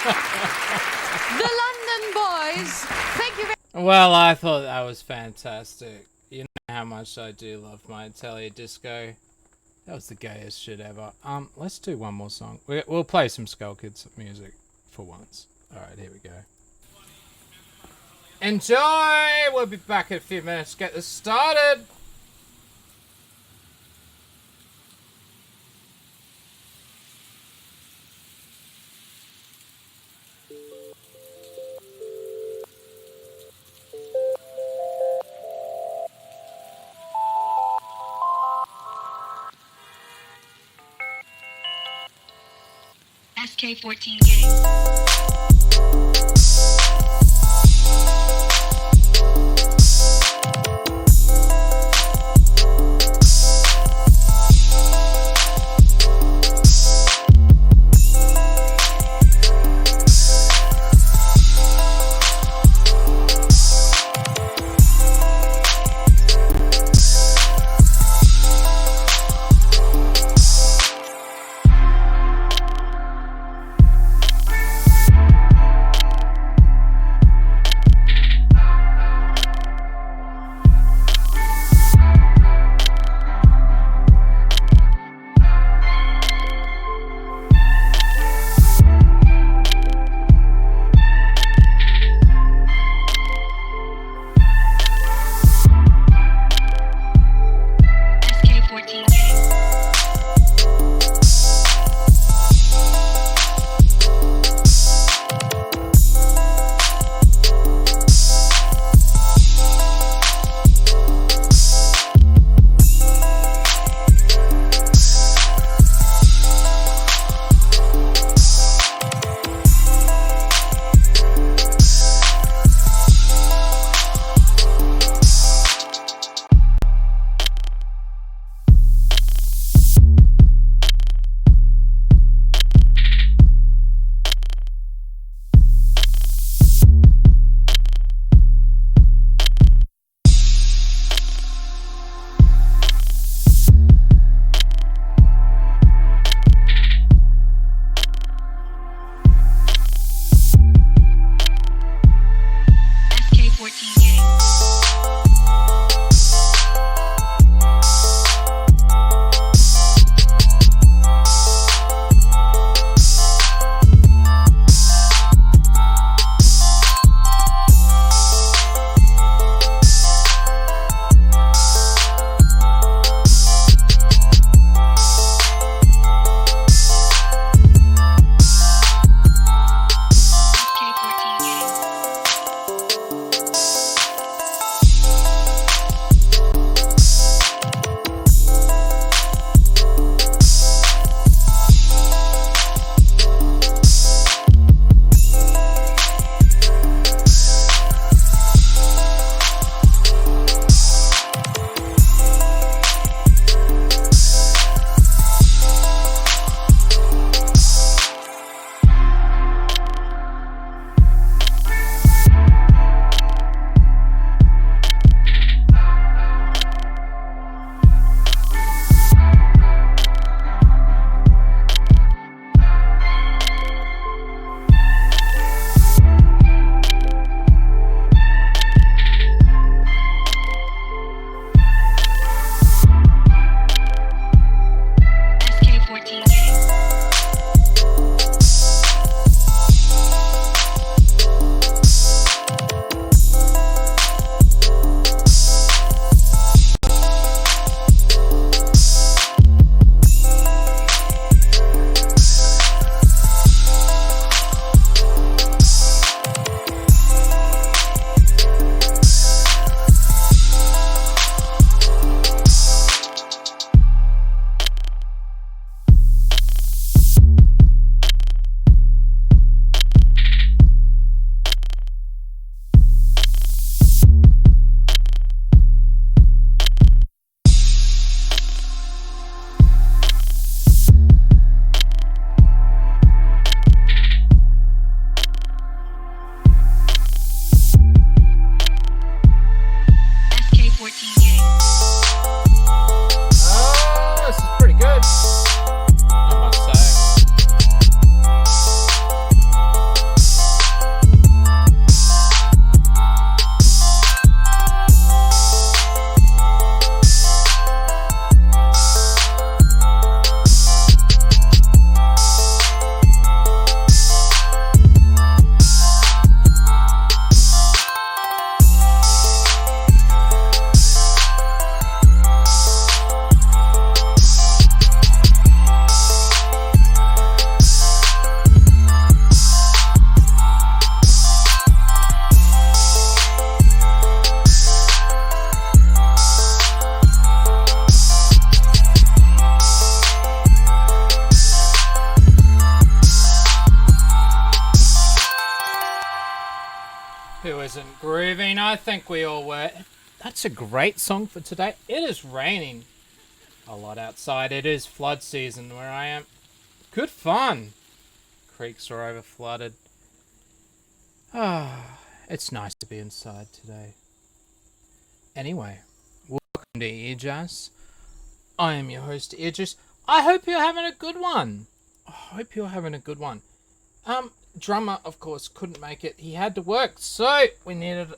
The London boys. Thank you very Well, I thought that was fantastic. You know how much I do love my Italian disco. That was the gayest shit ever. Let's do one more song. We'll play some Skullkid music for once. Alright, here we go. Enjoy! We'll be back in a few minutes to get this started. SK14 gang. wasn't grooving. I think we all were. That's a great song for today. It is raining a lot outside. It is flood season where I am. Good fun. Creeks are over flooded. Ah, it's nice to be inside today. Anyway, welcome to EJAS. I am your host, EarJuice. I hope you're having a good one. Drummer, of course, couldn't make it. He had to work, so we needed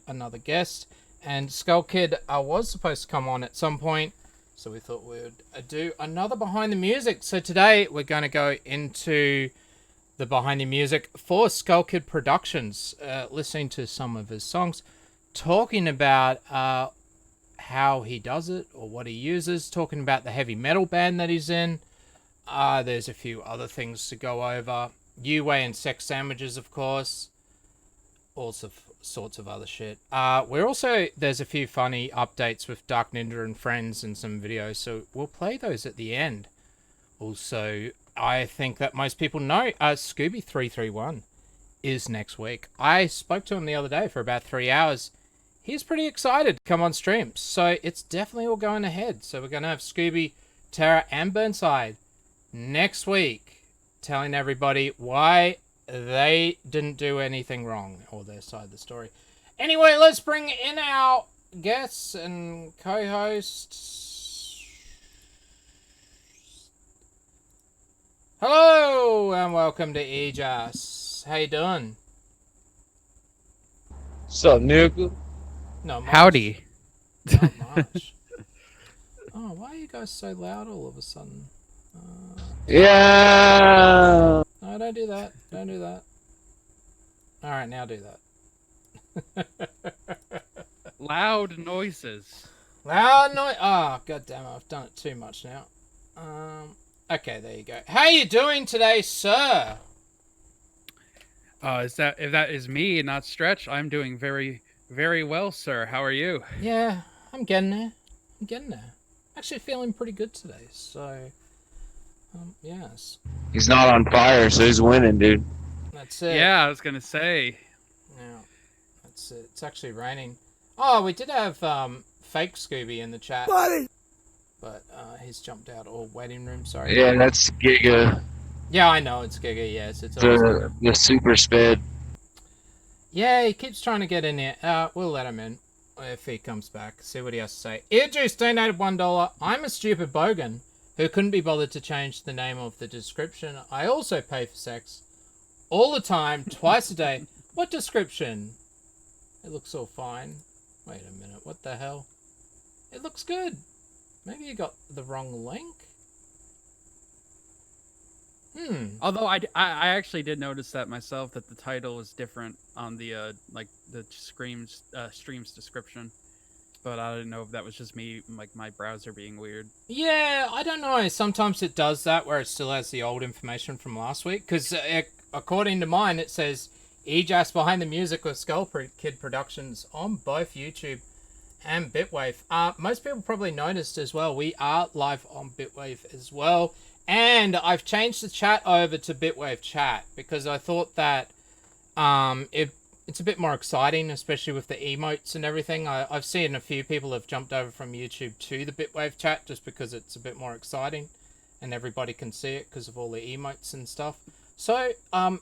another guest. And Skullkid was supposed to come on at some point, so we thought we would do another Behind the Music. So today we're going to go into the Behind the Music for Skullkid Productions, listening to some of his songs, talking about how he does it or what he uses, talking about the heavy metal band that he's in. There's a few other things to go over. U-Way and sex sandwiches, of course. All sorts of other shit. There's a few funny updates with Dark Ninja and friends and some videos, so we'll play those at the end. Also, I think that most people know Scooby 331 is next week. I spoke to him the other day for about 3 hours. He's pretty excited to come on stream, so it's definitely all going ahead. So we're going to have Scooby, Tara, and Burnside next week telling everybody why they didn't do anything wrong or their side of the story. Anyway, let's bring in our guests and co-hosts. Hello and welcome to EJAS. How you doing? What's up, nigga? Not much. Howdy. Not much. Oh, why are you guys so loud all of a sudden? Yeah. No, don't do that. Don't do that. Alright, now do that. Loud noises. Loud noise. Oh, god damn it. I've done it too much now. Okay, there you go. How you doing today, sir? If that is me, not Stretch, I'm doing very, very well, sir. How are you? Yeah, I'm getting there. Actually feeling pretty good today, so... yes. He's not on fire, so he's winning, dude. That's it. Yeah, I was gonna say. Yeah, that's it. It's actually raining. Oh, we did have fake Scooby in the chat. Buddy! But he's jumped out. Or waiting room, sorry. Yeah, that's Giga. Yeah, I know, it's Giga, yes. It's always Giga. The super sped. Yeah, he keeps trying to get in here. We'll let him in if he comes back. See what he has to say. EarJuice donated $1. I'm a stupid bogan who couldn't be bothered to change the name of the description. I also pay for sex all the time, twice a day. What description? It looks all fine. Wait a minute, what the hell? It looks good. Maybe you got the wrong link? Although I actually did notice that myself, that the title was different on the the stream's description. But I didn't know if that was just me, like my browser being weird. Yeah, I don't know. Sometimes it does that where it still has the old information from last week. Because according to mine, it says EJAS Behind the Music with Skullkid Productions on both YouTube and Bitwave. Most people probably noticed as well, we are live on Bitwave as well. And I've changed the chat over to Bitwave chat because I thought that it's a bit more exciting, especially with the emotes and everything. I've seen a few people have jumped over from YouTube to the Bitwave chat just because it's a bit more exciting and everybody can see it because of all the emotes and stuff. So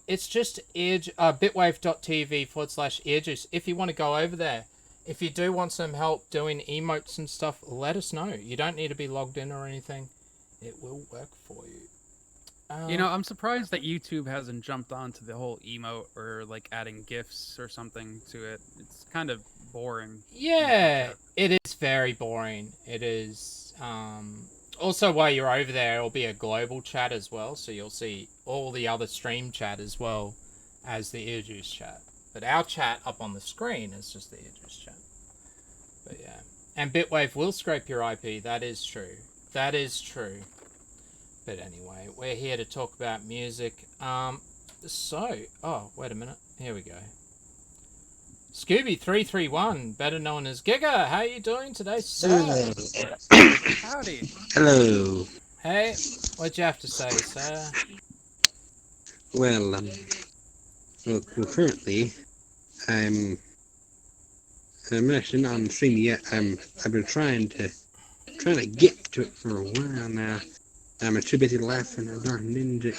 it's just bitwave.tv/EarJuice. If you want to go over there, if you do want some help doing emotes and stuff, let us know. You don't need to be logged in or anything. It will work for you. You know, I'm surprised that YouTube hasn't jumped onto the whole emote or like adding GIFs or something to it. It's kind of boring. Yeah, it is very boring. It is. Also, while you're over there, it'll be a global chat as well, so you'll see all the other stream chat as well as the EarJuice chat. But our chat up on the screen is just the EarJuice chat. But yeah, and Bitwave will scrape your IP. That is true. That is true. But anyway, we're here to talk about music. Oh, wait a minute. Here we go. Scooby 331, better known as Giga. How are you doing today, sir? Howdy. Hello. Hey, what'd you have to say, sir? Well, Well, currently, I'm actually not on the stream yet. I've been trying to get to it for a while now. I'm too busy laughing at Dark Ninja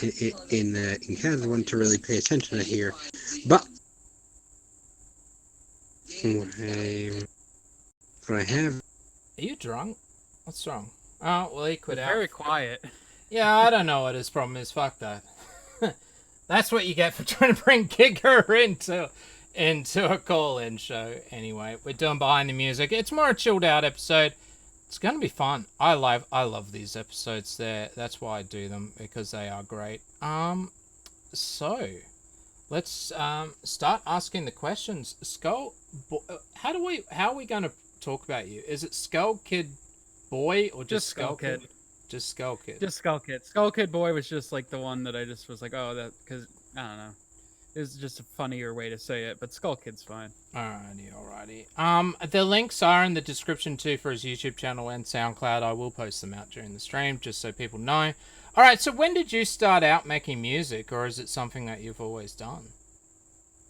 in Kazwan to really pay attention to here. But what I have. Are you drunk? What's wrong? Oh, well, he quit out. Very quiet. Yeah, I don't know what his problem is. Fuck that. That's what you get for trying to bring Giga into a call-in show. Anyway, we're doing Behind the Music. It's more a chilled out episode. It's gonna be fun. I love these episodes. That's why I do them, because they are great. So let's start asking the questions. How are we gonna talk about you? Is it Skullkid Boy or just Skullkid? Just Skullkid. Just Skullkid. Skullkid Boy was just like the one that I just was like, oh, that, because I don't know. It was just a funnier way to say it, but Skullkid's fine. Alrighty. The links are in the description too for his YouTube channel and SoundCloud. I will post them out during the stream just so people know. Alright, so when did you start out making music, or is it something that you've always done?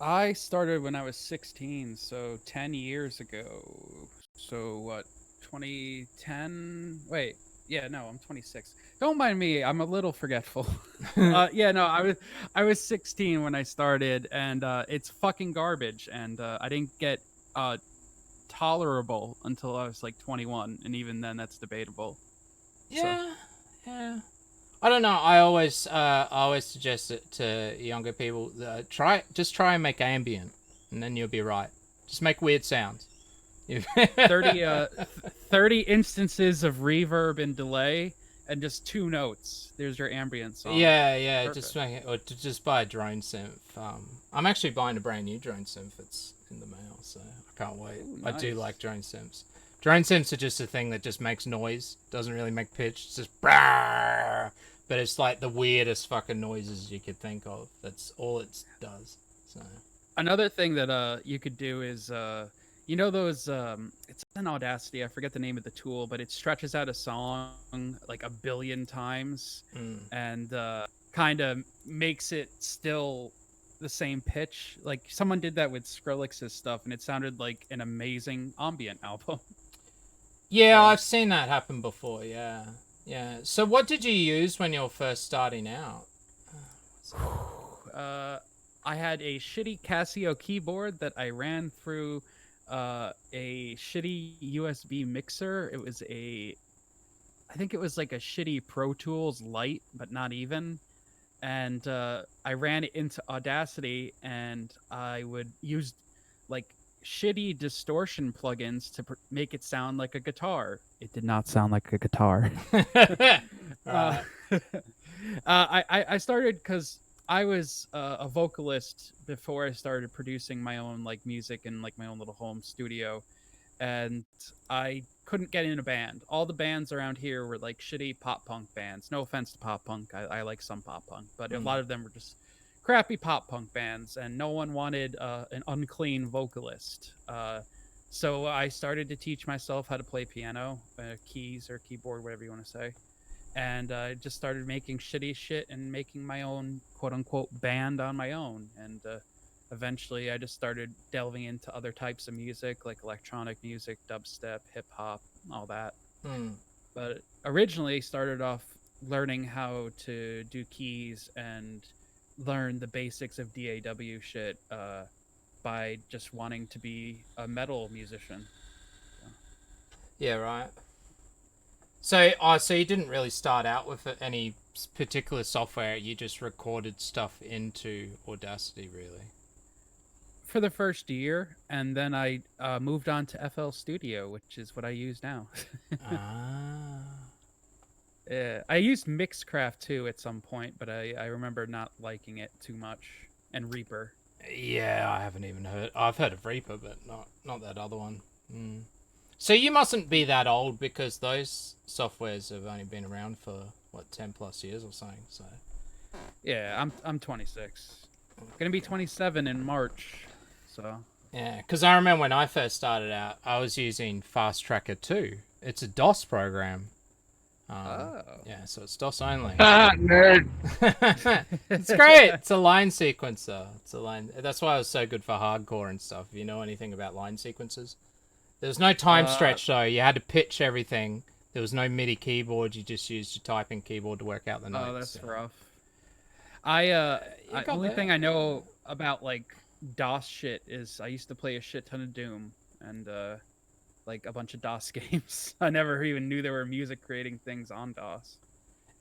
I started when I was 16, so 10 years ago. So what, 2010? Wait, yeah, no, I'm 26. Don't mind me, I'm a little forgetful. Yeah, no, I was 16 when I started, and it's fucking garbage, and I didn't get tolerable until I was like 21, and even then that's debatable. Yeah, yeah. I don't know. I always suggest it to younger people. Just try and make ambient, and then you'll be right. Just make weird sounds. 30 instances of reverb and delay, and just 2 notes. There's your ambient song. Yeah. Perfect. Just make it, or just buy a drone synth. I'm actually buying a brand new drone synth. It's in the mail, so I can't wait. Ooh, I do nice. like drone synths. Drone synths are just a thing that just makes noise. Doesn't really make pitch. It's just brrrr, but it's like the weirdest fucking noises you could think of. That's all it does. So Another thing that you could do is you know those it's an Audacity, I forget the name of the tool, but it stretches out a song like 1 billion times and kind of makes it still the same pitch. Like someone did that with Skrillex's stuff, and it sounded like an amazing ambient album. yeah, I've seen that happen before. Yeah. So what did you use when you were first starting out? I had a shitty Casio keyboard that I ran through a shitty USB mixer. It was I think it was like a shitty Pro Tools Lite, but not even. And I ran it into Audacity, and I would use like shitty distortion plugins to make it sound like a guitar. It did not sound like a guitar. Right. I started because I was a vocalist before I started producing my own like music in like my own little home studio, and I couldn't get in a band. All the bands around here were like shitty pop punk bands. No offense to pop punk, I like some pop punk, but a lot of them were just crappy pop punk bands, and no one wanted an unclean vocalist. So I started to teach myself how to play piano, keys or keyboard, whatever you want to say. And I just started making shitty shit and making my own quote-unquote band on my own. And eventually I just started delving into other types of music, like electronic music, dubstep, hip-hop, all that. But originally started off learning how to do keys and learn the basics of DAW shit by just wanting to be a metal musician. Yeah, right. So you didn't really start out with any particular software. You just recorded stuff into Audacity, really. For the first year, and then I moved on to FL Studio, which is what I use now. Yeah, I used Mixcraft too at some point, but I remember not liking it too much. And Reaper. Yeah, I haven't even heard. I've heard of Reaper, but not that other one. So you mustn't be that old, because those softwares have only been around for what, 10 plus years or something. So yeah, I'm 26. Gonna be 27 in March. So yeah, because I remember when I first started out, I was using Fast Tracker 2. It's a DOS program. Yeah, so it's DOS only. Ah, nerd. It's great. It's a line sequencer. It's a line. That's why it was so good for hardcore and stuff. If you know anything about line sequencers, there was no time stretch though. You had to pitch everything. There was no MIDI keyboard. You just used your typing keyboard to work out the notes. Oh, that's so. rough. got Only that. thing I know about like DOS shit is I used to play a shit ton of Doom and like a bunch of DOS games. I never even knew there were music creating things on DOS.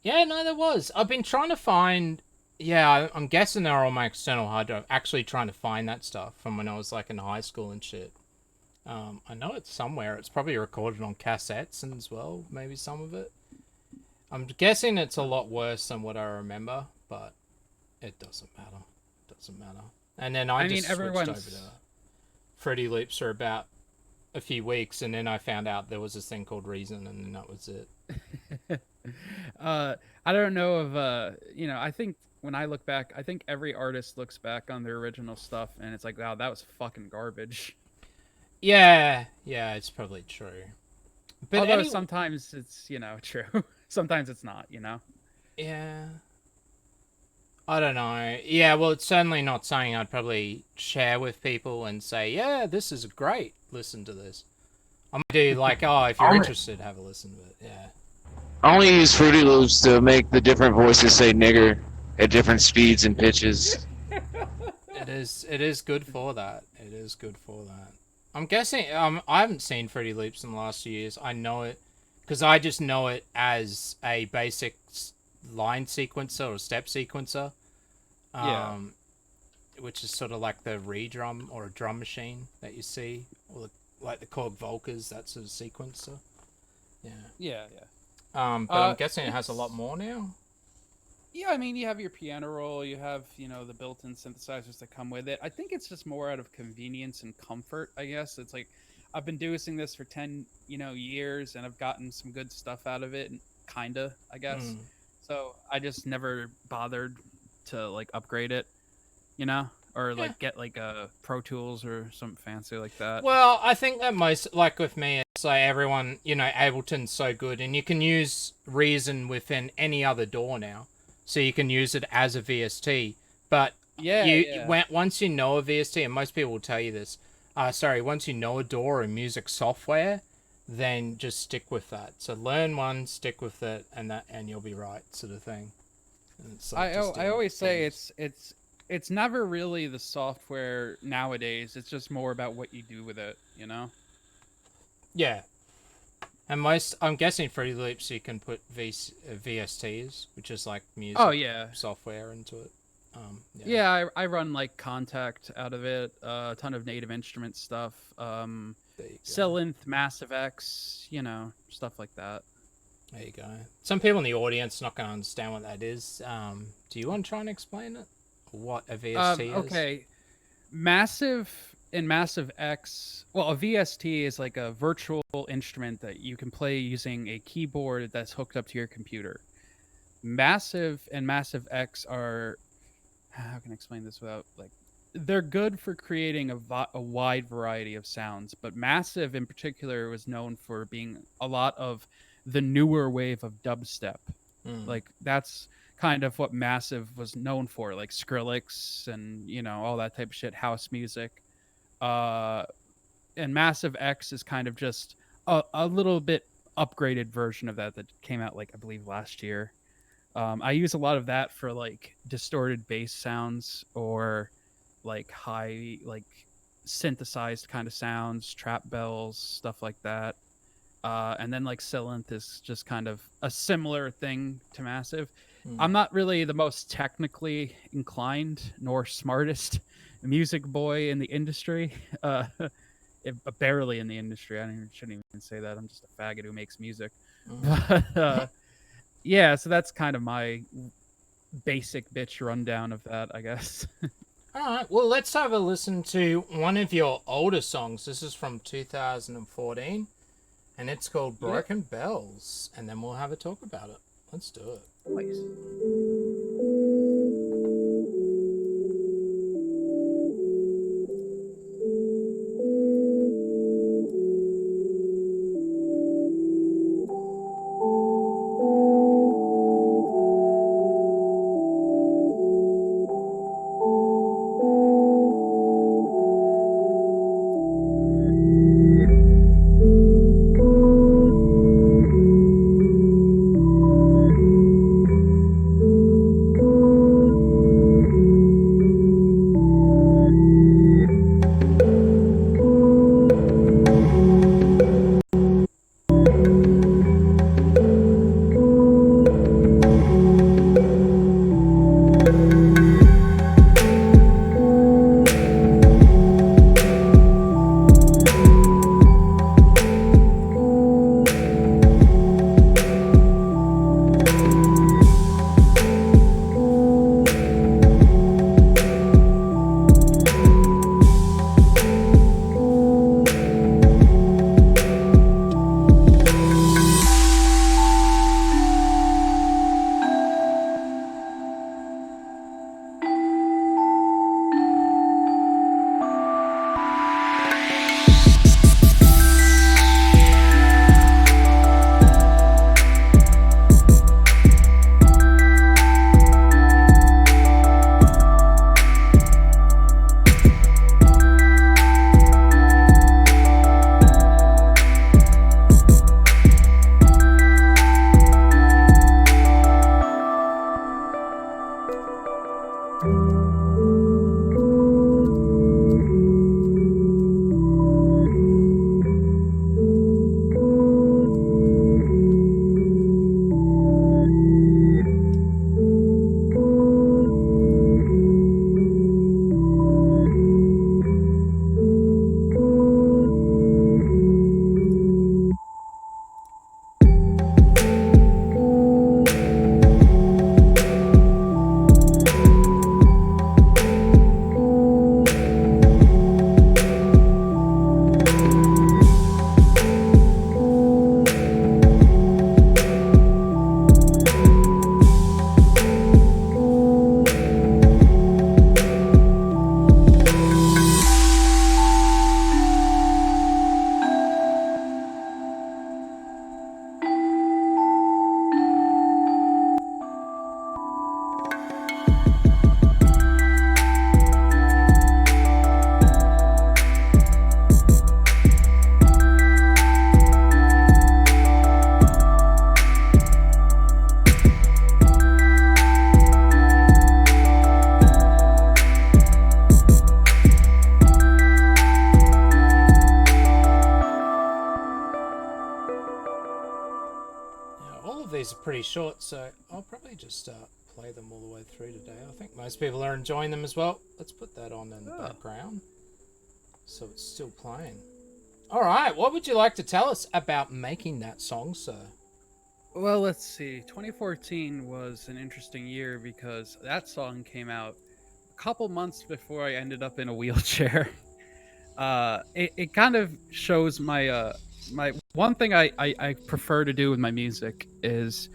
Yeah, no, there was. I've been trying to find. Yeah, I'm guessing they're on my external hard drive. Actually, trying to find that stuff from when I was like in high school and shit. I know it's somewhere. It's probably recorded on cassettes and as well. Maybe some of it. I'm guessing it's a lot worse than what I remember, but it doesn't matter. It doesn't matter. And then I just switched over to Fruity Loops for about a few weeks, and then I found out there was this thing called Reason, and then that was it. I don't know if you know, I think when I look back, I think every artist looks back on their original stuff and it's like, wow, that was fucking garbage. Yeah, it's probably true. But although sometimes it's, you know, true. Sometimes it's not, you know. Yeah. I don't know. Yeah, well, it's certainly not something I'd probably share with people and say, yeah, this is great. Listen to this. I'm gonna do like, oh, if you're interested, have a listen to it. Yeah. I only use Fruity Loops to make the different voices say nigger at different speeds and pitches. It is good for that. It is good for that. I'm guessing I haven't seen Fruity Loops in the last few years. I know it because I just know it as a basic line sequencer or step sequencer. Yeah. Which is sort of like the re-drum or a drum machine that you see, or like the Korg Volkers, that sort of sequencer. Yeah. Yeah. But I'm guessing it has a lot more now. Yeah, I mean, you have your piano roll, you have, you know, the built-in synthesizers that come with it. I think it's just more out of convenience and comfort, I guess. It's like, I've been doing this for 10, you know, years, and I've gotten some good stuff out of it, kinda, I guess. So I just never bothered to, like, upgrade it, you know? Or, like, get, like, Pro Tools or something fancy like that. Well, I think that most, like with me, it's like everyone, you know, Ableton's so good, and you can use Reason within any other DAW now. So you can use it as a VST, but once you know a VST, and most people will tell you this, once you know a DAW or music software, then just stick with that. So learn one, stick with it, and you'll be right, sort of thing. I always say it's never really the software nowadays. It's just more about what you do with it, you know? Yeah. And I'm guessing Fruity Loops you can put VSTs, which is like music software into it. I run like Contact out of it, a ton of Native Instruments stuff, Sylinth, Massive X, you know, stuff like that. There you go. Some people in the audience are not going to understand what that is. Do you want to try and explain it? What a VST is? Okay. Massive X, well, a VST is like a virtual instrument that you can play using a keyboard that's hooked up to your computer. Massive and Massive X are, how can I explain this without, like, they're good for creating a wide variety of sounds, but Massive in particular was known for being a lot of the newer wave of dubstep. Like, that's kind of what Massive was known for, like Skrillex and, you know, all that type of shit, house music. And Massive X is kind of just a little bit upgraded version of that came out, like, I believe last year. I use a lot of that for like distorted bass sounds or like high, like synthesized kind of sounds, trap bells, stuff like that. And then like Sylinth is just kind of a similar thing to Massive. I'm not really the most technically inclined nor smartest music boy in the industry. Barely in the industry. Shouldn't even say that. I'm just a faggot who makes music. But yeah, so that's kind of my basic bitch rundown of that, I guess. All right, well, let's have a listen to one of your older songs. This is from 2014, and it's called Broken Bells, and then we'll have a talk about it. Let's do it. Nice. short, so I'll probably just play them all the way through today. I think most people are enjoying them as well. Let's put that on in the background so it's still playing. All right, what would you like to tell us about making that song, sir? Well, let's see. 2014 was an interesting year because that song came out a couple months before I ended up in a wheelchair. It kind of shows my my one thing I prefer to do with my music is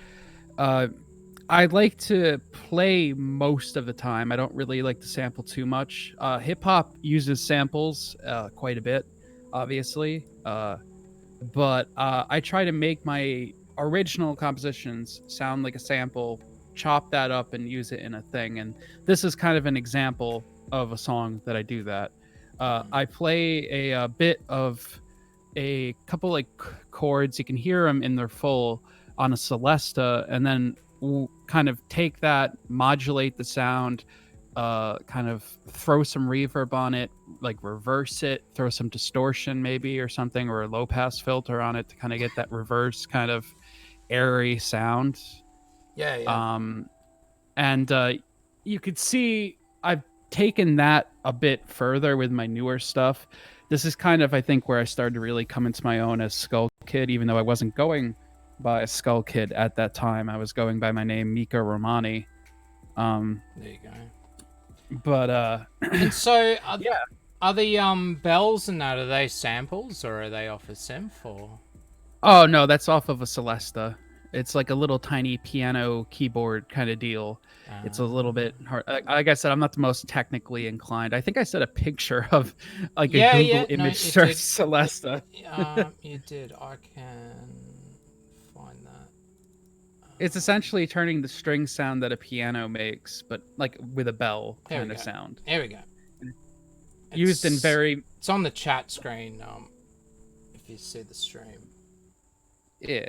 I like to play most of the time. I don't really like to sample too much. Hip hop uses samples quite a bit, obviously, but I try to make my original compositions sound like a sample, chop that up, and use it in a thing. And this is kind of an example of a song that I do that. I play a bit of a couple like chords. You can hear them in their full on a Celesta, and then kind of take that, modulate the sound, kind of throw some reverb on it, like reverse it, throw some distortion maybe or something, or a low pass filter on it to kind of get that reverse kind of airy sound. Yeah. And you could see I've taken that a bit further with my newer stuff. This is kind of, I think, where I started to really come into my own as Skullkid, even though I wasn't going by Skullkid at that time. I was going by my name, Mika Romani. There you go. But and so yeah. Are the bells and that, are they samples or are they off a synth or? Oh no, that's off of a Celesta. It's like a little tiny piano keyboard kind of deal. It's a little bit hard. Like I said, I'm not the most technically inclined. I think I sent a picture of like a Google image search Celesta. You did. I can find that. It's essentially turning the string sound that a piano makes, but like with a bell kind of sound. There we go. Used in very... It's on the chat screen, if you see the stream. Yeah.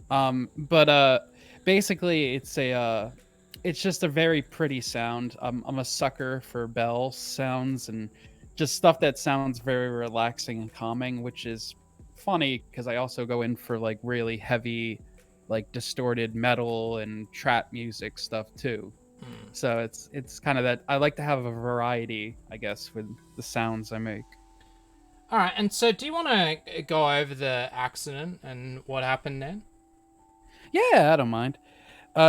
But basically it's just a very pretty sound. I'm a sucker for bell sounds and just stuff that sounds very relaxing and calming, which is funny because I also go in for like really heavy, like distorted metal and trap music stuff too. So it's kind of that I like to have a variety, I guess, with the sounds I make. All right, and so do you want to go over the accident and what happened then? Yeah, I don't mind.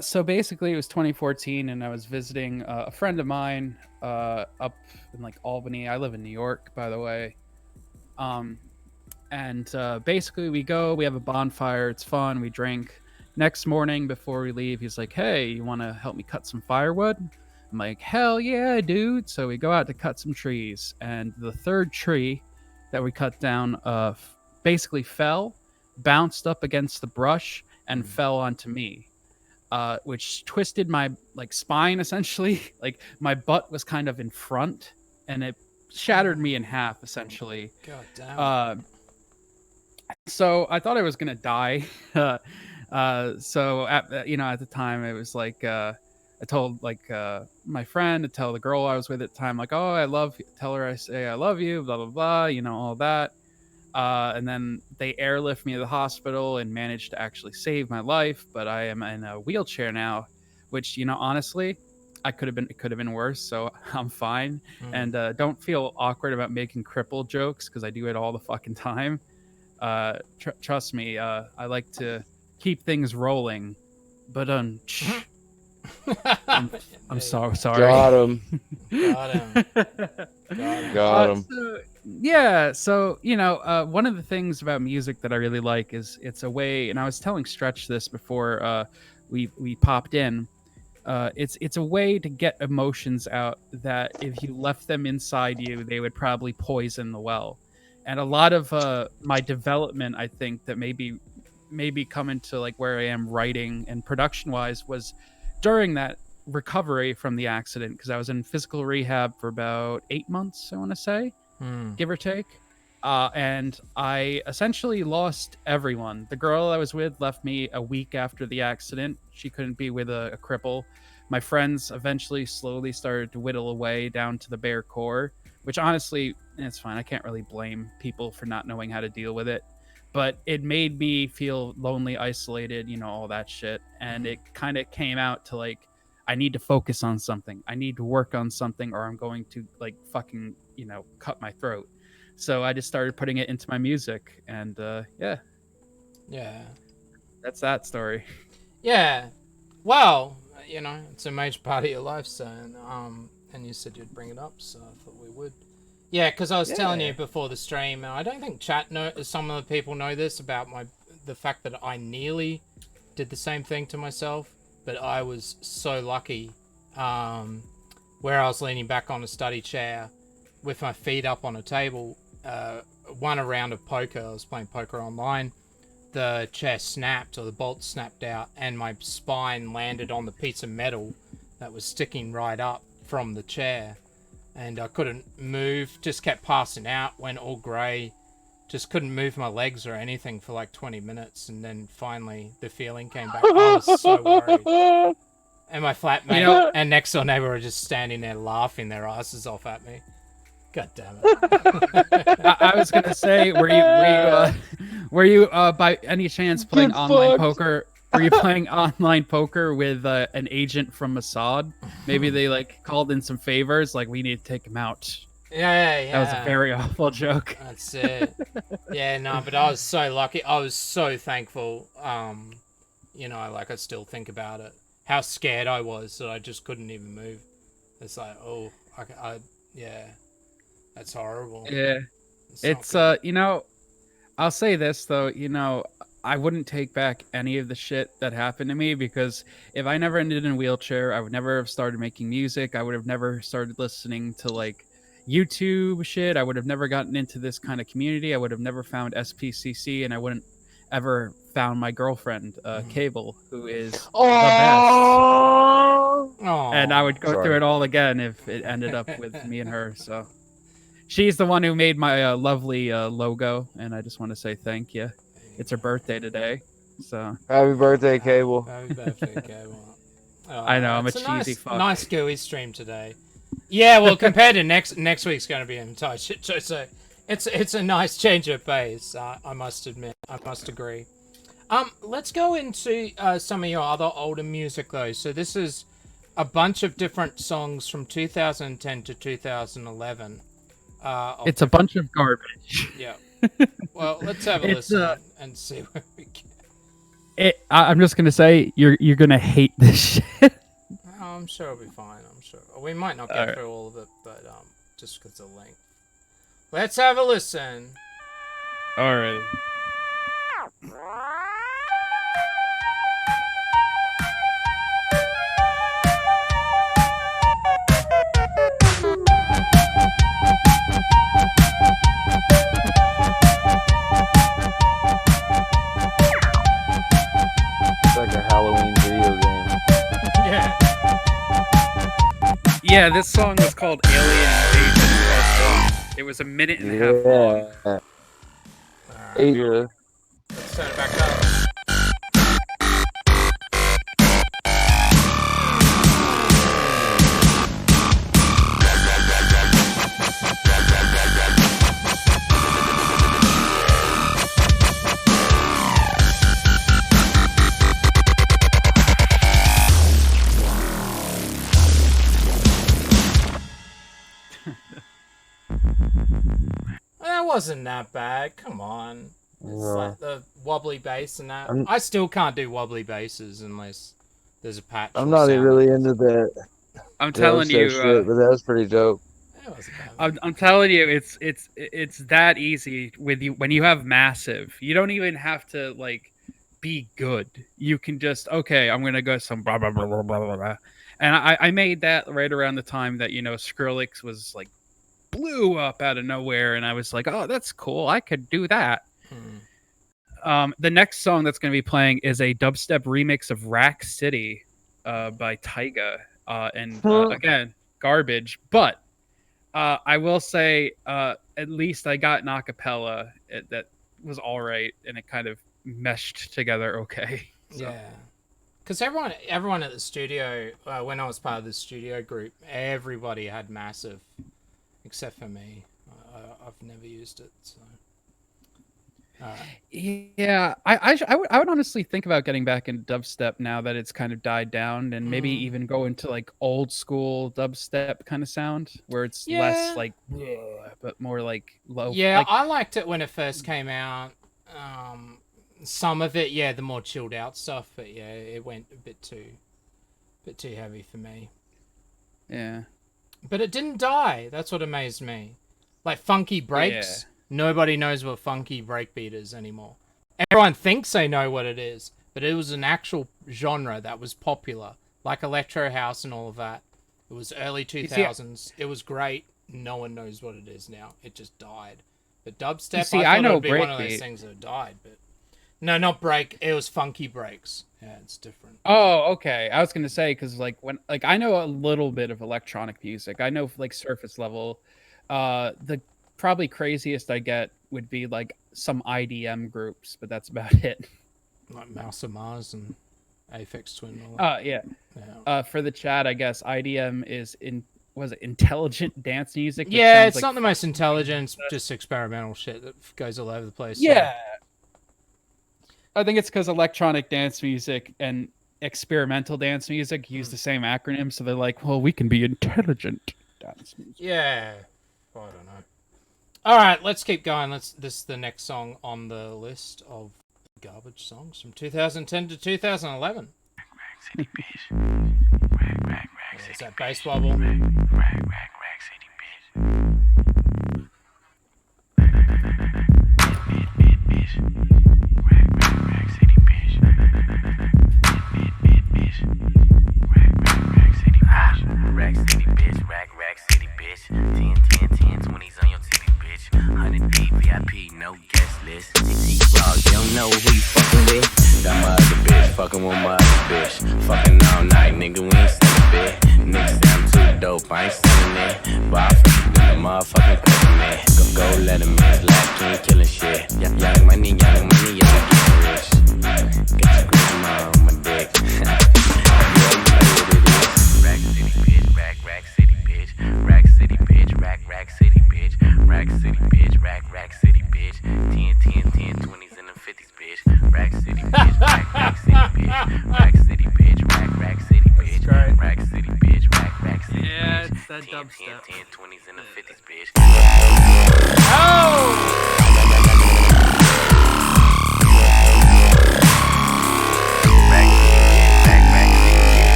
So basically, it was 2014, and I was visiting a friend of mine up in like Albany. I live in New York, by the way. And basically, we have a bonfire. It's fun. We drink. Next morning, before we leave, he's like, "Hey, you want to help me cut some firewood?" I'm like, "Hell yeah, dude!" So we go out to cut some trees, and the third tree that we cut down basically fell, bounced up against the brush, and fell onto me, which twisted my like spine essentially. Like my butt was kind of in front, and it shattered me in half essentially. God damn. So I thought I was gonna die. So at the time it was like I told like my friend to tell the girl I was with at the time, like, "Oh, tell her I say I love you, blah blah blah," all that. And then they airlift me to the hospital and managed to actually save my life. But I am in a wheelchair now, which honestly, it could have been worse. So I'm fine, and don't feel awkward about making cripple jokes because I do it all the fucking time. Trust me, I like to keep things rolling. But I'm sorry. Got him. Got him. So one of the things about music that I really like is it's a way, and I was telling Stretch this before we popped in. It's a way to get emotions out that if you left them inside you, they would probably poison the well. And a lot of my development, I think, that maybe coming to like where I am writing and production wise was during that recovery from the accident, because I was in physical rehab for about 8 months, I want to say, give or take. And I essentially lost everyone. The girl I was with left me a week after the accident. She couldn't be with a cripple. My friends eventually slowly started to whittle away down to the bare core, which honestly, it's fine. I can't really blame people for not knowing how to deal with it. but it made me feel lonely, isolated, you know, all that shit. And it kind of came out to like, I need to focus on something. I need to work on something, or I'm going to like fucking, you know, cut my throat. So I just started putting it into my music, and yeah, that's that story. Yeah. Well, you know, it's a major part of your life, so and you said you'd bring it up, so I thought we would. Yeah, because I was telling you before the stream, and I don't think some of the people know this about the fact that I nearly did the same thing to myself, but I was so lucky, where I was leaning back on a study chair with my feet up on a table, won a round of poker. I was playing poker online. The chair snapped, or the bolt snapped out, and my spine landed on the piece of metal that was sticking right up from the chair. And I couldn't move, just kept passing out, went all grey, just couldn't move my legs or anything for like 20 minutes, and then finally the feeling came back. I was so worried. And my flatmate and next door neighbor were just standing there laughing their asses off at me. God damn it. I was gonna say, were you by any chance playing online poker? Were you playing online poker with an agent from Mossad? Maybe they like called in some favors, like we need to take him out. Yeah. That was a very awful joke. That's it. Yeah, no, but I was so lucky. I was so thankful. You know, like I still think about it. How scared I was that I just couldn't even move. It's like, oh, yeah, that's horrible. Yeah, it's you know, I'll say this though, you know, I wouldn't take back any of the shit that happened to me, because if I never ended in a wheelchair, I would never have started making music. I would have never started listening to like YouTube shit. I would have never gotten into this kind of community. I would have never found SPCC, and I wouldn't ever found my girlfriend, Cable, who is the best. And I would go through it all again if it ended up with me and her. So she's the one who made my lovely logo, and I just want to say thank you. It's her birthday today, so happy birthday, Cable. Happy birthday, Cable. I know, I'm a cheesy fuck. Nice gooey stream today. Yeah, well, compared to next week's going to be an entire shit show, so it's a nice change of pace. I must admit, I must agree. Let's go into some of your other older music though. So this is a bunch of different songs from 2010 to 2011. It's a bunch of garbage. Yeah. Well, let's have a listen and see where we get. I'm just gonna say you're gonna hate this shit. I'm sure it'll be fine. I'm sure we might not get through all of it, but just because of length. Let's have a listen. All right. It's like a Halloween video game. Yeah. Yeah, this song was called Alien Invasion +1. It was a minute and a half long. Yeah. Let's turn it back up. That wasn't that bad. Come on. It's like the wobbly bass and that. I still can't do wobbly basses unless there's a patch. I'm not really into that. I'm telling you, shit, but that was pretty dope. I'm telling you, it's that easy with you when you have massive. You don't even have to like be good. You can just I'm gonna go some blah blah blah blah blah blah. And I made that right around the time that Skrillex was like blew up out of nowhere, and I was like, oh, that's cool. I could do that. The next song that's going to be playing is a dubstep remix of Rack City by Tyga. And again, garbage. But I will say, at least I got an acapella that was all right, and it kind of meshed together okay. So. Yeah. Because everyone at the studio, when I was part of the studio group, everybody had massive, except for me. I've never used it, so... Yeah, I would honestly think about getting back into dubstep now that it's kind of died down, and maybe even go into like old school dubstep kind of sound where it's less like, but more like low. Yeah, like, I liked it when it first came out. Some of it, yeah, the more chilled out stuff, but yeah, it went a bit too heavy for me. yeah. But it didn't die. That's what amazed me. Like funky breaks. Nobody knows what funky breakbeat is anymore. Everyone thinks they know what it is, but it was an actual genre that was popular, like electro house and all of that. It was early 2000s. It was great. No one knows what it is now. It just died. But dubstep, I thought it would be one of those things that died, but no, not break. It was funky breaks. Yeah, it's different. Oh, okay. I was gonna say because like I know a little bit of electronic music. I know like surface level. The probably craziest I get would be like some IDM groups, but that's about it. Like Mouse of Mars and Aphex Twin. And all that. Yeah. For the chat, I guess IDM is was it intelligent dance music? Yeah, it's like not the most intelligent. It's just experimental shit that goes all over the place. Yeah. I think it's because electronic dance music and experimental dance music use the same acronym, so they're like, well, we can be intelligent dance music. Yeah. I don't know. All right, let's keep going. This is the next song on the list of garbage songs from 2010 to 2011. Is that bass bubble? Rack city bitch, rack city bitch. 10, 20s on your titty bitch. 100 deep VIP, no guest list. TT Raw, you don't know who you fucking with. Got my other bitch, fucking with my other bitch. Fucking all night, nigga, we ain't selling bit. Niggas say I'm too dope, I ain't selling it. But I fucking with the motherfucking president. Go let him in, like king killing shit. Young money, young getting rich. Got your grandma on my dick. Rack city bitch, rack city bitch, rack city bitch, rack city bitch, rack city bitch, rack city bitch, 10, 20s and the 50s bitch, rack city bitch, rack city bitch, rack city bitch, rack city bitch, rack city bitch, rack city bitch. Yeah, it's that dubstep. 10, 20s and the 50s bitch. Oh!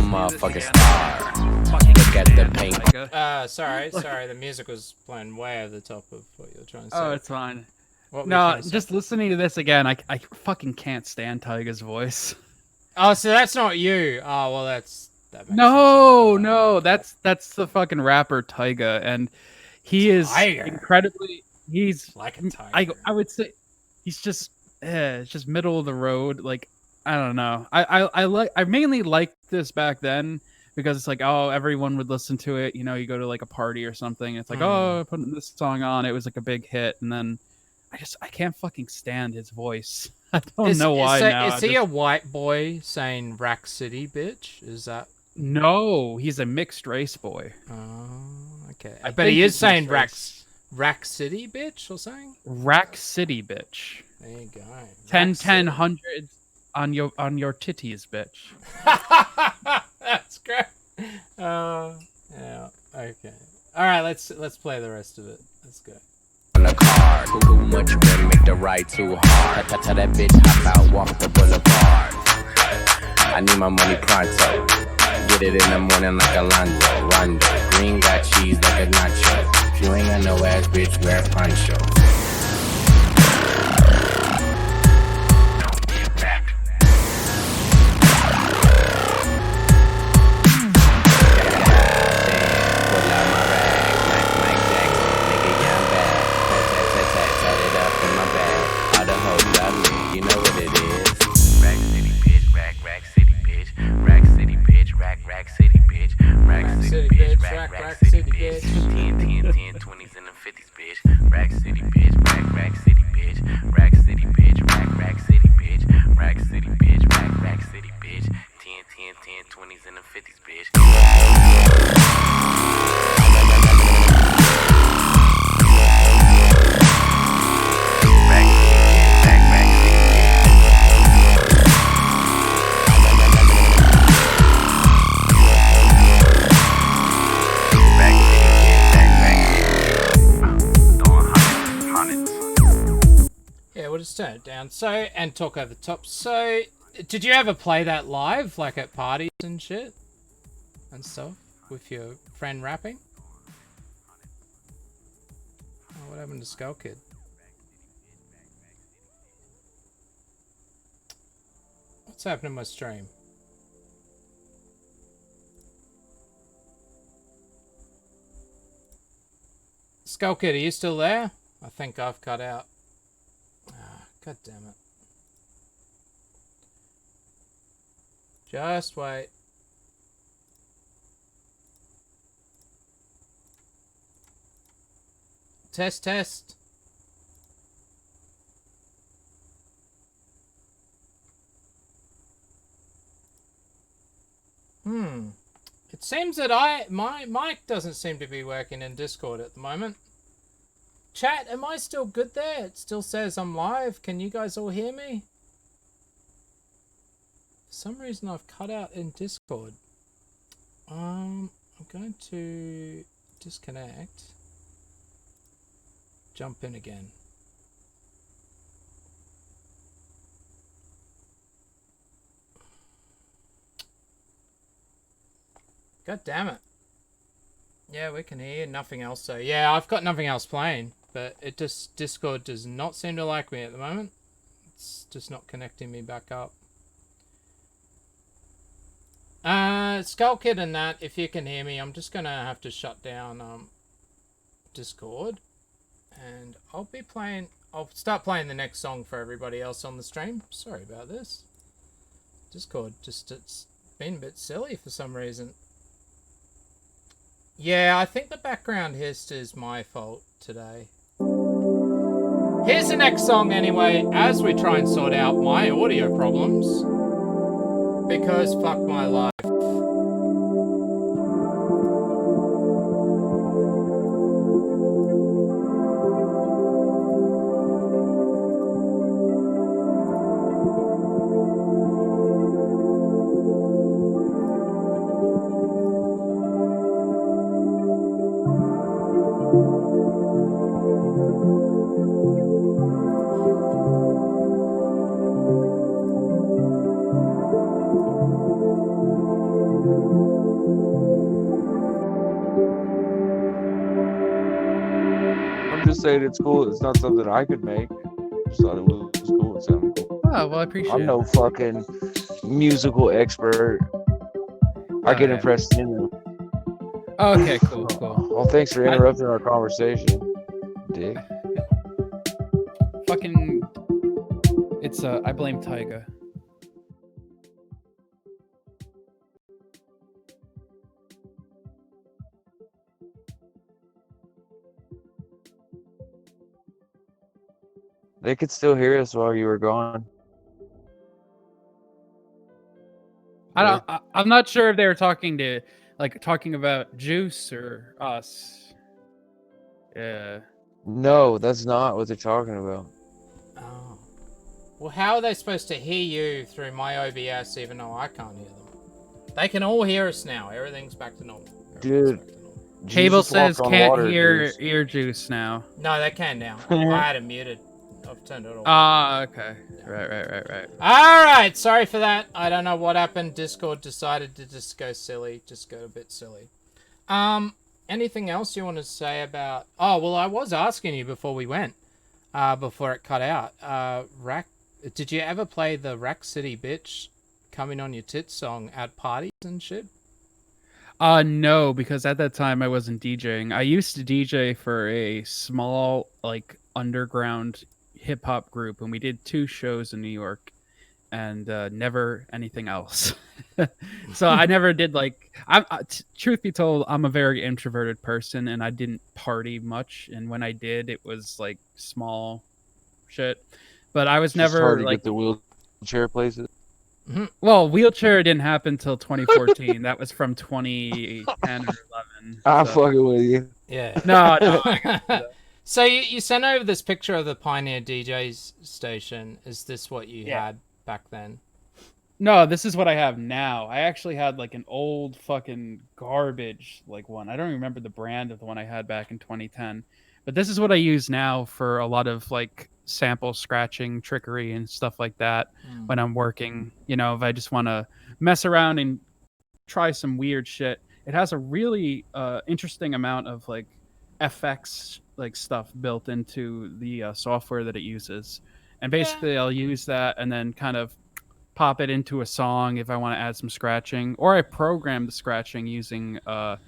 Motherfucking star. Look at the paint. Sorry, the music was playing way over the top of what you were trying to say. Oh, it's fine. No, just listening to this again, I fucking can't stand Tyga's voice. Oh, so that's not you. Oh, well, that makes sense. No, that's the fucking rapper Tyga, and he is incredibly. He's like a tiger. I would say he's just it's just middle of the road. Like I don't know. I mainly liked this back then because it's like, oh, everyone would listen to it. You know, you go to like a party or something. And it's like, oh, putting this song on. It was like a big hit, and then I can't fucking stand his voice. I don't know why now. Is he a white boy saying Rack City, bitch? Is that? No, he's a mixed race boy. Oh, okay. But he is saying Rack City, bitch, or something? Rack City, bitch. There you go. 10 hundreds on your titties, bitch. That's great. Yeah. Okay. All right. Let's play the rest of it. Let's go. On the car, too much rim, make the ride too hard. Tell that bitch hop out, walk the boulevard. I need my money pronto. Get it in the morning like a Rondo. Green got cheese like a nacho. If you ain't got no ass, bitch, wear a poncho. Rack city bitch, 10, 20s and the 50s bitch. Rack city bitch, rack city bitch, rack city bitch, rack city bitch, rack city bitch, rack city bitch, 50s, bitch. Yeah, we'll just turn it down. So, and talk over the top. So, did you ever play that live, like at parties and shit? And stuff? With your friend rapping? Oh, what happened to Skullkid? What's happening to my stream? Skullkid, are you still there? I think I've cut out. Ah, God damn it. Just wait. Test, test. It seems that my mic doesn't seem to be working in Discord at the moment. Chat, am I still good there? It still says I'm live. Can you guys all hear me? For some reason I've cut out in Discord. I'm going to disconnect. Jump in again. God damn it. Yeah, we can hear nothing else. So yeah, I've got nothing else playing, but it just Discord does not seem to like me at the moment. It's just not connecting me back up. Skullkid and that, if you can hear me, I'm just gonna have to shut down Discord, and I'll start playing the next song for everybody else on the stream. Sorry about this. Discord it's been a bit silly for some reason. Yeah, I think the background hiss is my fault today. Here's the next song anyway, as we try and sort out my audio problems. Because fuck my life. Saying it's cool. It's not something I could make. Just thought it was cool. It sounded cool. Oh, well, I appreciate it. I'm no fucking musical expert. I get impressed in them. Okay, cool, cool. Well, thanks for interrupting our conversation, Dick. Fucking, it's I blame Tyga. They could still hear us while you were gone. I'm not sure if they were talking about Juice or us. Yeah. No, that's not what they're talking about. Oh. Well, how are they supposed to hear you through my OBS even though I can't hear them? They can all hear us now. Everything's back to normal. Dude. Cable says can't hear EarJuice now. No, they can now. I had it muted. I've turned it off. Ah, okay. Right. Alright, sorry for that. I don't know what happened. Discord decided to just go silly. Just go a bit silly. Anything else you want to say about... Oh, well, I was asking you before we went. Before it cut out. Did you ever play the Rack City Bitch Coming On Your Tits song at parties and shit? No, because at that time I wasn't DJing. I used to DJ for a small, underground hip-hop group, and we did 2 shows in New York, and never anything else. So I never did, truth be told, I'm a very introverted person, and I didn't party much, and when I did, it was, small shit. But I was Just never, hard to get the wheelchair places. Well, wheelchair didn't happen until 2014. That was from 2010 or 11. I'm So. fucking with you. Yeah. No, I got you, though. So you sent over this picture of the Pioneer DJ's station. Is this what you had back then? No, this is what I have now. I actually had like an old fucking garbage like one. I don't remember the brand of the one I had back in 2010. But this is what I use now for a lot of like sample scratching, trickery and stuff like that when I'm working. You know, if I just want to mess around and try some weird shit. It has a really interesting amount of like FX like stuff built into the software that it uses. And basically I'll use that and then kind of pop it into a song if I want to add some scratching, or I program the scratching using a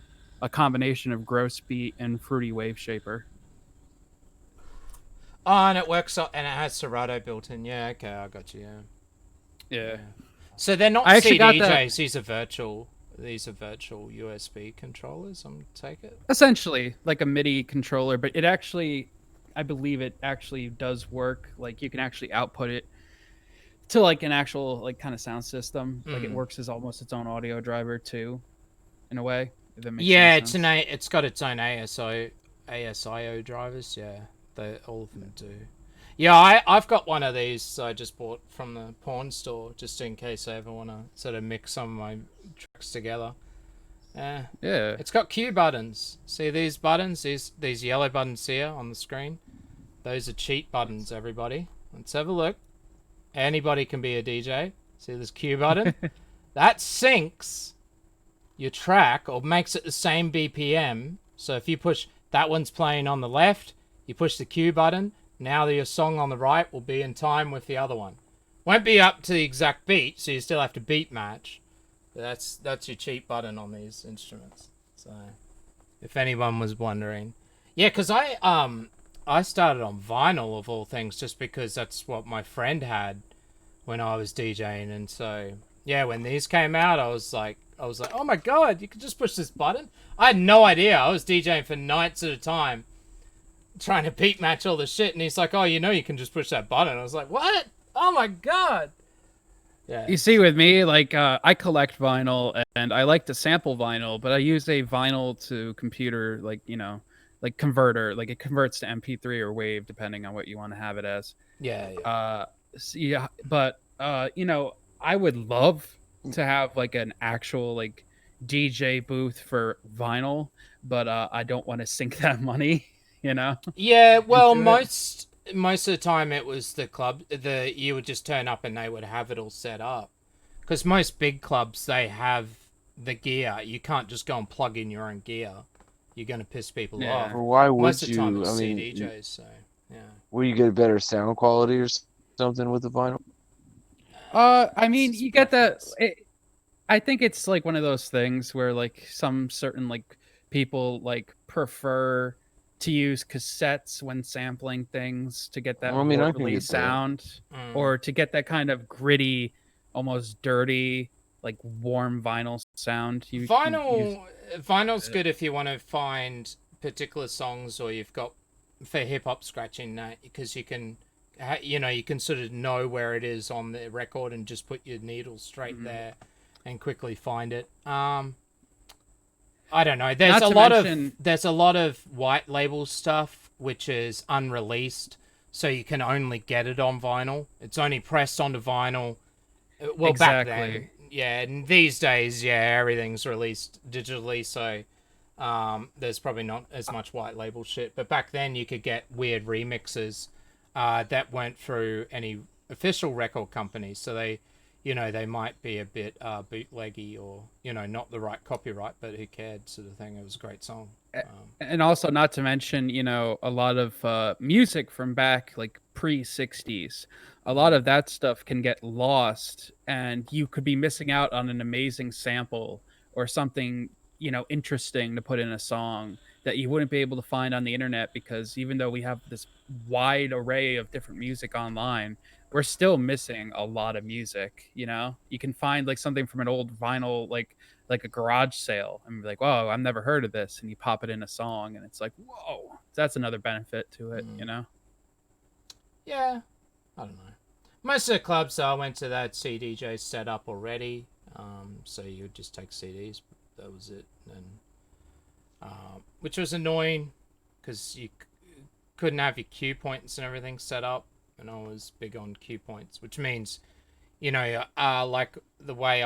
combination of Gross Beat and Fruity Wave Shaper. Oh, and it works, and it has Serato built in. Yeah, okay, I got you. Yeah. So they're not I actually got CDJs. These are virtual USB controllers. I'm take it. Essentially, like a MIDI controller, but it actually, I believe it actually does work. Like you can actually output it to like an actual like kind of sound system. Like it works as almost its own audio driver too, in a way. If that makes sense. It's got its own ASIO drivers. Yeah, all of them do. Yeah, I've got one of these I just bought from the porn store just in case I ever want to sort of mix some of my tracks together. Yeah. It's got cue buttons. See these buttons? These yellow buttons here on the screen? Those are cheat buttons, everybody. Let's have a look. Anybody can be a DJ. See this cue button? That syncs your track or makes it the same BPM. So if you push, that one's playing on the left, you push the cue button, now your song on the right will be in time with the other one. Won't be up to the exact beat, so you still have to beat match. But that's your cheat button on these instruments. So if anyone was wondering. Yeah, because I started on vinyl of all things just because that's what my friend had when I was DJing, and so yeah, when these came out, I was like, oh my god, you can just push this button. I had no idea. I was DJing for nights at a time, trying to beat match all the shit, and he's like, oh, you can just push that button. I was like, what? Oh my god. Yeah. You see, with me, like I collect vinyl and I like to sample vinyl, but I use a vinyl to computer, like like converter, like it converts to MP3 or WAV depending on what you want to have it as. Yeah. But I would love to have like an actual like DJ booth for vinyl, but I don't want to sink that money, Yeah, well, most of the time it was the club. You would just turn up and they would have it all set up. Because most big clubs, they have the gear. You can't just go and plug in your own gear. You're going to piss people off. Or why would most of the time you? it's I mean, CDJs, so yeah. Will you get better sound quality or something with the vinyl? I mean, you get that. I think it's like one of those things where like some certain like people like prefer to use cassettes when sampling things to get that warbly sound, or to get that kind of gritty, almost dirty, like warm vinyl sound. Vinyl's good if you want to find particular songs, or you've got for hip hop scratching, because you can sort of know where it is on the record and just put your needle straight there and quickly find it. I don't know. There's a lot of white label stuff which is unreleased, so you can only get it on vinyl. It's only pressed onto vinyl. Well, back then, yeah. And these days, everything's released digitally, so there's probably not as much white label shit. But back then, you could get weird remixes that weren't through any official record companies, so they might be a bit bootleggy, or not the right copyright, but who cared, sort of thing. It was a great song. And also, not to mention, a lot of music from back like pre-60s, a lot of that stuff can get lost, and you could be missing out on an amazing sample or something interesting to put in a song that you wouldn't be able to find on the internet, because even though we have this wide array of different music online, we're still missing a lot of music. You can find like something from an old vinyl, like a garage sale, and be like, whoa, I've never heard of this, and you pop it in a song and it's like, whoa, that's another benefit to it. Yeah, I don't know. Most of the clubs I went to, that CDJ set up already, so you would just take CDs. That was it, and which was annoying because you couldn't have your cue points and everything set up, and I was big on cue points, which means, you know, like the way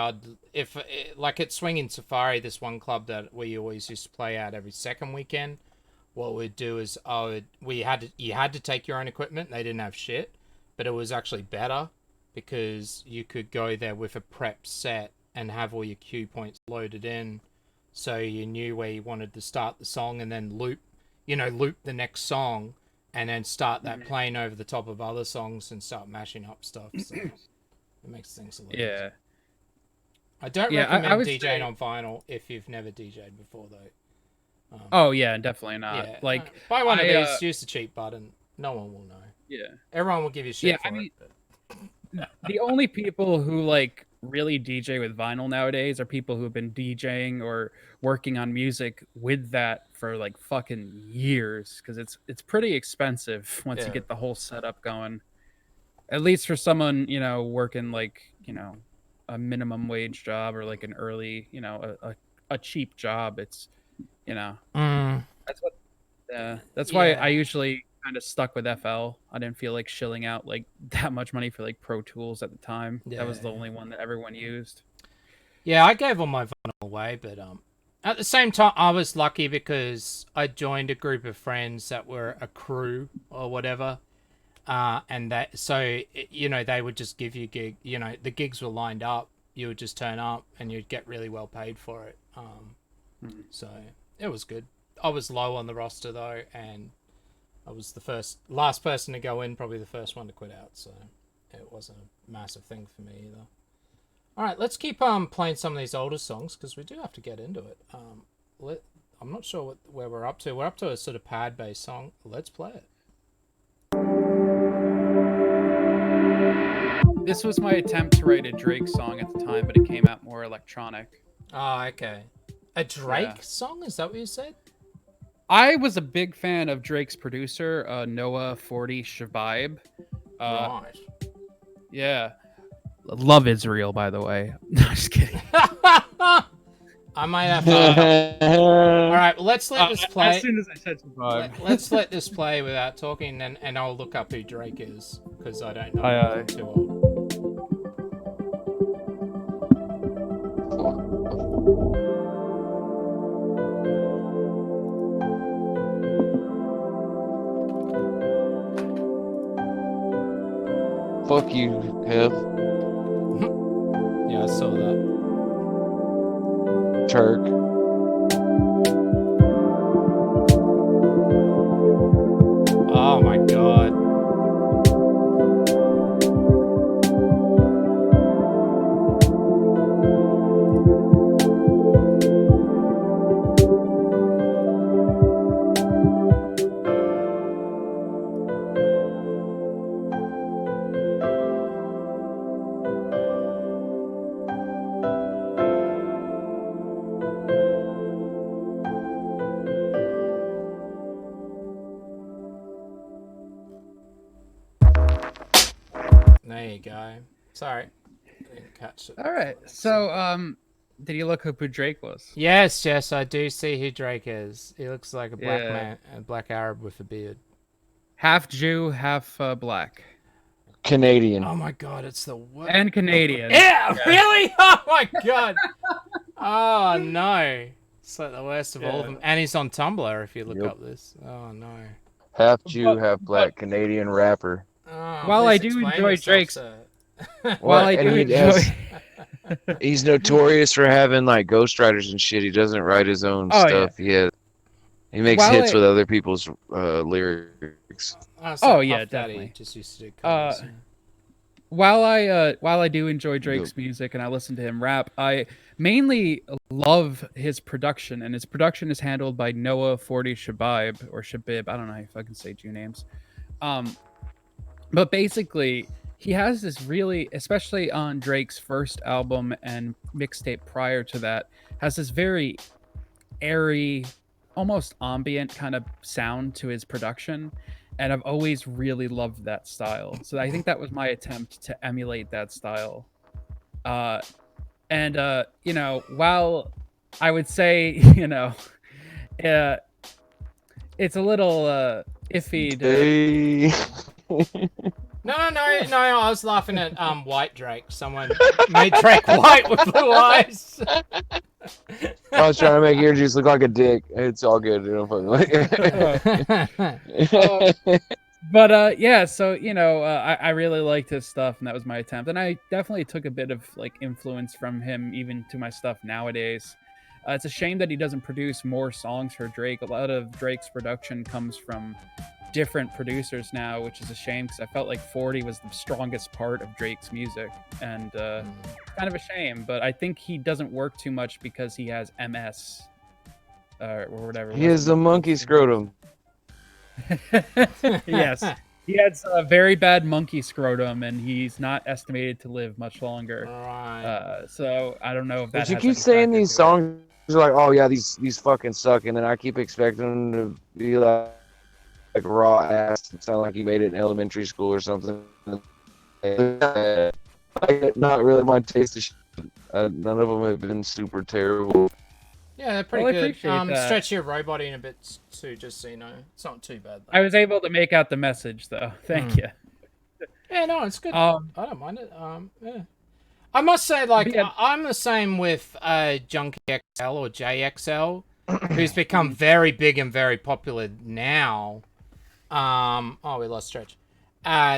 like at Swinging Safari, this one club that we always used to play at every second weekend, what we'd do is you had to take your own equipment. They didn't have shit, but it was actually better because you could go there with a prep set and have all your cue points loaded in, so you knew where you wanted to start the song and then loop the next song and then start that playing over the top of other songs and start mashing up stuff. So it makes things a little easier. I don't recommend I would DJing on vinyl if you've never DJed before, though. Oh yeah, definitely not. Yeah, like buy one of these, use the cheap button. No one will know. Yeah, everyone will give you shit for it. But... the only people who like really DJ with vinyl nowadays are people who have been DJing or working on music with that for like fucking years, because it's pretty expensive once you get the whole setup going. At least for someone, you know, working like, you know, a minimum wage job or like an early, you know, a cheap job. It's, you know, that's why I usually kind of stuck with FL. I didn't feel like shilling out like that much money for like Pro Tools at the time. That was the only one that everyone used. Yeah, I gave all my vinyl away, but at the same time, I was lucky because I joined a group of friends that were a crew or whatever, and that, so you know, they would just give you gig. You know, the gigs were lined up. You would just turn up, and you'd get really well paid for it. So it was good. I was low on the roster though, and I was the last person to go in, probably the first one to quit out. So it wasn't a massive thing for me either. All right, let's keep playing some of these older songs because we do have to get into it. I'm not sure where we're up to. We're up to a sort of pad-based song. Let's play it. This was my attempt to write a Drake song at the time, but it came out more electronic. Oh, okay. A Drake song? Is that what you said? I was a big fan of Drake's producer, Noah 40 Shabaib. Right. Yeah. Love Israel, by the way. No, just kidding. I might have to... All right, let's let this play. As soon as I said Shabaib. Let's let this play without talking, and I'll look up who Drake is, because I don't know. I'm too old. Fuck you, Kev. Yeah, I saw that. Turk. Oh my god. There you go. Sorry. I didn't catch it. All right. So, did you look up who Drake was? Yes, I do see who Drake is. He looks like a black man, a black Arab with a beard. Half Jew, half black. Canadian. Oh my god, it's the worst. And Canadian. Yeah, really? Oh my god. Oh no. It's like the worst of all of them. And he's on Tumblr if you look up this. Oh no. Half Jew, half black, Canadian rapper. Oh, while I do enjoy Drake's... While I do enjoy... He's notorious for having like ghostwriters and shit. He doesn't write his own stuff. Yeah. He makes hits with other people's lyrics. Oh yeah, definitely. Just used to do covers. While I do enjoy Drake's music and I listen to him rap, I mainly love his production, and his production is handled by Noah 40 Shabaib or Shabib. I don't know if I can say Jew names. But basically, he has this really, especially on Drake's first album and mixtape prior to that, has this very airy, almost ambient kind of sound to his production. and I've always really loved that style. So I think that was my attempt to emulate that style. You know, while I would say, you know, it's a little iffy to... No, I was laughing at White Drake. Someone made Drake white with blue eyes. I was trying to make EarJuice look like a dick. It's all good. You know, But yeah, so you know, I really liked his stuff, and that was my attempt. And I definitely took a bit of like influence from him, even to my stuff nowadays. It's a shame that he doesn't produce more songs for Drake. A lot of Drake's production comes from different producers now, which is a shame because I felt like 40 was the strongest part of Drake's music, and kind of a shame. But I think he doesn't work too much because he has MS or whatever. He has a monkey scrotum. Yes, he has a very bad monkey scrotum, and he's not estimated to live much longer. Right. So I don't know if that. But you has keep any saying factor these to it. songs are like, oh yeah, these fucking suck, and then I keep expecting them to be like raw ass and sound like he made it in elementary school or something. Not really my taste of shit. None of them have been super terrible. Yeah, they're pretty Well, I good. appreciate that. Stretch your robot in a bit too, just so you know. It's not too bad, though. I was able to make out the message, though. Thank you. Yeah, no, it's good. I don't mind it. Yeah. I must say, like, I'm the same with Junkie XL or JXL, who's become very big and very popular now. Oh, we lost Stretch.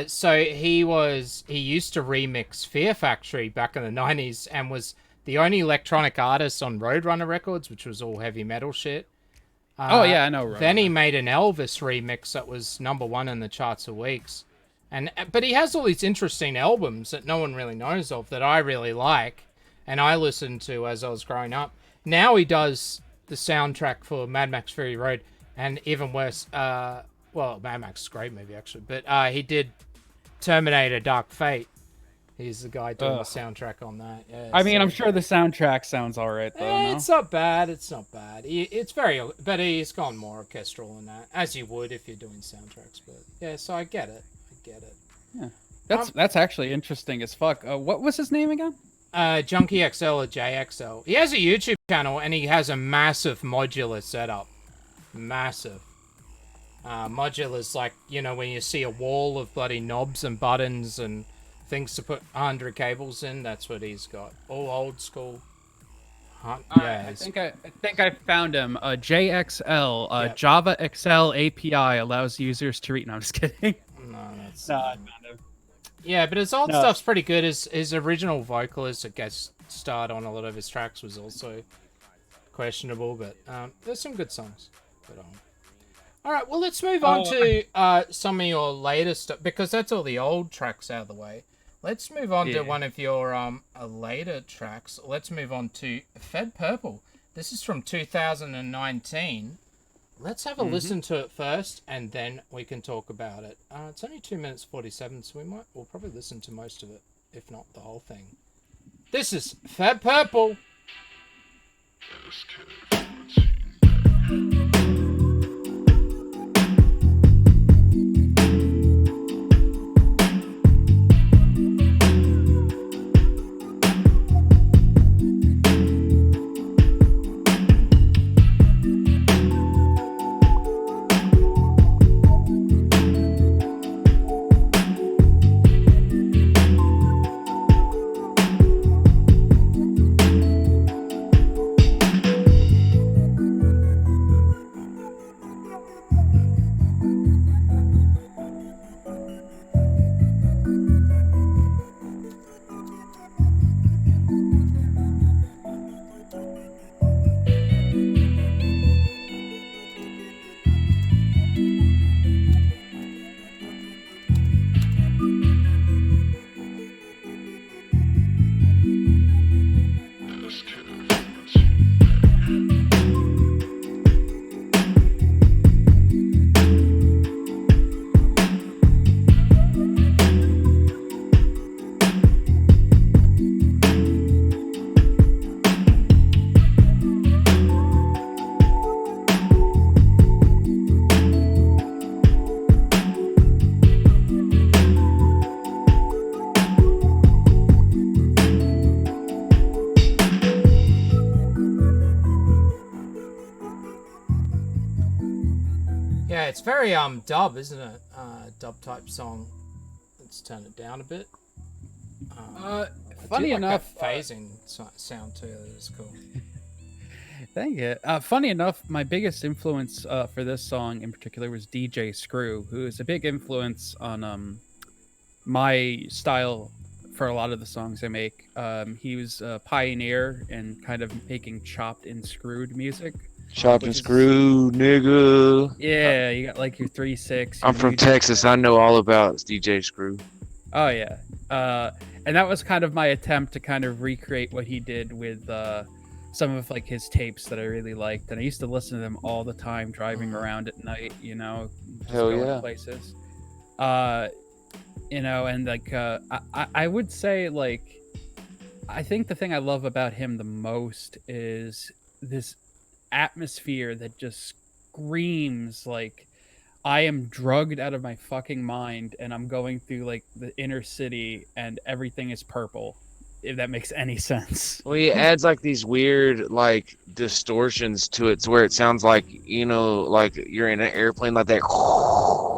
So he used to remix Fear Factory back in the 90s and was the only electronic artist on Roadrunner Records, which was all heavy metal shit. Oh yeah, I know. Then he made an Elvis remix that was #1 in the charts for weeks. But he has all these interesting albums that no one really knows of that I really like and I listened to as I was growing up. Now he does the soundtrack for Mad Max Fury Road, and even worse, well, Mad Max is a great movie actually, but he did Terminator Dark Fate. He's the guy doing the soundtrack on that. Yeah, I mean, I'm sure the soundtrack sounds alright though. No? It's not bad. It's not bad. It's very, but he's gone more orchestral than that, as you would if you're doing soundtracks. But yeah, so I get it. Yeah, that's actually interesting as fuck. What was his name again? Junkie XL or JXL. He has a YouTube channel and he has a massive modular setup. Massive. Modular's like, you know, when you see a wall of bloody knobs and buttons and things to put 100 cables in, that's what he's got. All old school. Yeah, I think I found him. JXL, Java XL API allows users to read. No, I'm just kidding. No, that's... No, I found him. Yeah, but his old stuff's pretty good. His original vocalist that guest starred on a lot of his tracks was also questionable, but there's some good songs. But, all right, well, let's move on to some of your latest stuff, because that's all the old tracks out of the way. Let's move on to one of your later tracks. Let's move on to Fed Purple. This is from 2019. Let's have a listen to it first, and then we can talk about it. It's only 2 minutes 47, so we'll probably listen to most of it, if not the whole thing. This is Fed Purple. Yeah, it's very dub, isn't it? Dub type song. Let's turn it down a bit. Funny enough, that phasing sound too. It's cool. Dang it. Funny enough, my biggest influence for this song in particular was DJ Screw, who is a big influence on my style for a lot of the songs I make. He was a pioneer in kind of making chopped and screwed music. Chopped and screwed, nigga. Yeah, you got like your 3/6. I'm from Texas. I know all about DJ Screw. Oh yeah. And that was kind of my attempt to kind of recreate what he did with some of like his tapes that I really liked, and I used to listen to them all the time driving around at night, you know, just Hell going yeah. places. You know, and like I would say, like, I think the thing I love about him the most is this atmosphere that just screams like I am drugged out of my fucking mind and I'm going through like the inner city and everything is purple, if that makes any sense. Well, he adds like these weird like distortions to it, to where it sounds like, you know, like you're in an airplane, like that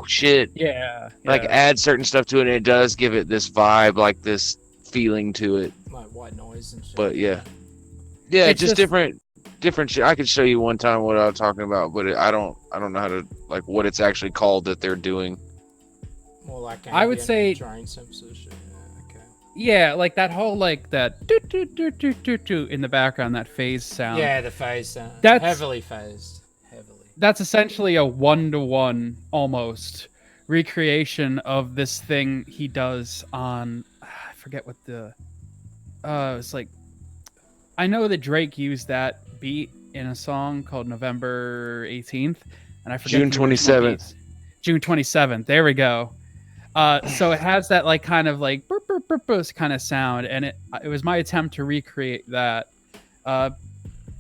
shit. Yeah. Like add certain stuff to it, and it does give it this vibe, like this feeling to it. Like white noise and shit. But yeah, It's just just- different shit. I could show you one time what I was talking about, but I don't know how to, like, what it's actually called that they're doing. More like I would ambient say- drain sims or shit. Yeah, okay. Yeah, like that whole like that doo doo doo doo doo doo in the background, that phase sound. Yeah, the phase sound. That's- Heavily phased. Heavily. That's essentially a 1-to-1 almost recreation of this thing he does on I forget what the it's like, I know that Drake used that beat in a song called November 18th, and I forget June the original 27th. beats. June 27th. There we go. So it has that like kind of like burp, burp, burp, burp kind of sound, and it was my attempt to recreate that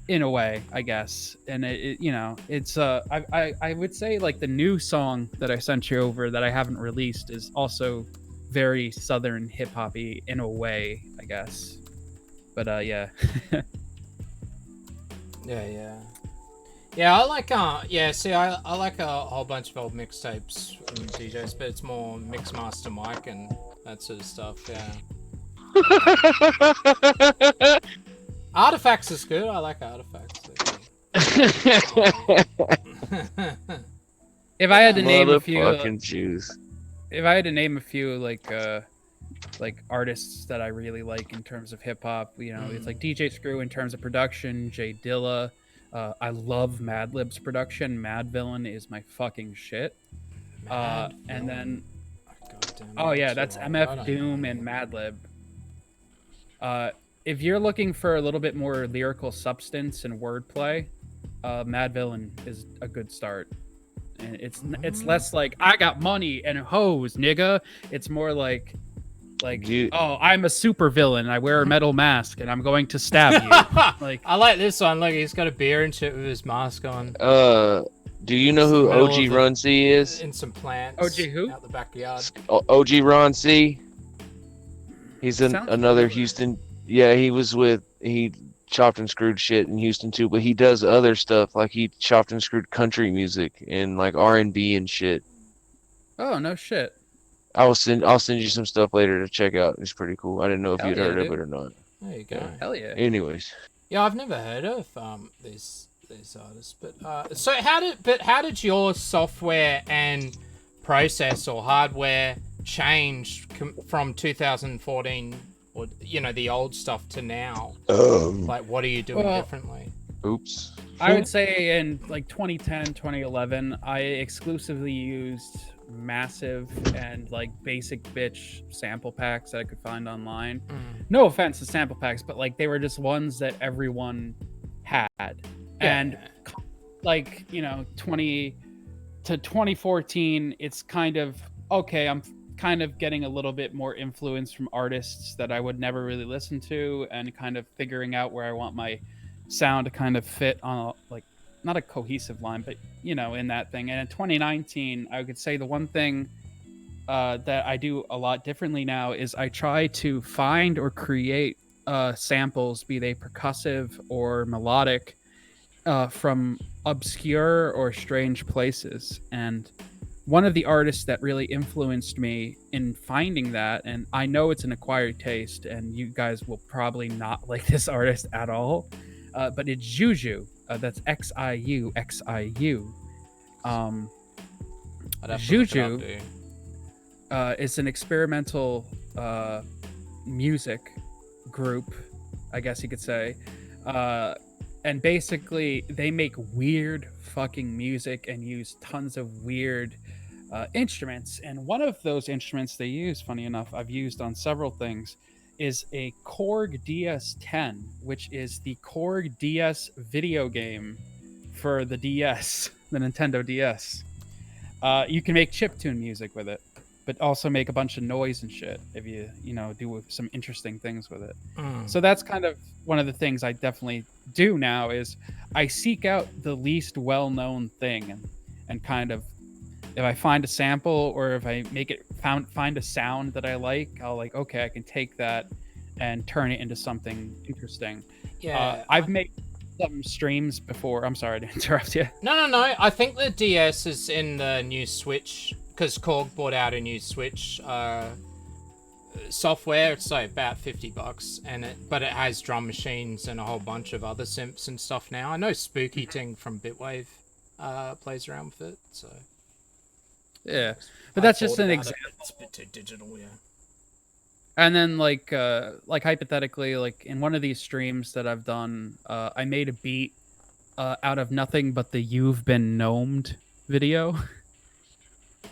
in a way, I guess. And it you know, it's I would say like the new song that I sent you over that I haven't released is also very southern hip hoppy in a way, I guess. But yeah. Yeah, I like see, I like a whole bunch of old mixtapes from DJs, but it's more Mixmaster Mike and that sort of stuff. Yeah. Artifacts is good. I like Artifacts. If I had to name a few, Motherfucking Jews. if I had to name a few like artists that I really like in terms of hip hop, you know, it's like DJ Screw in terms of production, Jay Dilla. I love Madlib's production. Mad Villain is my fucking shit. And then, oh yeah, that's MF Doom and Madlib. If you're looking for a little bit more lyrical substance and wordplay, Mad Villain is a good start. And it's less like I got money and hoes, nigga. It's more like oh, I'm a super villain. I wear a metal mask and I'm going to stab you. Like, I like this one. Look, he's got a beer and shit with his mask on. Do you know who Middle OG of the- Run C is? In some plants. OG who? Out the backyard. OG Ron C. He's Sounds another familiar. Houston. Yeah, he chopped and screwed shit in Houston too, but he does other stuff, like he chopped and screwed country music and like R&B and shit. oh no shit. I'll send you some stuff later to check out. It's pretty cool. I didn't know if Hell you'd yeah, heard of dude. it or not. There you go. Hell yeah. Anyways, Yeah, I've never heard of these artists, but so how did your software and process or hardware change from 2014, or you know, the old stuff to now? Like, what are you doing Well, differently? oops. I would say in like 2010, 2011, I exclusively used massive and like basic bitch sample packs that I could find online. No offense to sample packs, but like they were just ones that everyone had. And like, you know, 20 to 2014, it's kind of okay, I'm kind of getting a little bit more influence from artists that I would never really listen to, and kind of figuring out where I want my sound to kind of fit on a, like, not a cohesive line, but you know, in that thing. And in 2019, I could say the one thing that I do a lot differently now is I try to find or create samples, be they percussive or melodic, from obscure or strange places. And one of the artists that really influenced me in finding that, and I know it's an acquired taste, and you guys will probably not like this artist at all, but it's Juju. That's Xiu Xiu. I'd have to look it up, Juju dude. is an experimental music group, I guess you could say. And basically, they make weird fucking music and use tons of weird instruments. And one of those instruments they use, funny enough, I've used on several things, is a Korg DS10, which is the Korg DS video game for the DS, the Nintendo DS. You can make chiptune music with it, but also make a bunch of noise and shit if you do some interesting things with it. So that's kind of one of the things I definitely do now is I seek out the least well-known thing and kind of, if I find a sample or if I find a sound that I like, I'll like, okay, I can take that and turn it into something interesting. Yeah, I've made some streams before. I'm sorry to interrupt you. No. I think the DS is in the new Switch because Korg brought out a new Switch software. It's like about $50, but it has drum machines and a whole bunch of other synths and stuff now. I know Spooky Ting from Bitwave plays around with it. So yeah, but that's just an example. It's a bit too digital, yeah. And then like hypothetically, like in one of these streams that I've done, I made a beat out of nothing but the "You've Been Gnomed" video.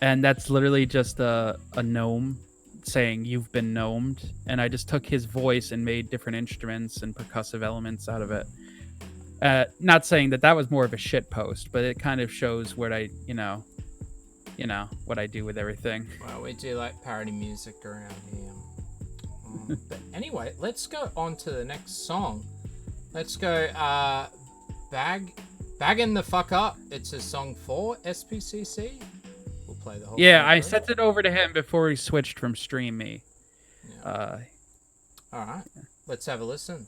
And that's literally just a gnome saying "You've been gnomed," and I just took his voice and made different instruments and percussive elements out of it. Not saying that was more of a shit post, but it kind of shows what I, what I do with everything. Well, we do like parody music around here. But anyway, let's go on to the next song. Let's go Bagging the Fuck Up. It's a song for SPCC. We'll play the whole Yeah, thing I through. sent it over to him before he switched from Stream Me. Yeah. Alright, let's have a listen.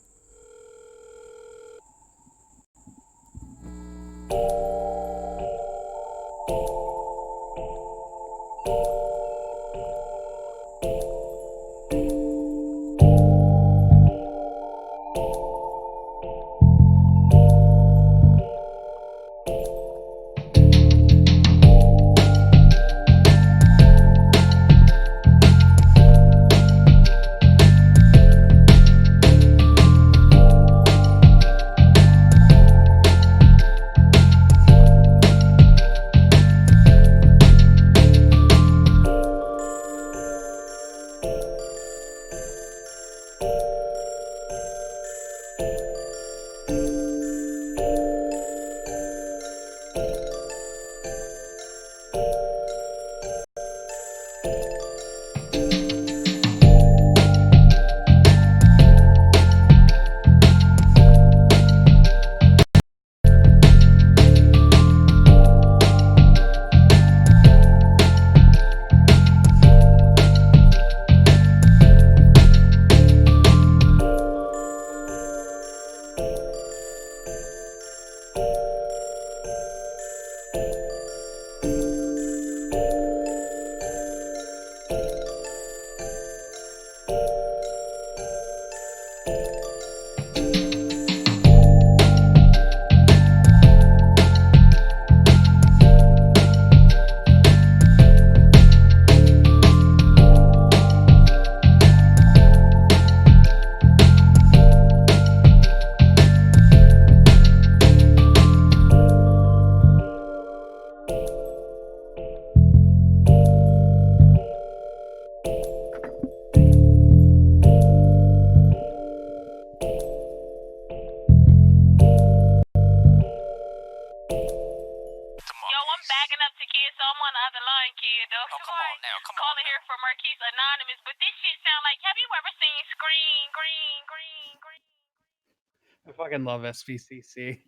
I fucking love SPCC.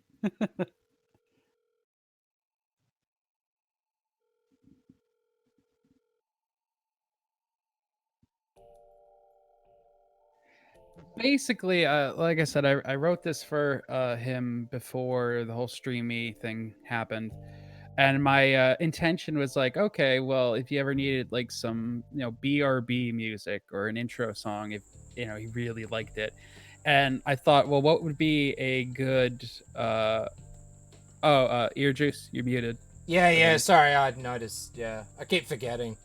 basically, like I said, I wrote this for him before the whole streamy thing happened, and my intention was like, okay, well, if you ever needed like some BRB music or an intro song, if he really liked it, and I thought, well, what would be a good EarJuice, you're muted. Yeah, again. sorry, I'd noticed. Yeah, I keep forgetting.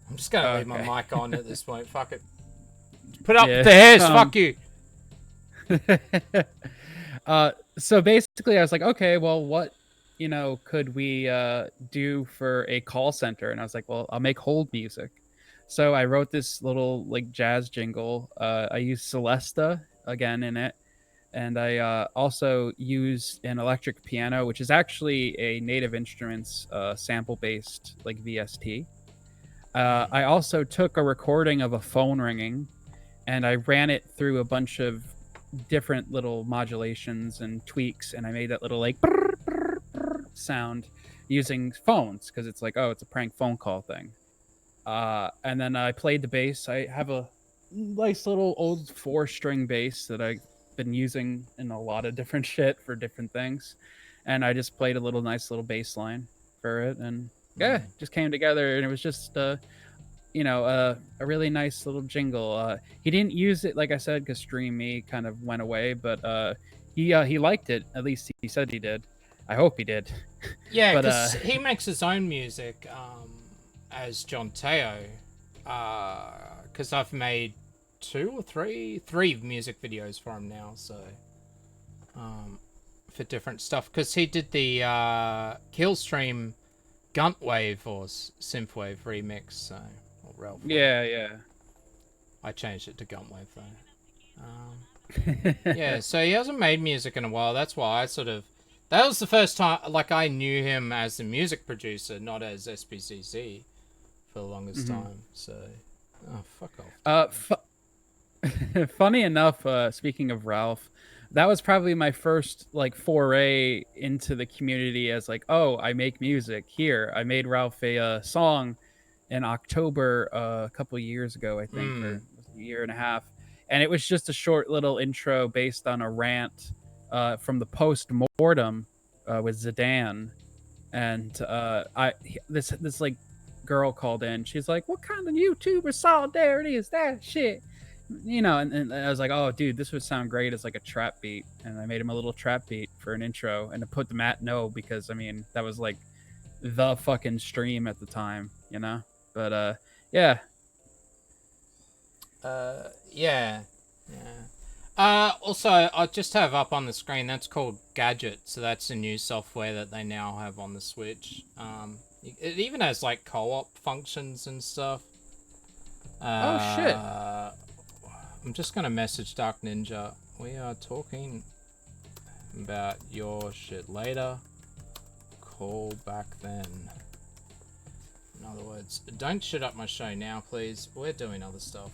I'm just gonna leave my Okay. mic on at this point. Fuck it. Put up with the hairs. Fuck you. So basically, I was like, okay, well, what could we do for a call center? And I was like, well, I'll make hold music. So I wrote this little like jazz jingle. I used Celesta again in it, and I also used an electric piano, which is actually a Native Instruments sample-based like VST. I also took a recording of a phone ringing, and I ran it through a bunch of different little modulations and tweaks, and I made that little like brr, brr, brr sound using phones because it's like, oh, it's a prank phone call thing. And then I played the bass. I have a nice little old 4-string bass that I've been using in a lot of different shit for different things, and I just played a nice little bass line for it, and yeah, just came together, and it was just a really nice little jingle. He didn't use it, like I said, because Stream Me kind of went away, but he liked it. At least he said he did. I hope he did. Yeah, But, because he makes his own music as John Teo. Because I've made three music videos for him now, so for different stuff. Because he did the Killstream Guntwave or Synthwave remix, so Ralph. Yeah. I changed it to Guntwave though. Yeah, so he hasn't made music in a while. That's why that was the first time like I knew him as the music producer, not as SPCC for the longest time. So, fuck off. Funny enough, speaking of Ralph, that was probably my first like foray into the community as like, oh, I make music here. I made Ralph a song in October a couple years ago, I think, or a year and a half, and it was just a short little intro based on a rant from the post-mortem with Zidane, and this like girl called in. She's like, "What kind of YouTuber solidarity is that shit?" And I was like, oh, dude, this would sound great as like a trap beat. And I made him a little trap beat for an intro, and to put the Matt No, because I mean, that was like the fucking stream at the time, But yeah. Yeah. Also, I just have up on the screen, that's called Gadget. So that's a new software that they now have on the Switch. It even has like co-op functions and stuff. Oh shit. I'm just gonna message Dark Ninja. We are talking about your shit later. Call back then. In other words, don't shit up my show now, please. We're doing other stuff.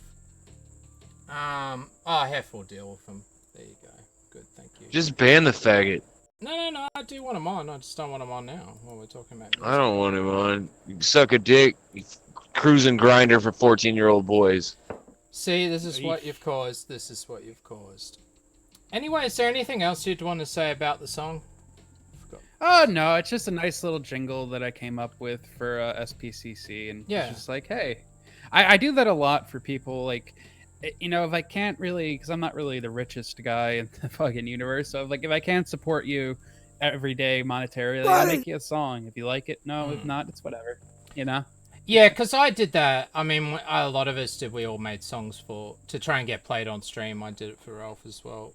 We'll deal with them. There you go. Good, thank you. Just ban the faggot. No, I do want him on. I just don't want him on now while we're talking about music. I don't want him on. You suck a dick. You cruising grinder for 14-year-old boys. See, this is what you've caused. This is what you've caused. Anyway, is there anything else you'd want to say about the song? Oh, no, it's just a nice little jingle that I came up with for SPCC. And it's just like, hey, I do that a lot for people. Like, if I can't really, because I'm not really the richest guy in the fucking universe. So, like, if I can't support you every day monetarily, I'll make you a song. If you like it, no. If not, it's whatever, Yeah, because I did that. I mean, a lot of us did. We all made songs to try and get played on stream. I did it for Ralph as well.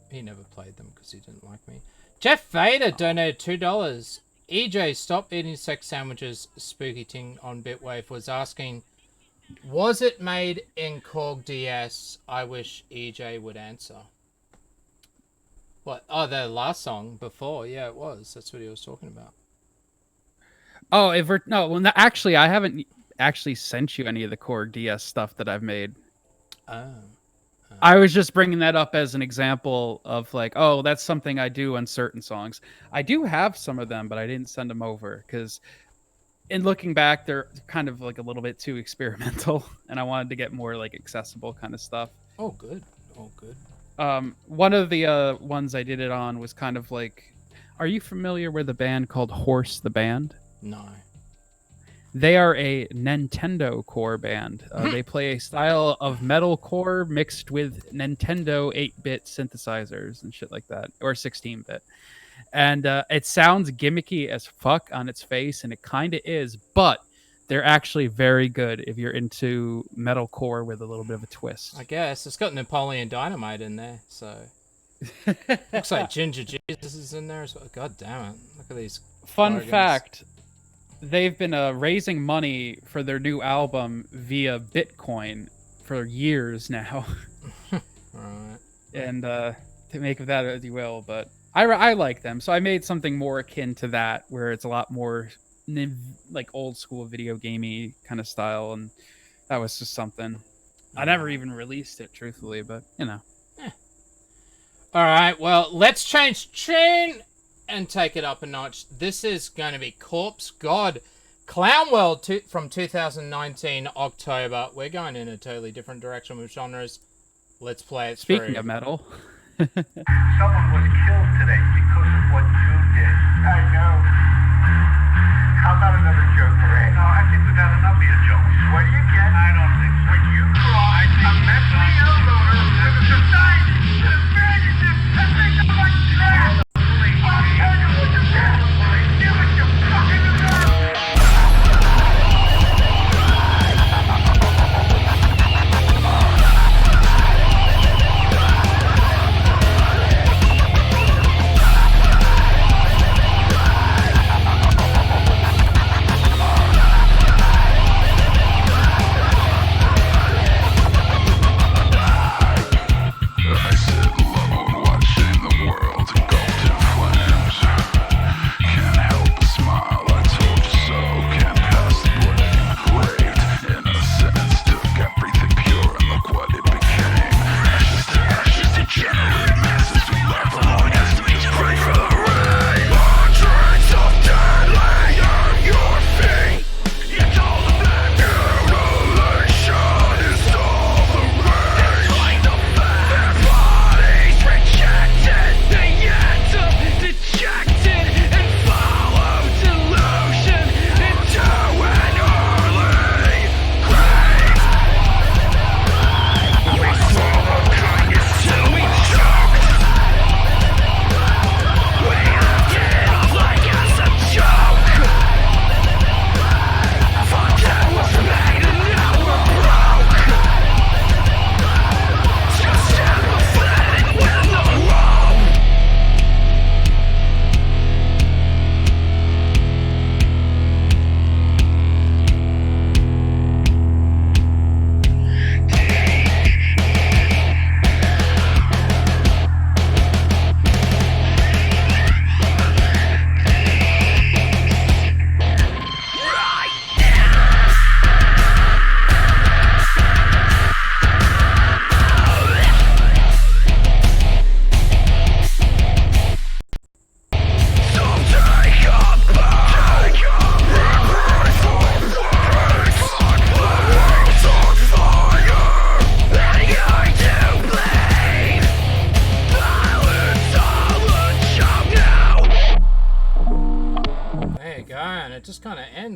He never played them because he didn't like me. Jeff Vader donated $2. EJ, stop eating sex sandwiches. Spooky Ting on Bitwave was asking, was it made in Korg DS? I wish EJ would answer. What? Oh, the last song before. Yeah, it was. That's what he was talking about. Oh, actually, I haven't actually sent you any of the Korg DS stuff that I've made. I was just bringing that up as an example of like, oh, that's something I do on certain songs. I do have some of them, but I didn't send them over because in looking back, they're kind of like a little bit too experimental, and I wanted to get more like accessible kind of stuff. Oh, good. Oh, good. One of the ones I did it on was kind of like, are you familiar with a band called Horse the Band? No. They are a Nintendo core band. They play a style of metalcore mixed with Nintendo 8-bit synthesizers and shit like that, or 16-bit. And it sounds gimmicky as fuck on its face, and it kind of is, but they're actually very good if you're into metalcore with a little bit of a twist. I guess it's got Napoleon Dynamite in there, so looks like Ginger Jesus is in there as well. God damn it! Look at these. Fun bargains. fact: they've been raising money for their new album via Bitcoin for years now. Right. And to make of that as you will, but I like them, so I made something more akin to that, where it's a lot more like old school video gamey kind of style, and that was just something. I never even released it, truthfully, but you know. All right, well, let's change tune and take it up a notch. This is going to be Corpse God Clown World from 2019 October. We're going in a totally different direction with genres. Let's play it. Speaking of metal, someone was killed today because of what you did. I know. How about another joke, Ray? No, I think we've had enough of your jokes. What do you get? I don't think so. When you cross a mentally ill loner with a society that is managing to think of like trash, I'll tell you what you get. Give it your fucking nerve.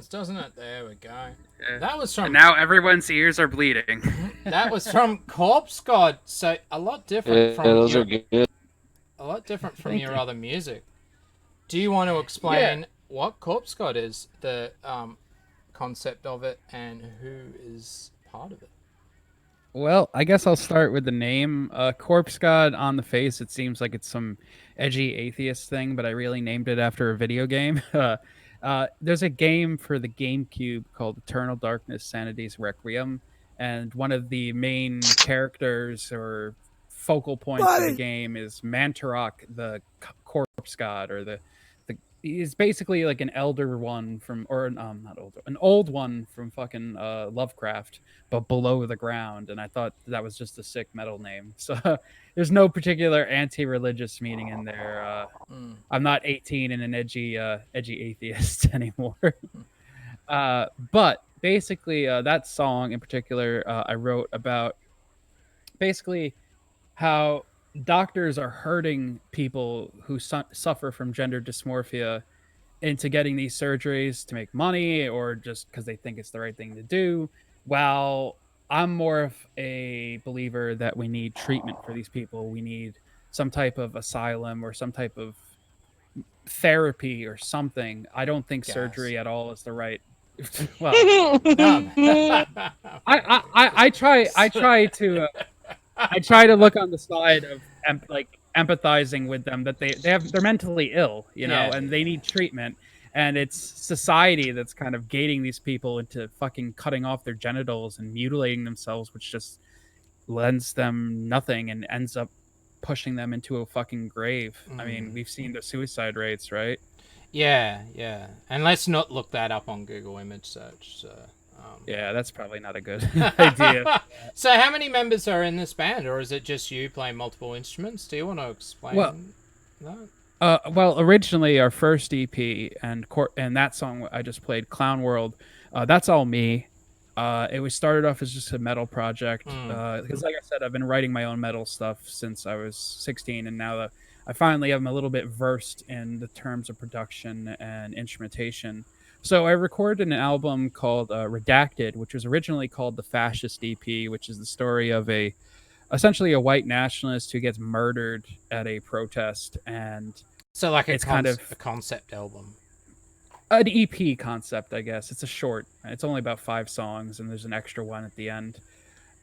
Doesn't it? There we go. That was from. And now everyone's ears are bleeding. That was from Corpse God. So a lot different from. Those are good. A lot different from your other music. Do you want to explain what Corpse God is, the concept of it, and who is part of it? Well, I guess I'll start with the name. Corpse God, on the face, it seems like it's some edgy atheist thing, but I really named it after a video game. There's a game for the GameCube called Eternal Darkness Sanity's Requiem, and one of the main characters or focal points of the game is Mantarok, the corpse god, or the he's basically like an elder one from, or not older, an old one from fucking Lovecraft, but below the ground. And I thought that was just a sick metal name. So there's no particular anti-religious meaning in there. I'm not 18 and an edgy atheist anymore. But basically, that song in particular, I wrote about basically how doctors are hurting people who suffer from gender dysmorphia into getting these surgeries to make money or just because they think it's the right thing to do. While I'm more of a believer that we need treatment for these people. We need some type of asylum or some type of therapy or something. I don't think surgery at all is the right. Well, I try to look on the side of empathizing with them that they're mentally ill, you know, and they need treatment. And it's society that's kind of gating these people into fucking cutting off their genitals and mutilating themselves, which just lends them nothing and ends up pushing them into a fucking grave. I mean, we've seen the suicide rates, right? Yeah. And let's not look that up on Google image search. So, yeah, that's probably not a good idea. So how many members are in this band, or is it just you playing multiple instruments? Do you want to explain that? Well, originally our first EP and that song I just played, Clown World, that's all me. It was started off as just a metal project because, like I said, I've been writing my own metal stuff since I was 16, and now I finally am a little bit versed in the terms of production and instrumentation. So I recorded an album called Redacted, which was originally called the Fascist EP, which is the story of essentially a white nationalist who gets murdered at a protest, and so like it's kind of a concept album. An EP concept, I guess. It's a short. It's only about 5 songs, and there's an extra one at the end.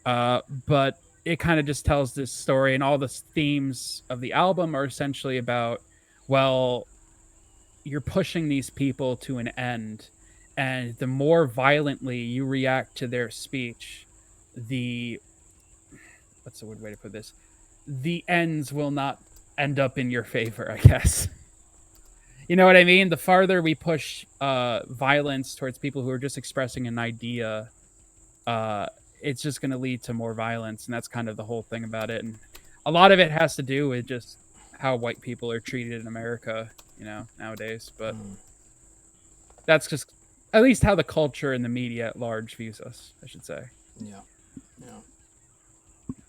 But it kind of just tells this story, and all the themes of the album are essentially about, well, you're pushing these people to an end, and the more violently you react to their speech, what's the word way to put this? The ends will not end up in your favor, I guess. You know what I mean? The farther we push violence towards people who are just expressing an idea, it's just going to lead to more violence, and that's kind of the whole thing about it. And a lot of it has to do with just how white people are treated in America, you know, nowadays. But that's just at least how the culture and the media at large views us, I should say.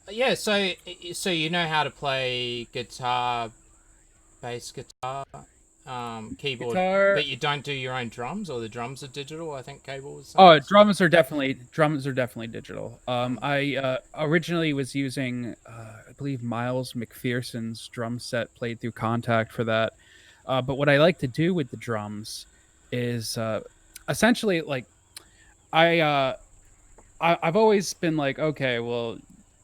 Yeah. So you know how to play guitar, bass guitar, keyboard, but you don't do your own drums, or the drums are digital. I think Cable was saying. Oh, drums are definitely digital. I originally was using I believe Miles McPherson's drum set played through Contact for that. But what I like to do with the drums is essentially like I've always been like, okay, well,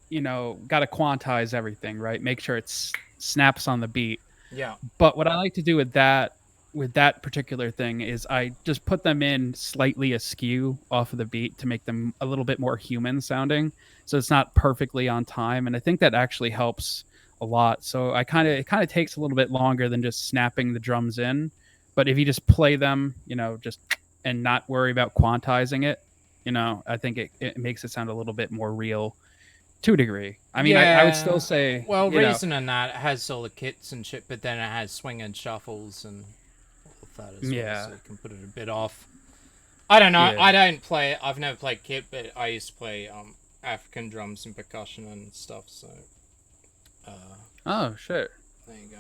you know, got to quantize everything, right? Make sure it snaps on the beat. Yeah. But what I like to do with that particular thing is I just put them in slightly askew off of the beat to make them a little bit more human sounding. So it's not perfectly on time. And I think that actually helps a lot. So it kind of takes a little bit longer than just snapping the drums in. But if you just play them, you know, just and not worry about quantizing it, you know, I think it makes it sound a little bit more real. To a degree. I mean, I would still say... Well, Reason in that it has all the kits and shit, but then it has swing and shuffles and all of that as well, so you can put it a bit off. I don't know. Yeah. I've never played kit, but I used to play African drums and percussion and stuff, so... oh, shit. There you go.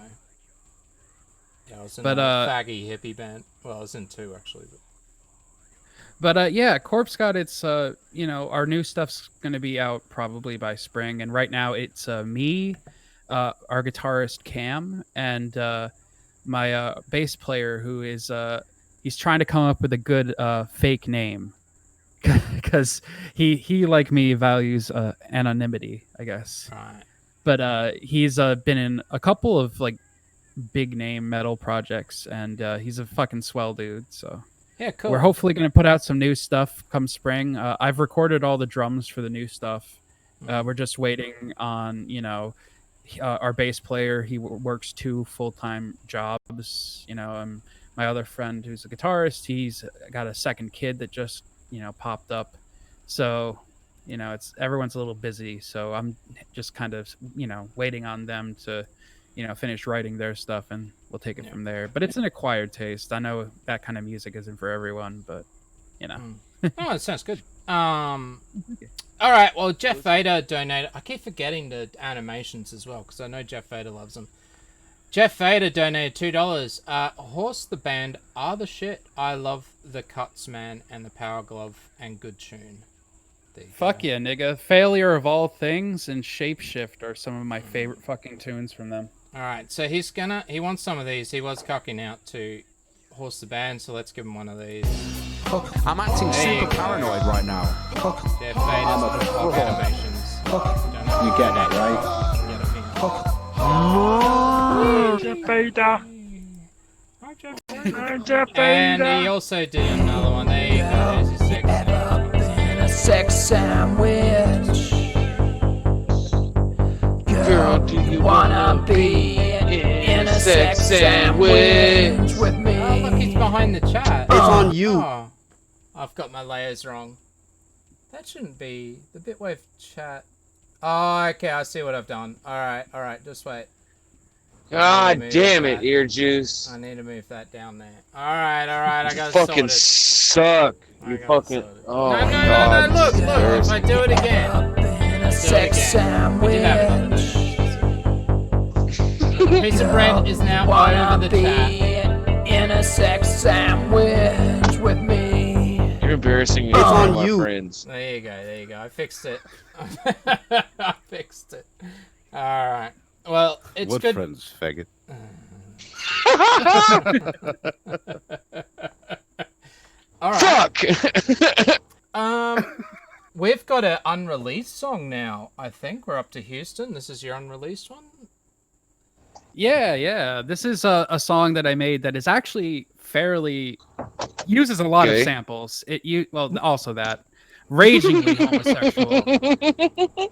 Yeah, I was in a faggy hippie band. Well, I was in 2, actually, But yeah, Corpse God, it's you know, our new stuff's gonna be out probably by spring, and right now it's me, our guitarist Cam, and my bass player who is he's trying to come up with a good fake name because he like me values anonymity, I guess. Right. But he's been in a couple of like big name metal projects, and he's a fucking swell dude. So. Yeah, cool. We're hopefully going to put out some new stuff come spring. I've recorded all the drums for the new stuff. We're just waiting on, you know, our bass player. He works 2 full-time jobs, you know, and my other friend who's a guitarist, he's got a second kid that just, you know, popped up. So, you know, everyone's a little busy. So I'm just kind of, you know, waiting on them to, you know, finish writing their stuff, and we'll take it from there. But it's an acquired taste. I know that kind of music isn't for everyone, but, you know. Oh, that sounds good. All right. Well, Jeff Vader donated. I keep forgetting the animations as well because I know Jeff Vader loves them. Jeff Vader donated $2. Horse the band are the shit. I love the cuts, man, and the power glove and good tune. Fuck yeah, nigga. Failure of All Things and Shapeshift are some of my favorite fucking tunes from them. All right, so he wants some of these. He was cucking out to Horse the Band, so let's give him one of these. I'm acting super paranoid right now. Jeff Vader's little animations. You get that, right? Jeff Vader. And he also did another one. There you go. There's his sex sandwich. Girl, do you wanna be in a sex sandwich with me? Oh, look, he's behind the chat. It's on you. Oh, I've got my layers wrong. That shouldn't be the bitwave chat. Oh, okay, I see what I've done. All right, just wait. God damn it, EarJuice. I need to move that down there. All right, I got it fucking sorted. suck. You fucking. Oh No, my God. look. If I do it again. Sex sandwich. Piece of bread is now over the chat. In a sex sandwich with me. You're embarrassing me. It's on my you. friends. There you go. I fixed it. I fixed it. All right. Well, it's what good. Friends, faggot? All right. Fuck. We've got an unreleased song now. I think we're up to Houston. This is your unreleased one. Yeah. This is a song that I made that is actually fairly uses a lot of samples. Also that ragingly homosexual.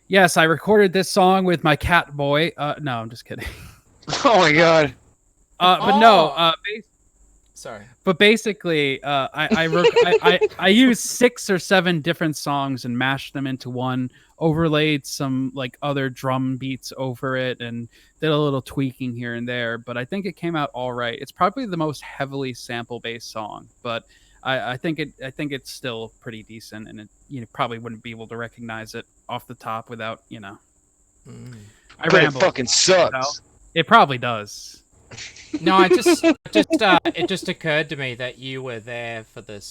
Yes, I recorded this song with my cat boy. No, I'm just kidding. Oh my God. Sorry. But basically, I used 6 or 7 different songs and mashed them into one, overlaid some like other drum beats over it, and did a little tweaking here and there. But I think it came out all right. It's probably the most heavily sample-based song, but I think it's still pretty decent, and you probably wouldn't be able to recognize it off the top without I But ramble. it fucking sucks. It probably does. No, it just occurred to me that you were there for the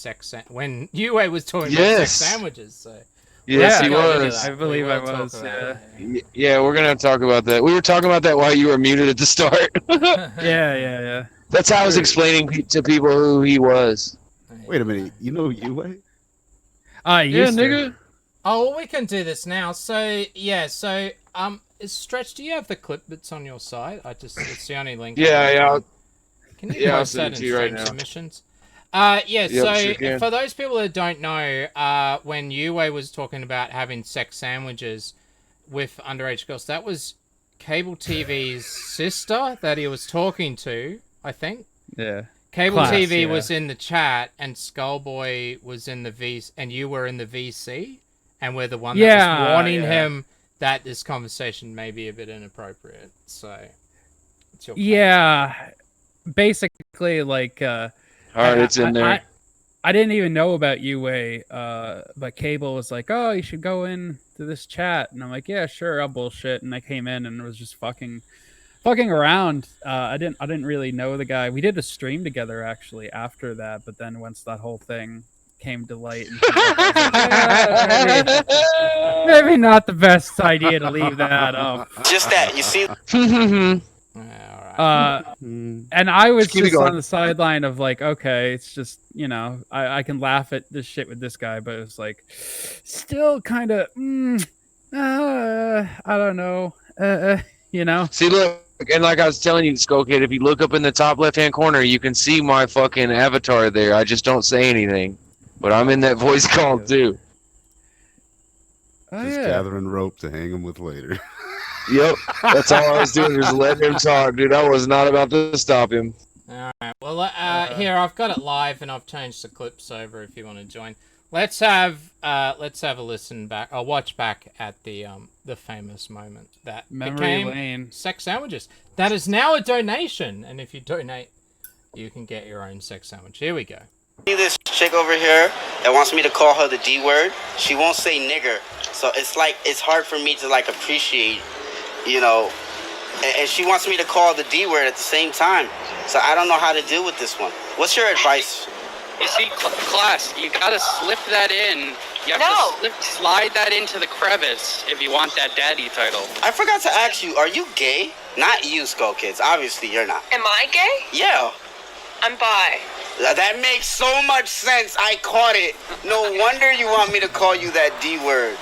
when Yue was talking about sex sandwiches. So Yes, he was. I believe I was. Yeah, we're gonna have to talk about that. We were talking about that while you were muted at the start. Yeah. That's how I was explaining to people who he was. Wait a minute, you know Yue? Nigga. Oh, well, we can do this now. So Stretch, do you have the clip that's on your site? It's the only link. Yeah. Can you post that in stream submissions? So for those people that don't know, when Yue was talking about having sex sandwiches with underage girls, that was Cable TV's sister that he was talking to, I think. Yeah. Cable TV was in the chat, and Skullboy was in the VC, and you were in the VC, and we're the one that was warning him that this conversation may be a bit inappropriate. So, it's your basically, like, it's in there. I didn't even know about Yue, but Cable was like, "Oh, you should go in to this chat," and I'm like, "Yeah, sure, I'll bullshit." And I came in and was just fucking around. I didn't really know the guy. We did a stream together actually after that, but then once that whole thing came to light, and maybe not the best idea to leave that up. Just that, you see. And I was just on the sideline of like, okay, it's just, I can laugh at this shit with this guy, but it's like still kind of I don't know. See, look, and like I was telling you, Skullkid, if you look up in the top left-hand corner, you can see my fucking avatar there. I just don't say anything, but I'm in that voice call too. Just gathering rope to hang him with later. Yep, that's all I was doing, was letting him talk, dude. I was not about to stop him. All right. Well, here I've got it live, and I've changed the clips over. If you want to join, let's have a listen back, or watch back at the famous moment that Memory became lane. sex sandwiches. That is now a donation, and if you donate, you can get your own sex sandwich. Here we go. See this chick over here? that wants me to call her the D word. She won't say nigger. So it's like, it's hard for me to like appreciate, you know, and she wants me to call the D word at the same time. So I don't know how to deal with this one. What's your advice? You see, class, you gotta slip that in. You have to slide that into the crevice if you want that daddy title. I forgot to ask you, are you gay? Not you, Skullkids. Obviously, you're not. Am I gay? Yeah. I'm bi. That makes so much sense. I caught it. No wonder you want me to call you that D word.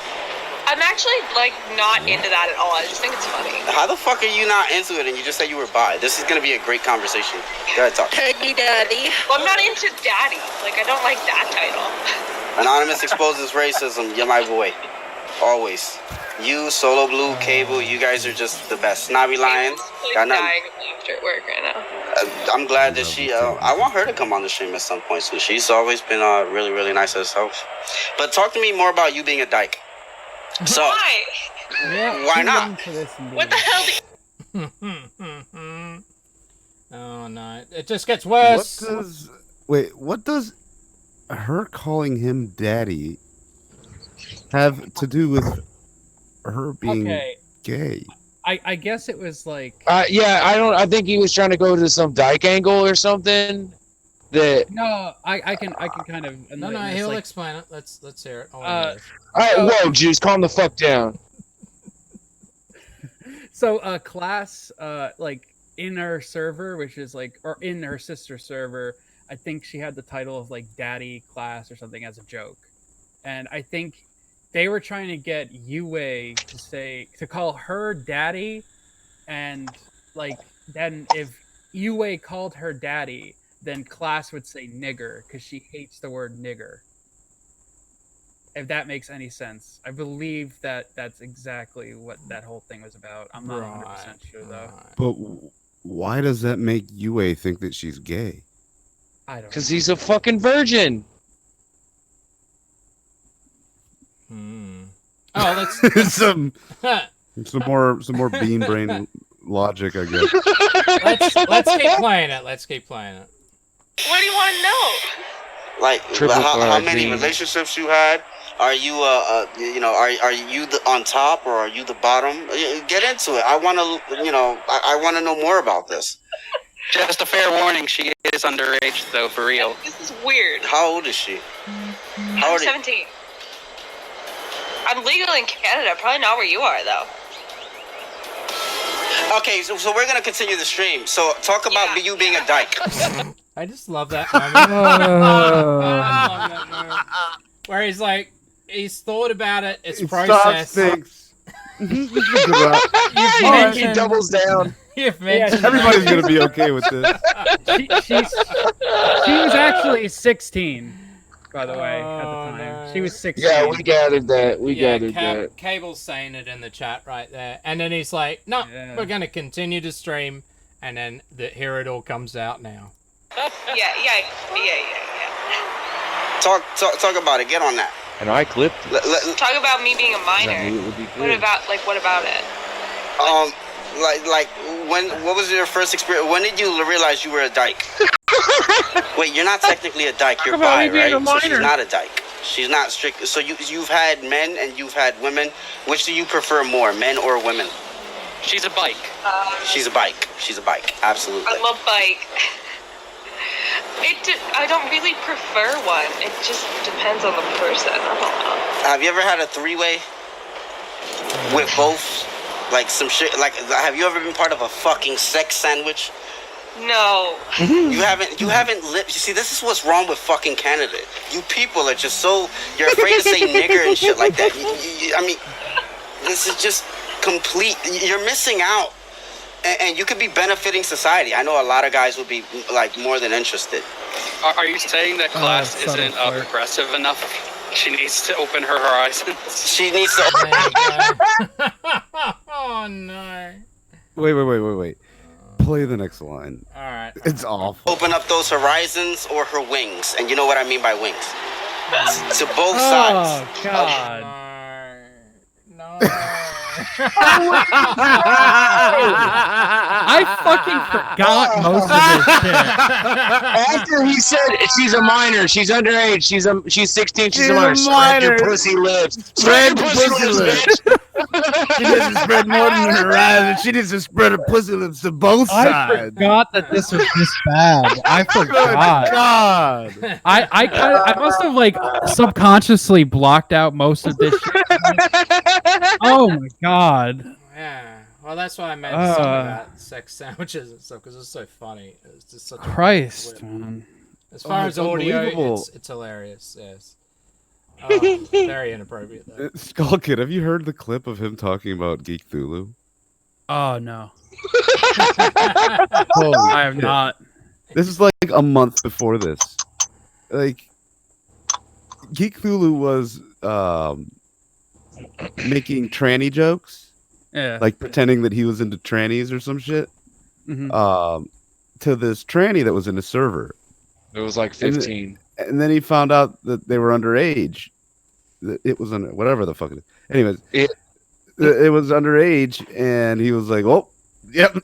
I'm actually, like, not into that at all. I just think it's funny. How the fuck are you not into it and you just said you were bi? This is gonna be a great conversation. Go ahead, talk. Hey, daddy. Well, I'm not into daddy. Like, I don't like that title. Anonymous exposes racism. You're my boy. Always. You, Solo Blue, Cable, you guys are just the best. Snobby Lion. Got nothing. Dying of laughter at work right now. I'm glad that she, I want her to come on the stream at some point soon. She's always been really, really nice herself. But talk to me more about you being a dyke. So, Why? Why not? What the hell Oh no, it just gets worse. What does her calling him daddy have to do with her being gay? I guess it was like Yeah, I think he was trying to go to some dyke angle or something. That no, I can kind of No, he'll explain it. Let's hear it. all right, whoa, Juice, calm the fuck down. So class like in her server, which is like, or in her sister server, I think she had the title of like daddy class or something as a joke, and I think they were trying to get Yue to call her daddy, and like then if Yue called her daddy, then class would say nigger because she hates the word nigger. If that makes any sense. I believe that's exactly what that whole thing was about. I'm not 100% sure though. But why does that make Yue think that she's gay? I don't know. Because he's a fucking virgin. Oh, let's some more bean brain logic, I guess. let's keep playing it. Let's keep playing it. What do you want to know? Like, how many relationships you had? Are you, you know, are you on top or are you the bottom? Get into it. I want to, you know, I want to know more about this. Just a fair warning, she is underage, though, for real. This is weird. How old is she? I'm 17. I'm legal in Canada, probably not where you are, though. Okay, so we're going to continue the stream. So talk about you being a dyke. I just love that moment. I love that moment. Where he's like, he's thought about it, it's processed. He doubles down. Everybody's gonna be okay with this. She was actually 16, by the way, at the time. She was 16. Yeah, we gathered that. We gathered that. Cable's saying it in the chat right there. And then he's like, no, we're going to continue to stream. And then here it all comes out now. Yeah. Talk about it. Get on that. And I clipped. Talk about me being a minor. What about it? What was your first experience? When did you realize you were a dyke? Wait, you're not technically a dyke. You're bi, right? So she's not a dyke. She's not strict. So you've had men and you've had women. Which do you prefer more, men or women? She's a bike. She's a bike. She's a bike. Absolutely. I love bike. I don't really prefer one. It just depends on the person. I don't know. Have you ever had a three-way with both? Like some shit. Like, have you ever been part of a fucking sex sandwich? No. You haven't lived. You see, this is what's wrong with fucking Canada. You people are just so, you're afraid to say nigger and shit like that. I mean, this is just complete. You're missing out. And you could be benefiting society. I know a lot of guys would be like more than interested. Are you saying that class isn't progressive enough? She needs to open her horizons. She needs to. Oh no! Wait. Play the next line. All right. It's awful. Open up those horizons or her wings, and you know what I mean by wings. To both sides. Oh God! No. I fucking forgot most of this shit. After he said she's a minor, she's underage, she's 16, she's a minor. Spread your pussy lips. Spread your pussy lips, bitch. She needs to spread more than her eyes, and she needs to spread her pussy lips to both I sides. forgot that this was this bad. I forgot. God. I must have like subconsciously blocked out most of this shit. Oh my god. Yeah. Well, that's why I made a song about sex sandwiches and stuff, because it's so funny. It's just such Christ, a man. As far as audio, it's hilarious. Yes. Very inappropriate though. Skullkid, have you heard the clip of him talking about Geek Thulu? Oh no. I have not. This is like a month before this. Like, Geek Thulu was making tranny jokes. Yeah. Like pretending that he was into trannies or some shit. Mhm. To this tranny that was in a server. It was like 15. And then he found out that they were underage. It was under whatever the fuck it is. Anyways, it was underage, and he was like, "Oh, yep,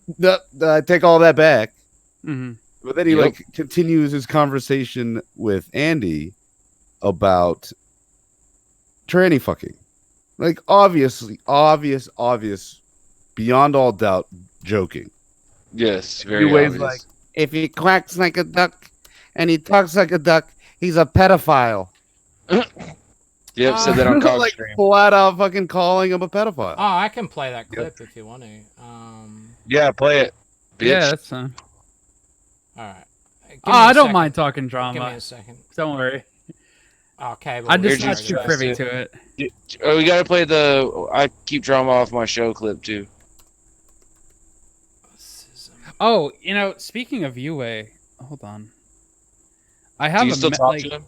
I take all that back." Mm-hmm. But then he like continues his conversation with Andy about tranny fucking, like obvious, beyond all doubt, joking. Yes, very Anyways, obvious. like, if he quacks like a duck and he talks like a duck, he's a pedophile. Yep, said that on Cog like Stream. flat out fucking calling him a pedophile. Oh, I can play that clip if you want to. Yeah, play it. Bitch. Yeah, that's fine. All right. I don't mind talking drama. Give me a second. Don't worry. Okay, I'm just not too privy to it. Oh, we gotta play the I keep drama off my show clip too. Oh, you know, speaking of UA, hold on. I have Do you still talk to him?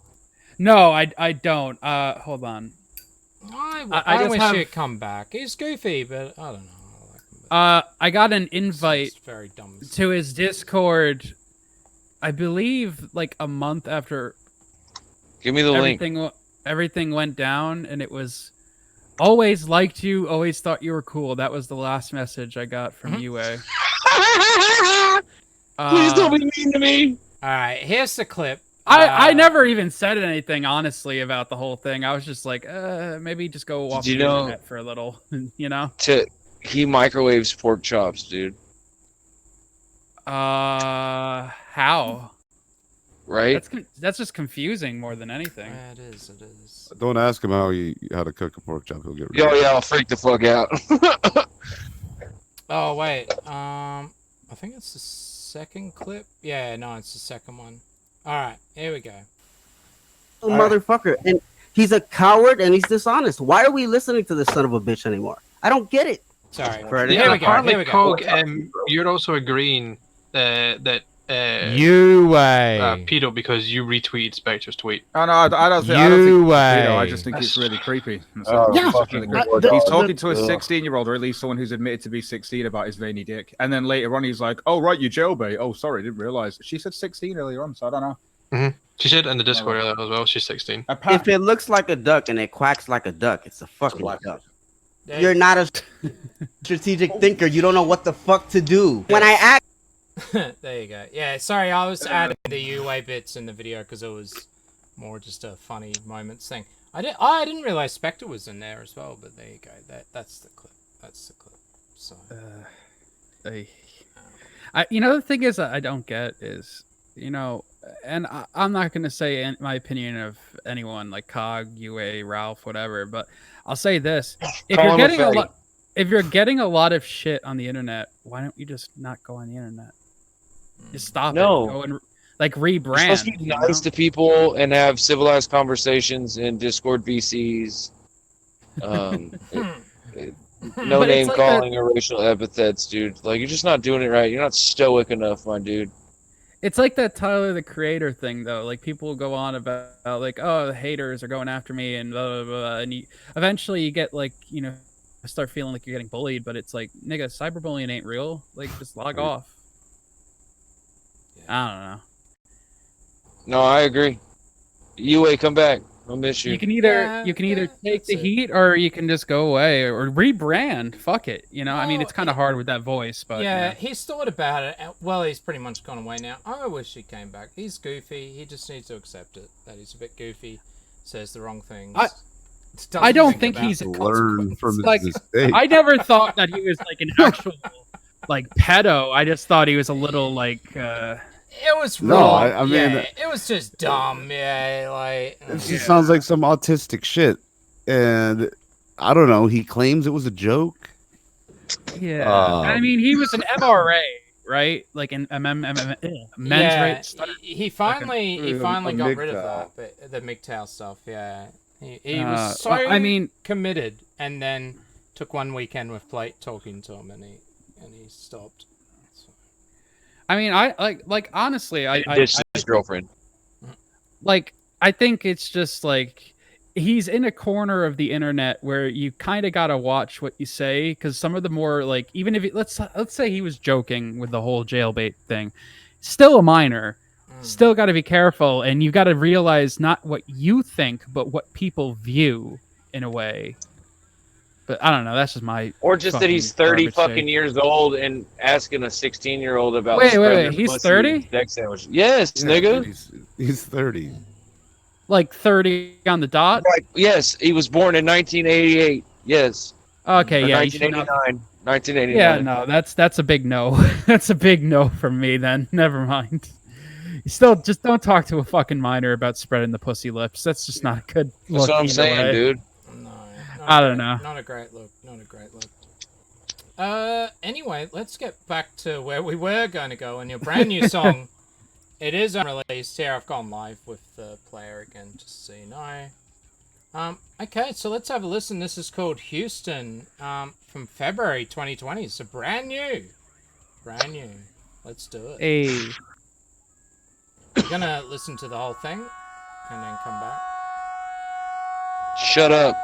No, I don't. Hold on. I just wish have- he'd come back. He's goofy, but I don't know. I got an invite very dumb. to his Discord, I believe, like a month after. Give me the link. Everything went down, and it was always liked you, always thought you were cool. That was the last message I got from UA. Please don't be mean to me. All right, here's the clip. I never even said anything honestly about the whole thing. I was just like, maybe just go off the internet for a little, you know. He microwaves pork chops, dude. How? Right? That's just confusing more than anything. Yeah, it is. It is. Don't ask him how to cook a pork chop. He'll get rid Yo, of it. yeah, I'll freak the fuck out. Oh wait. I think it's the second clip. Yeah, no, it's the second one. All right, here we go. Motherfucker, and he's a coward and he's dishonest. Why are we listening to this son of a bitch anymore? I don't get it. Sorry. Here we go. Here we go. You're also agreeing that pedo because you retweeted Spectre's tweet. Oh no, I don't think I just think it's really creepy. He's talking to a 16-year-old, or at least someone who's admitted to be 16, about his veiny dick, and then later on he's like, "Oh right, you jailbait. Oh sorry, I didn't realize." She said 16 earlier on, so I don't know. She said in the Discord earlier as well. She's 16. If it looks like a duck and it quacks like a duck, it's a fucking duck. You're not a strategic thinker. You don't know what the fuck to do. When I act. There you go. Yeah, sorry, I was adding the UA bits in the video because it was more just a funny moments thing. I didn't realize Spectre was in there as well, but there you go. That's the clip. That's the clip. So. You know, the thing is I don't get is, you know, and I'm not gonna say my opinion of anyone like Cog, UA, Ralph, whatever, but I'll say this: if you're getting a lot of shit on the internet, why don't you just not go on the internet? Just stop it. Go and like rebrand. You're supposed to be nice to people and have civilized conversations in Discord VCs. No name like calling or racial epithets, dude. Like, you're just not doing it right. You're not stoic enough, my dude. It's like that Tyler the Creator thing, though. Like, people go on about like, oh, the haters are going after me and blah, blah, blah. And eventually you get, like, you know, start feeling like you're getting bullied, but it's like, nigga, cyberbullying ain't real. Like, just log off. I don't know. No, I agree. UA, come back. I'll miss you. You can either take the heat or you can just go away or rebrand. Fuck it. You know, I mean, it's kind of hard with that voice, but yeah, he's thought about it. Well, he's pretty much gone away now. I wish he came back. He's goofy. He just needs to accept it that he's a bit goofy, says the wrong things. I don't think he's learn from his like. mistakes. I never thought that he was like an actual like pedo. I just thought he was a little like. It was wrong. No, I mean, it was just dumb. Yeah, like it just sounds like some autistic shit, and I don't know. He claims it was a joke. Yeah, I mean, he was an MRA, right? Like an men's rights. He finally got rid of that, but the MGTOW stuff. Yeah, he was so committed, and then took one weekend with Plate talking to him, and he stopped. I mean, I like honestly, I ditched his girlfriend. Like, I think it's just like he's in a corner of the internet where you kind of gotta watch what you say, because some of the more like, even if let's say he was joking with the whole jailbait thing, still a minor, still got to be careful, and you got to realize not what you think, but what people view in a way. But I don't know. That's just my. Or just that he's 30 fucking years old and asking a 16-year-old about. Wait. He's 30. Yes, nigga. He's 30. Like 30 on the dot. Right. Yes, he was born in 1988. Yes. Okay. Yeah. 1989. 1989. Yeah. No. That's a big no. That's a big no from me. Then never mind. You still just don't talk to a fucking minor about spreading the pussy lips. That's just not a good look. That's what I'm saying, dude. I don't know. Not a great look. Not a great look. Anyway, let's get back to where we were going to go in your brand new song. It is unreleased. Here, I've gone live with the player again, just so you know. Okay, so let's have a listen. This is called Houston, from February 2020. So brand new. Brand new. Let's do it. Hey. We're going to listen to the whole thing and then come back. Shut up.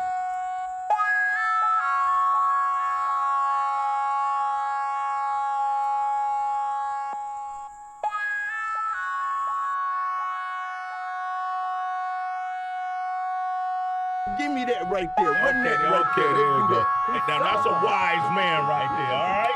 Give me that right there. Run that right there. There you go. Now that's a wise man right there, all right?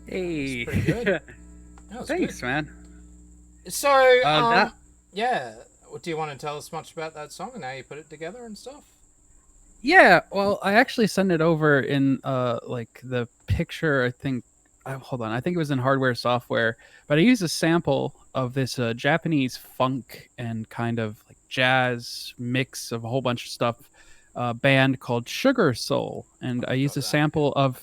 Hey. That's pretty good. That was Thanks, good. man. So, that... yeah. Do you want to tell us much about that song and how you put it together and stuff? Yeah, well, I actually sent it over in like the picture. I think, hold on, I think it was in Hardware Software, but I used a sample of this Japanese funk and kind of like jazz mix of a whole bunch of stuff, band called Sugar Soul, and I used a sample of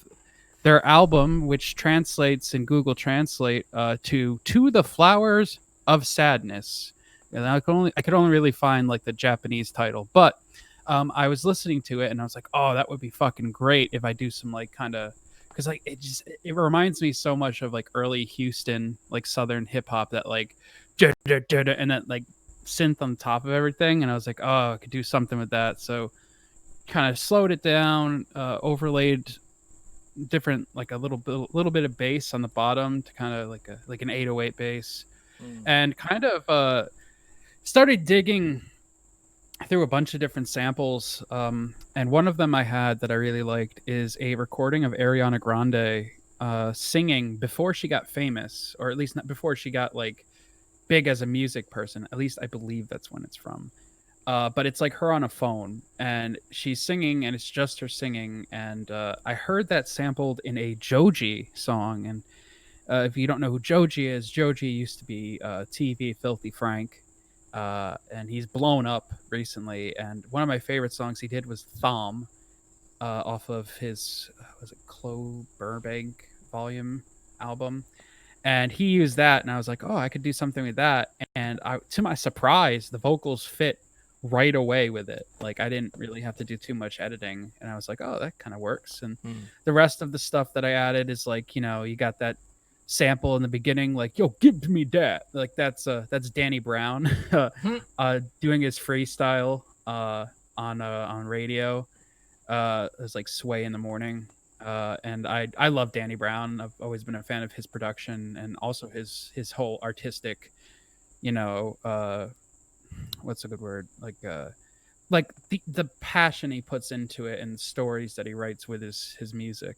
their album, which translates in Google Translate to the Flowers of Sadness. And I could only really find like the Japanese title, but I was listening to it and I was like, oh, that would be fucking great if I do some like kind of, because like it reminds me so much of like early Houston, like Southern hip hop, that like and that like synth on top of everything. And I was like, oh, I could do something with that. So kind of slowed it down, overlaid different, like a little bit of bass on the bottom to kind of like an 808 bass, and kind of started digging through a bunch of different samples, and one of them I had that I really liked is a recording of Ariana Grande singing before she got famous, or at least not before she got like big as a music person. At least I believe that's when it's from. But it's like her on a phone and she's singing and it's just her singing. And I heard that sampled in a Joji song. And if you don't know who Joji is, Joji used to be TV Filthy Frank. And he's blown up recently. And one of my favorite songs he did was Thom, off of his, was it Chloe Burbank volume album. And he used that and I was like, oh, I could do something with that. And to my surprise, the vocals fit right away with it. Like I didn't really have to do too much editing, and I was like, oh, that kind of works. And the rest of the stuff that I added is like, you know, you got that sample in the beginning, like, yo, give me that, like that's Danny Brown doing his freestyle on radio. It was like Sway in the Morning, and I love Danny Brown. I've always been a fan of his production and also his whole artistic, you know, what's a good word, like the passion he puts into it and the stories that he writes with his music.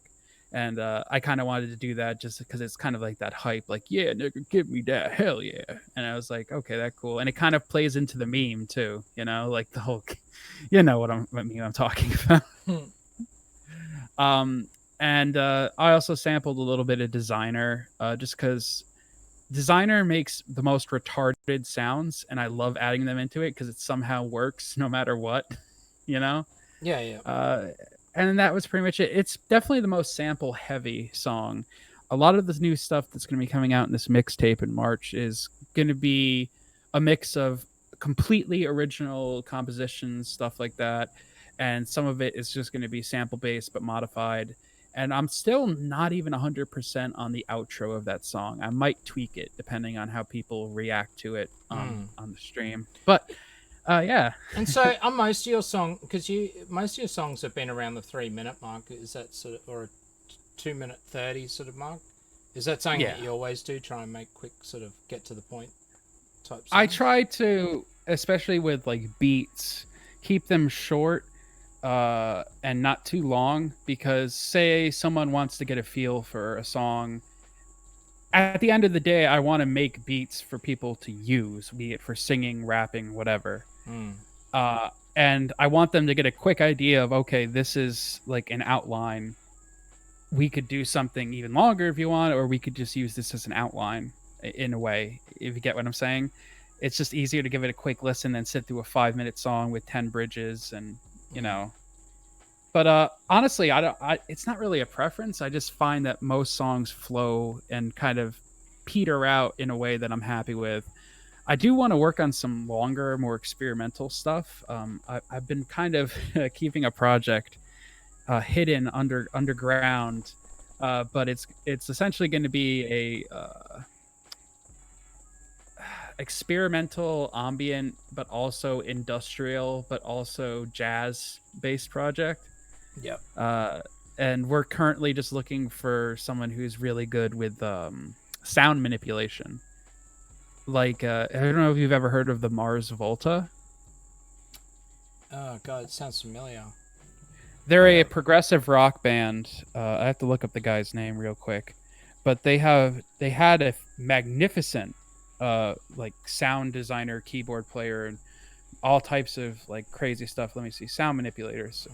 And I kind of wanted to do that just because it's kind of like that hype, like, yeah, nigga, give me that, hell yeah. And I was like, okay, that's cool. And it kind of plays into the meme too, you know, like the whole, you know what meme I'm talking about. And I also sampled a little bit of Designer, just because Designer makes the most retarded sounds, and I love adding them into it because it somehow works no matter what, you know? Yeah. And that was pretty much it. It's definitely the most sample heavy song. A lot of the new stuff that's going to be coming out in this mixtape in March is going to be a mix of completely original compositions, stuff like that. And some of it is just going to be sample based but modified. And I'm still not even 100% on the outro of that song. I might tweak it depending on how people react to it on the stream. But yeah. And so on most of your song, because most of your songs have been around the 3-minute mark, is that sort of, or a 2-minute 30 sort of mark? Is that something that you always do, try and make quick, sort of get to the point type songs? I try to, especially with like beats, keep them short and not too long, because say someone wants to get a feel for a song, at the end of the day I want to make beats for people to use, be it for singing, rapping, whatever. And I want them to get a quick idea of, okay, this is like an outline. We could do something even longer if you want, or we could just use this as an outline in a way, if you get what I'm saying. It's just easier to give it a quick listen than sit through a 5-minute song with 10 bridges and, you know. But honestly, it's not really a preference. I just find that most songs flow and kind of peter out in a way that I'm happy with. I do want to work on some longer, more experimental stuff. I've been kind of keeping a project hidden underground, but it's essentially going to be a experimental, ambient, but also industrial, but also jazz-based project. Yep. And we're currently just looking for someone who's really good with sound manipulation. Like, I don't know if you've ever heard of the Mars Volta. Oh, God, it sounds familiar. They're a progressive rock band. I have to look up the guy's name real quick. but they had a magnificent like sound designer, keyboard player, and all types of like crazy stuff. Let me see, sound manipulators.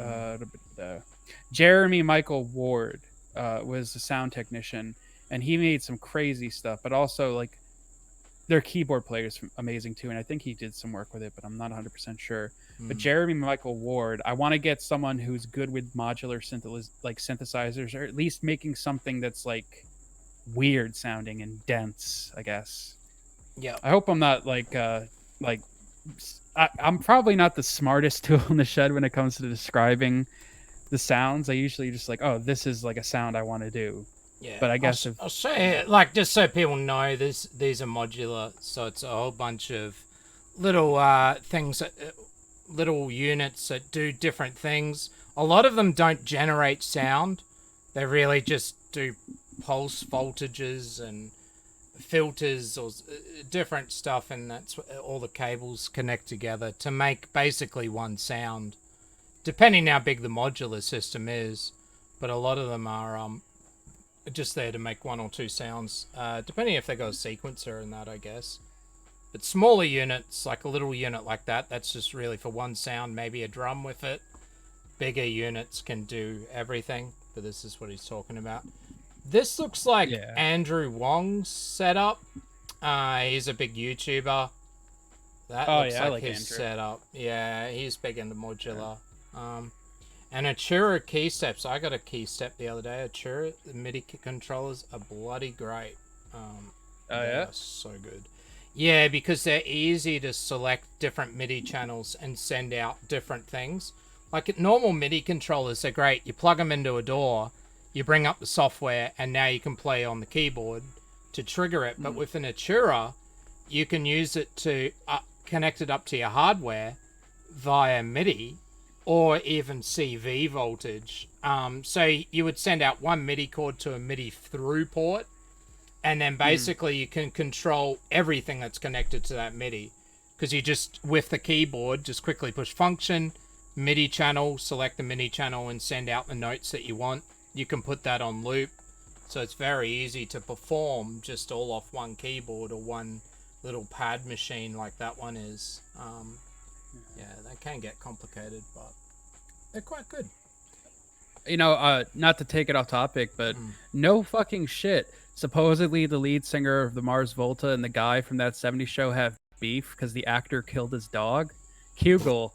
Jeremy Michael Ward was the sound technician, and he made some crazy stuff. But also like their keyboard players amazing too, and I think he did some work with it, but I'm not 100% sure. But Jeremy Michael Ward, I want to get someone who's good with modular synthesizers, or at least making something that's like weird sounding and dense, I guess. Yeah. I hope I'm not I'm probably not the smartest tool in the shed when it comes to describing the sounds. I usually just like, oh, this is like a sound I want to do. Yeah, but I guess I'll show you, like, just so people know, these are modular, so it's a whole bunch of little things, little units that do different things. A lot of them don't generate sound; they really just do pulse voltages and filters or different stuff, and that's all the cables connect together to make basically one sound, depending how big the modular system is. But a lot of them are just there to make one or two sounds, depending if they got a sequencer and that, I guess. But smaller units, like a little unit like that, that's just really for one sound, maybe a drum with it. Bigger units can do everything, but this is what he's talking about. This looks like Andrew Wong's setup. He's a big YouTuber. That looks like his setup. Yeah, he's big into modular. And Achura key steps. I got a key step the other day. Achura, the MIDI controllers are bloody great. They are so good. Yeah, because they're easy to select different MIDI channels and send out different things. Like normal MIDI controllers, they're great. You plug them into a door, you bring up the software, and now you can play on the keyboard to trigger it. But with an Achura, you can use it to connect it up to your hardware via MIDI, or even CV voltage. So you would send out one MIDI chord to a MIDI through port, and then basically you can control everything that's connected to that MIDI. Because you just, with the keyboard, just quickly push function, MIDI channel, select the MIDI channel, and send out the notes that you want. You can put that on loop. So it's very easy to perform just all off one keyboard or one little pad machine like that one is. Yeah, they can get complicated, but they're quite good. You know, not to take it off topic, but no fucking shit. Supposedly the lead singer of the Mars Volta and the guy from that 70s show have beef because the actor killed his dog. Kugel.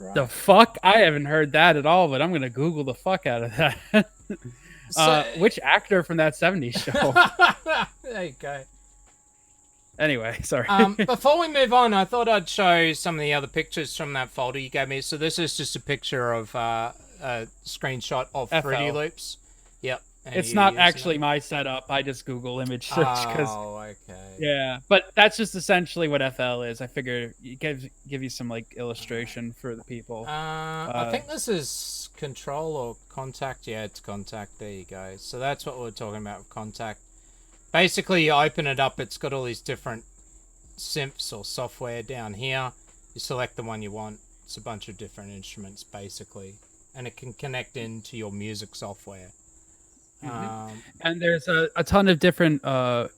Right. The fuck? I haven't heard that at all, but I'm going to Google the fuck out of that. Which actor from that 70s show? There you go. Anyway, sorry. Before we move on, I thought I'd show some of the other pictures from that folder you gave me. So this is just a picture of a screenshot of Fruity Loops. Yep. It's not actually my setup. I just Google image search because. Oh, okay. Yeah, but that's just essentially what FL is. I figure it give you some like illustration for the people. I think this is Control or Contact. Yeah, it's Contact. There you go. So that's what we're talking about with Contact. Basically, you open it up, it's got all these different synths or software down here. You select the one you want. It's a bunch of different instruments, basically. And it can connect into your music software. And there's a ton of different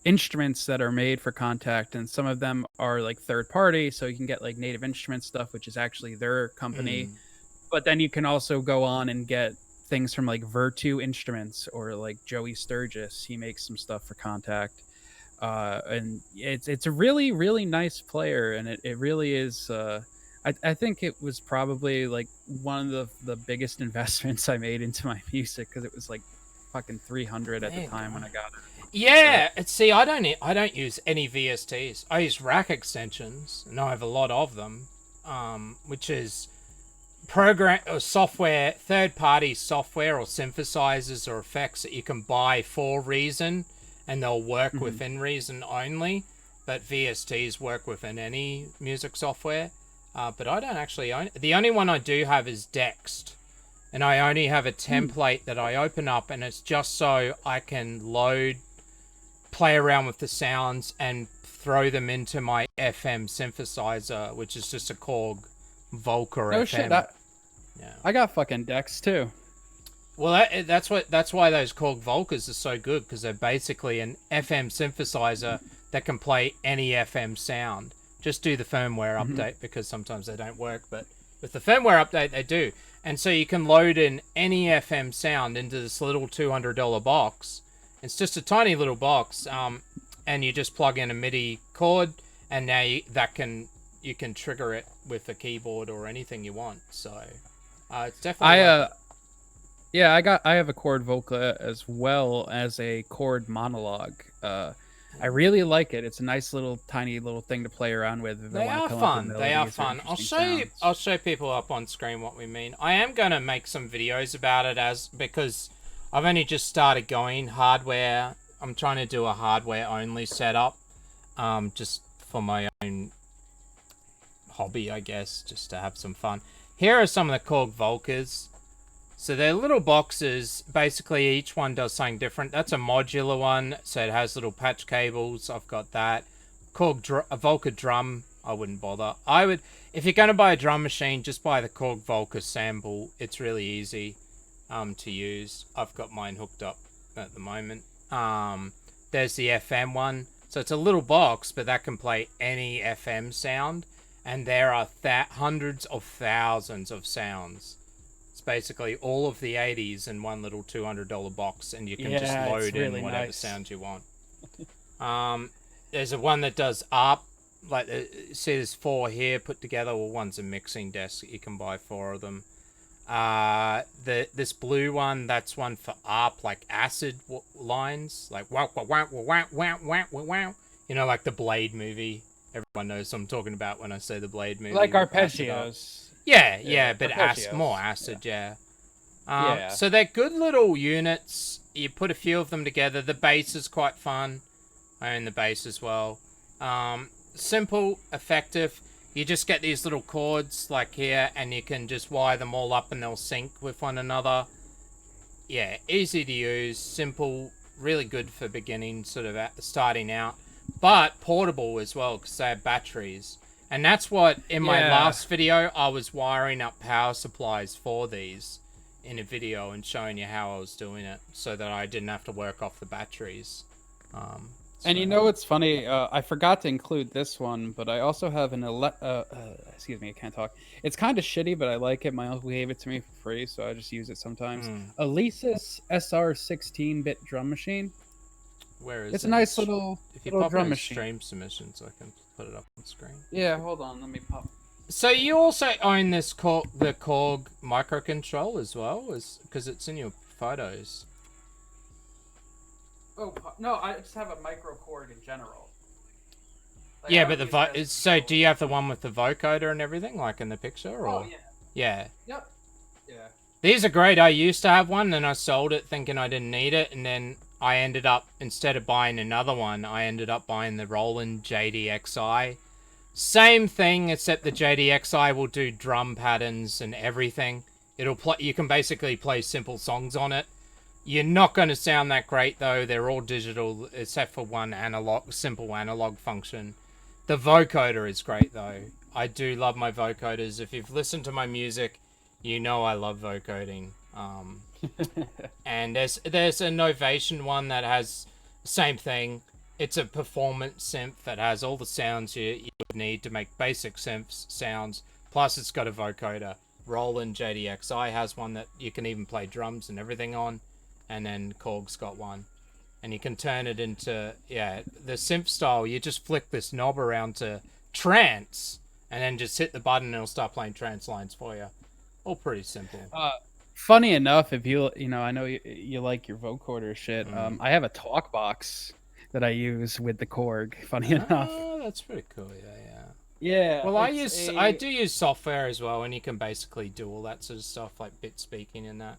instruments that are made for Contact, and some of them are like third party, so you can get like Native Instruments stuff, which is actually their company. But then you can also go on and get things from like Virtu Instruments or like Joey Sturgis. He makes some stuff for Contact, and it's a really, really nice player, and it really is. I think it was probably like one of the biggest investments I made into my music, because it was like fucking 300 at the time when I got it. Yeah, see, I don't use any VSTs. I use rack extensions, and I have a lot of them, which is program or software, third-party software or synthesizers or effects that you can buy for Reason, and they'll work within Reason only. But VSTs work within any music software. But I don't actually own it. The only one I do have is Dext. And I only have a template that I open up, and it's just so I can load, play around with the sounds, and throw them into my FM synthesizer, which is just a Korg Volca FM. Shit, I got fucking Dex too. Well, that's why those Korg Volcas are so good, because they're basically an FM synthesizer that can play any FM sound. Just do the firmware update, because sometimes they don't work, but with the firmware update they do. And so you can load in any FM sound into this little $200 box. It's just a tiny little box, and you just plug in a MIDI cord, and now you can trigger it with a keyboard or anything you want. So it's definitely. Yeah, I have a chord Volca as well as a chord monologue. I really like it. It's a nice little tiny little thing to play around with. If They are fun. They are fun. I'll show people up on screen what we mean. I am gonna make some videos about it because I've only just started going hardware. I'm trying to do a hardware only setup, just for my own hobby, I guess, just to have some fun. Here are some of the Korg Volcas. So they're little boxes. Basically, each one does something different. That's a modular one, so it has little patch cables. I've got that. Korg a Volca drum. I wouldn't bother. If you're going to buy a drum machine, just buy the Korg Volca sample. It's really easy to use. I've got mine hooked up at the moment. There's the FM one. So it's a little box, but that can play any FM sound. And there are hundreds of thousands of sounds. Basically all of the 80s in one little $200 box, and you can just load in whatever sound you want. There's a one that does ARP, like see there's 4 here put together. Well, one's a mixing desk. You can buy 4 of them. This blue one, that's one for ARP, like acid lines, like wow wow wow wow wow wow wow. You know, like the Blade movie. Everyone knows what I'm talking about when I say the Blade movie. Like arpeggios. Yeah, but more acid, yeah. So they're good little units. You put a few of them together. The bass is quite fun. I own the bass as well. Simple, effective. You just get these little cords like here, and you can just wire them all up and they'll sync with one another. Yeah, easy to use, simple, really good for beginning, sort of starting out. But portable as well, because they have batteries. And that's what, in my last video, I was wiring up power supplies for these in a video and showing you how I was doing it so that I didn't have to work off the batteries. And you know what's funny? I forgot to include this one, but I also have an excuse me, I can't talk. It's kind of shitty, but I like it. My uncle gave it to me for free, so I just use it sometimes. Alesis SR 16-bit drum machine. Where is it? It's a nice little drum machine. Stream submissions, I can put it up on screen. Yeah, hold on, let me pop. So you also own this the Korg microcontrol as well, because it's in your photos. Oh no, I just have a micro Korg in general. Like, yeah, but so do you have the one with the vocoder and everything, like in the picture, or? Oh yeah. Yeah. Yep. Yeah. These are great. I used to have one, and I sold it thinking I didn't need it, and then I ended up, instead of buying another one, I ended up buying the Roland JDXi. Same thing, except the JDXi will do drum patterns and everything. You can basically play simple songs on it. You're not going to sound that great, though. They're all digital, except for one simple analog function. The vocoder is great, though. I do love my vocoders. If you've listened to my music, you know I love vocoding. And there's a Novation one that has the same thing. It's a performance synth that has all the sounds you would need to make basic synth sounds. Plus, it's got a vocoder. Roland JDXi has one that you can even play drums and everything on. And then Korg's got one. And you can turn it into, the synth style. You just flick this knob around to trance. And then just hit the button and it'll start playing trance lines for you. All pretty simple. Funny enough, if you know, I know you like your vocoder shit. I have a talk box that I use with the Korg. Funny enough. Oh, that's pretty cool. Yeah. Yeah. Well, I do use software as well, and you can basically do all that sort of stuff like bit speaking and that.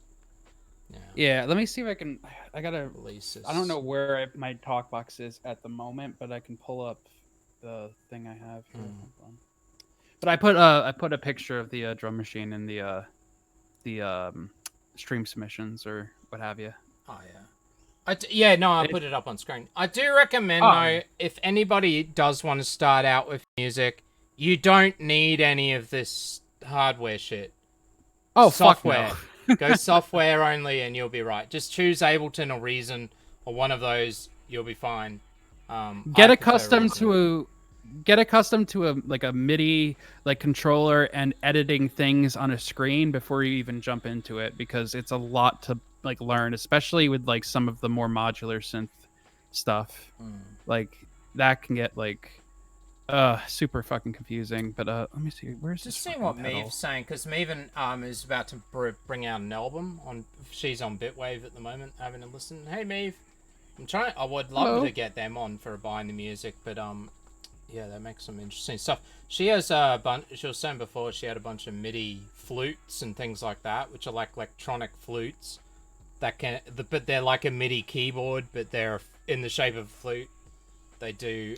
Yeah. Let me see if I can. I gotta release this. I don't know where my talk box is at the moment, but I can pull up the thing I have here. But I put a picture of the drum machine in the stream submissions or what have you. Oh yeah. I put it up on screen. I do recommend though, if anybody does want to start out with music, you don't need any of this hardware shit. Oh, software. Fuck no. Go software only, and you'll be right. Just choose Ableton or Reason, or one of those. You'll be fine. Get accustomed to a MIDI like controller and editing things on a screen before you even jump into it, because it's a lot to like learn, especially with like some of the more modular synth stuff. Like that can get like super fucking confusing. But let me see, where's just this seeing what pedal? Meave's saying, because Meaven is about to bring out an album on. She's on Bitwave at the moment, having a listen. Hey Meave, I'm trying. I would love to get them on for buying the music, but yeah, they make some interesting stuff. She has a bunch. She was saying before she had a bunch of MIDI flutes and things like that, which are like electronic flutes that but they're like a MIDI keyboard, but they're in the shape of a flute. They do.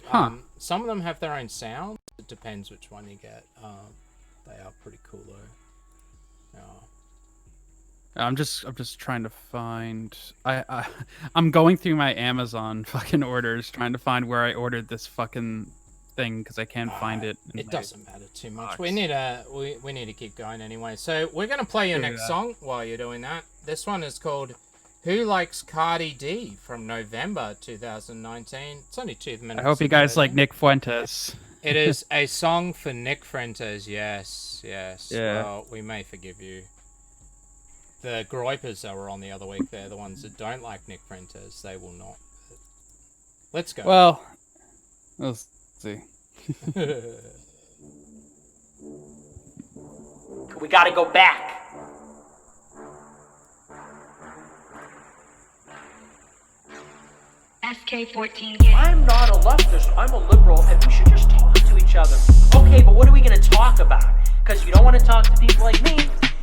Some of them have their own sound. It depends which one you get. They are pretty cool though. I'm just trying to find. I'm going through my Amazon fucking orders, trying to find where I ordered this fucking thing because I can't find it. It doesn't matter too much. We need to keep going anyway. So we're gonna play your next song while you're doing that. This one is called "Who Likes Cardi D" from November 2019. It's only 2 minutes. I hope you guys like Nick Fuentes. It is a song for Nick Fuentes. Yes. Yeah. Well, we may forgive you. The Groipers that were on the other week, they're the ones that don't like Nick Fuentes. They will not. Let's go. Well, let's see. We gotta go back. SK14. I'm not a leftist, I'm a liberal, and we should just talk to each other. Okay, but what are we gonna talk about? Because you don't want to talk to people like me.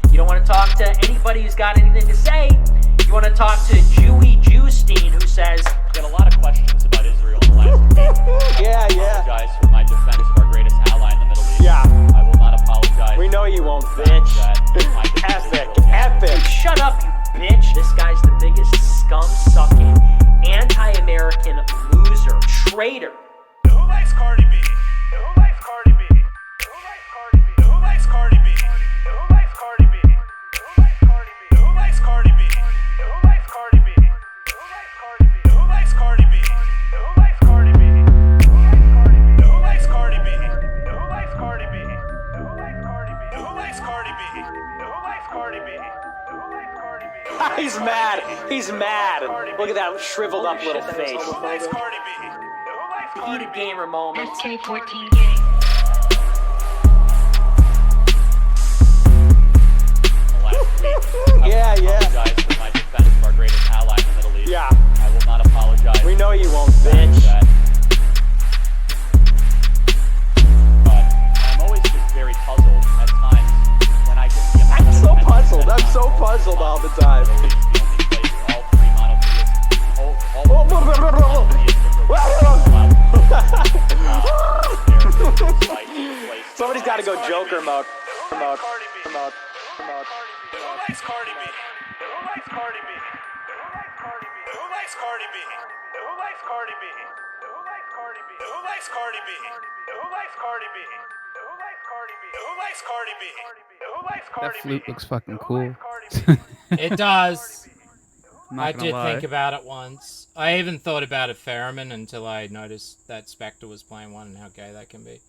You don't want to talk to anybody who's got anything to say. You want to talk to Jewy Jewstein, who says, got a lot of questions about Israel in the last week. Yeah. I apologize for my defense of our greatest ally in the Middle East. Yeah. I will not apologize. We know you won't, bitch. Epic. Shut up, you bitch. This guy's the biggest scum-sucking, anti-American loser, traitor. Who likes Cardi B? Who likes Cardi B? Who likes Cardi B? Who likes Cardi B? Who likes Cardi B? Who likes Cardi B? Who likes Cardi B? Who likes Cardi B? Who likes Cardi B? Who likes Cardi B? Who likes Cardi B? Who likes Cardi B? Who likes Cardi B? Who likes Cardi B? He's mad. He's mad. Look at that shriveled up little face. Who likes Cardi B? Eat a gamer moment. SK14 gang. Yeah. Apologize for my defense of our greatest ally in the Middle East. Yeah. I will not apologize. We know you won't, bitch. But I'm always just very puzzled at times when I get the amount I'm so puzzled. I'm so puzzled all the time. Somebody's got to go Joker mode. Who likes Cardi B? Who likes Cardi B? Who likes Cardi B? Who likes Cardi B? Who likes Cardi B? Who likes Cardi B? Who likes Cardi B? Who likes Cardi B? Who likes Cardi B? Who likes Cardi B? Who likes That Cardi B? flute looks fucking cool. It does. Not I gonna did lie. think about it once. I even thought about a theremin until I noticed that Spectre was playing one and how gay that can be.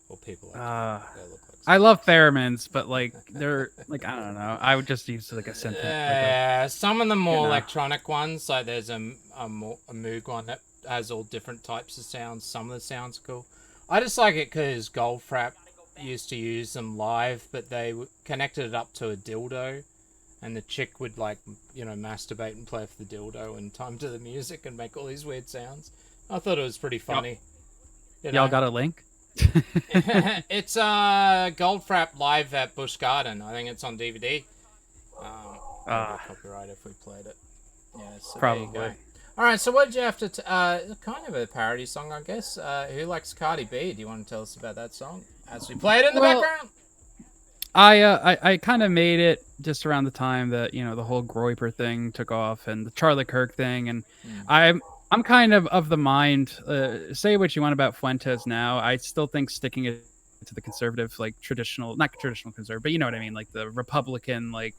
Or people like they look like I love theremins, but like they're like I don't know. I would just use like a synth. Yeah, some of the more you know. electronic ones, like there's a Moog one that has all different types of sounds. Some of the sounds are cool. I just like it because Goldfrapp used to use them live, but they connected it up to a dildo, and the chick would like, you know, masturbate and play with the dildo in time to the music and make all these weird sounds. I thought it was pretty funny. Y'all got a link? It's Goldfrapp live at Busch Garden. I think it's on DVD. Copyright if we played it. Yeah, so Probably. There you go. All right, so what did you have to? Kind of a parody song, I guess. Who likes Cardi B? Do you want to tell us about that song as we play it in the background? I kind of made it just around the time that, you know, the whole Groiper thing took off and the Charlie Kirk thing, and I'm kind of the mind. Say what you want about Fuentes now. I still think sticking it to the conservative, like traditional, not traditional conservative, but you know what I mean, like the Republican, like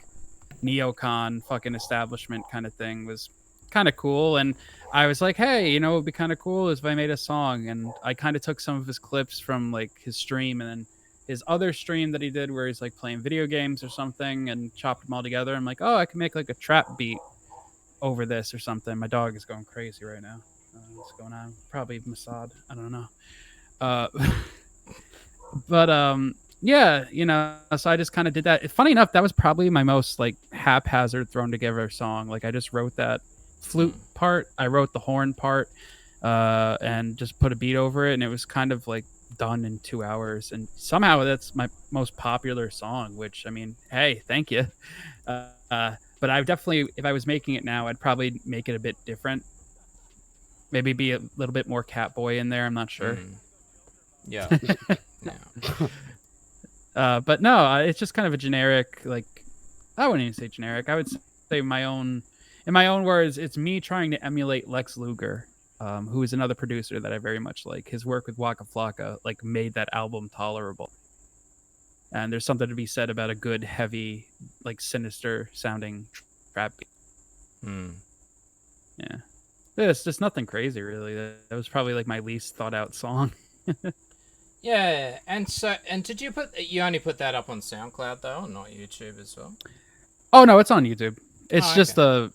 neocon fucking establishment kind of thing was kind of cool. And I was like, hey, you know, it'd be kind of cool if I made a song. And I kind of took some of his clips from like his stream and then his other stream that he did where he's like playing video games or something and chopped them all together. I'm like, oh, I can make like a trap beat over this or something. My dog is going crazy right now. What's going on? Probably Mossad. I don't know. But yeah, you know, so I just kind of did that. Funny enough, that was probably my most like haphazard thrown together song. Like I just wrote that flute part, I wrote the horn part, and just put a beat over it, and it was kind of like done in 2 hours. And somehow that's my most popular song. Which I mean, hey, thank you. But I definitely, if I was making it now, I'd probably make it a bit different. Maybe be a little bit more Catboy in there. I'm not sure. Yeah. But no, it's just kind of a generic, like, I wouldn't even say generic. I would say in my own words, it's me trying to emulate Lex Luger, who is another producer that I very much like. His work with Waka Flocka, like, made that album tolerable. And there's something to be said about a good, heavy, like, sinister sounding trap beat. Yeah. It's just nothing crazy, really. That was probably like my least thought out song. Yeah, and did you only put that up on SoundCloud though, not YouTube as well? Oh no, it's on YouTube. It's just a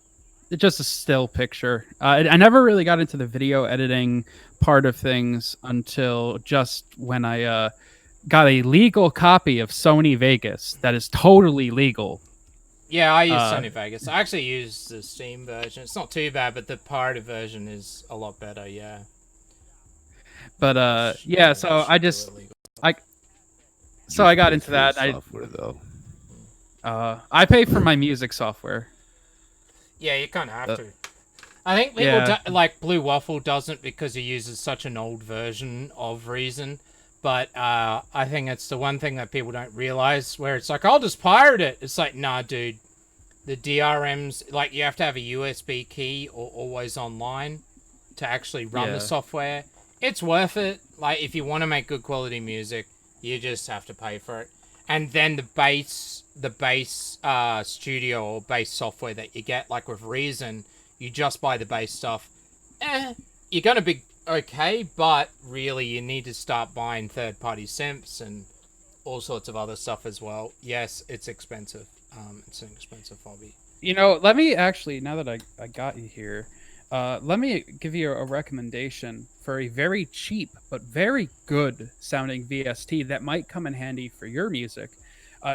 still picture. I never really got into the video editing part of things until just when I got a legal copy of Sony Vegas that is totally legal. Yeah, I use Sony Vegas. I actually use the Steam version. It's not too bad, but the pirated version is a lot better, yeah. But yeah, so I got into that. Software, though. I pay for my music software. Yeah, you kind of have to. I think people like Blue Waffle doesn't because he uses such an old version of Reason. But I think it's the one thing that people don't realize, where it's like, I'll just pirate it. It's like, nah, dude. The DRMs, like, you have to have a USB key or always online to actually run the software. It's worth it. Like, if you want to make good quality music, you just have to pay for it. And then the base studio or base software that you get, like with Reason, you just buy the base stuff. You're going to be okay, but really you need to start buying third-party synths and all sorts of other stuff as well. Yes, it's expensive. It's an expensive hobby. You know, let me actually, now that I got you here, let me give you a recommendation for a very cheap but very good sounding VST that might come in handy for your music.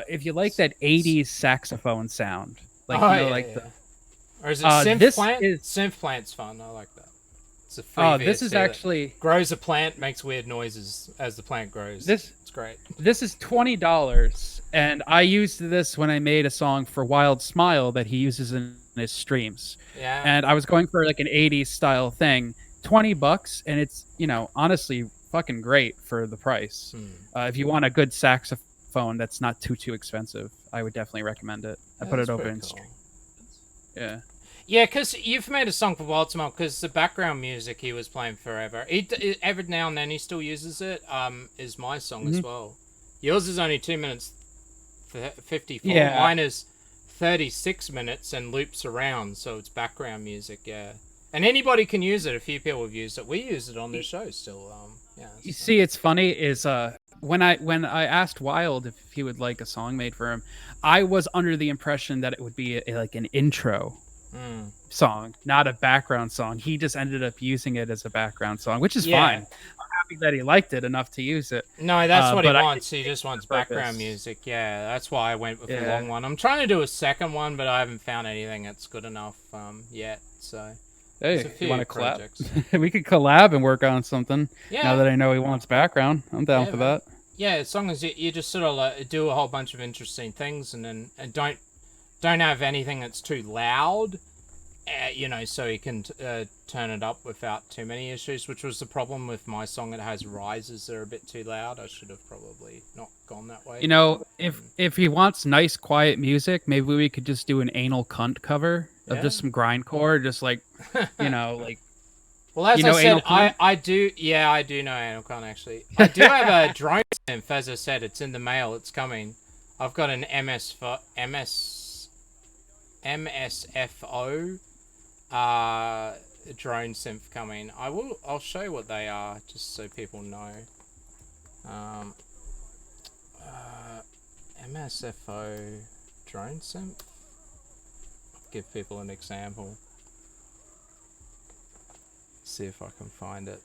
If you like that 80s saxophone sound, like or is it Synth Plant? Synth Plant's fun. I like that. It's a free VST this is actually grows a plant, makes weird noises as the plant grows. It's great. This is $20, and I used this when I made a song for Wild Smile that he uses in his streams. Yeah. And I was going for like an 80s style thing. $20, and it's, you know, honestly fucking great for the price. If you want a good saxophone that's not too expensive, I would definitely recommend it. I put it over in stream. Yeah. Yeah, because you've made a song for Wild Smile, because the background music he was playing forever. Every now and then he still uses it, is my song as well. Yours is only 2 minutes 54. Yeah. Mine is 36 minutes and loops around, so it's background music, yeah. And anybody can use it. A few people have used it. We use it on the show still. Yeah. You see, it's funny is when I asked Wild if he would like a song made for him, I was under the impression that it would be like an intro song, not a background song. He just ended up using it as a background song, which is fine. I'm happy that he liked it enough to use it. No, that's what he wants. He just wants background music. Yeah, that's why I went with the long one. I'm trying to do a second one, but I haven't found anything that's good enough yet. So, hey, you want to collab? We could collab and work on something. Yeah. Now that I know he wants background, I'm down for that. Yeah, as long as you just sort of do a whole bunch of interesting things, and don't have anything that's too loud, you know, so you can turn it up without too many issues, which was the problem with my song. It has rises that are a bit too loud. I should have probably not gone that way. You know, if he wants nice, quiet music, maybe we could just do an anal cunt cover of just some grindcore, just like, you know, like. Well, as I said, I do know anal cunt, actually. I do have a drone synth, as I said. It's in the mail. It's coming. I've got an MS MSFO drone synth coming. I'll show you what they are just so people know. MSFO drone synth. Give people an example. See if I can find it.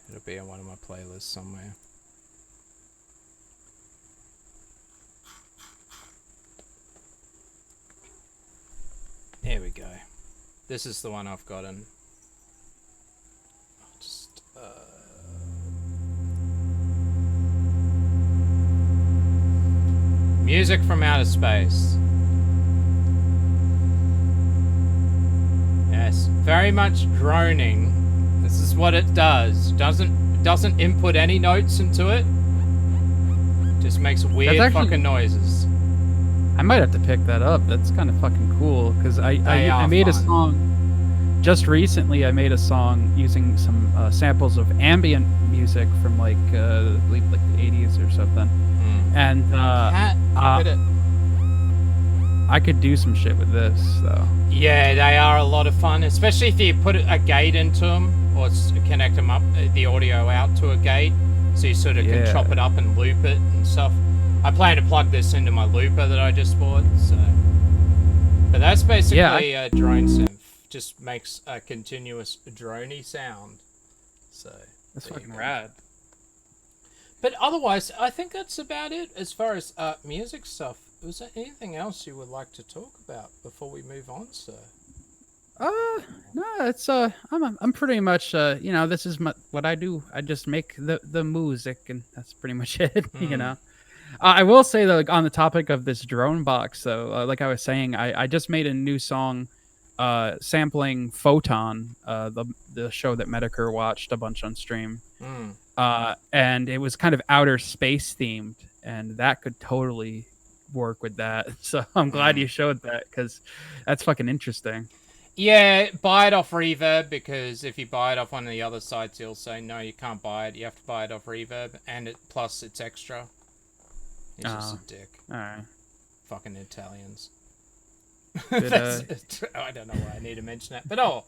It'll be on one of my playlists somewhere. Here we go. This is the one I've gotten. I'll just music from outer space. Yes, very much droning. This is what it does. Doesn't input any notes into it. Just makes weird fucking noises. I might have to pick that up. That's kind of fucking cool because I made a song just recently. I made a song using some samples of ambient music from like I believe like the 80s or something. And I could do some shit with this though. Yeah, they are a lot of fun, especially if you put a gate into them or connect them up, the audio out to a gate, so you sort of can chop it up and loop it and stuff. I plan to plug this into my looper that I just bought, so. But that's basically a drone synth. Just makes a continuous droney sound. So that's fucking rad. But otherwise, I think that's about it as far as music stuff. Was there anything else you would like to talk about before we move on, sir? No, it's I'm pretty much you know, this is what I do. I just make the music, and that's pretty much it. You know, I will say though, like, on the topic of this drone box, though, like I was saying, I just made a new song, sampling Photon, the show that Medicare watched a bunch on stream, and it was kind of outer space themed, and that could totally work with that. So I'm glad you showed that because that's fucking interesting. Yeah, buy it off Reverb, because if you buy it off one of the other sites, he'll say, no, you can't buy it. You have to buy it off Reverb, and plus it's extra. He's just a dick. Alright. Fucking Italians. Did, I don't know why I need to mention that, but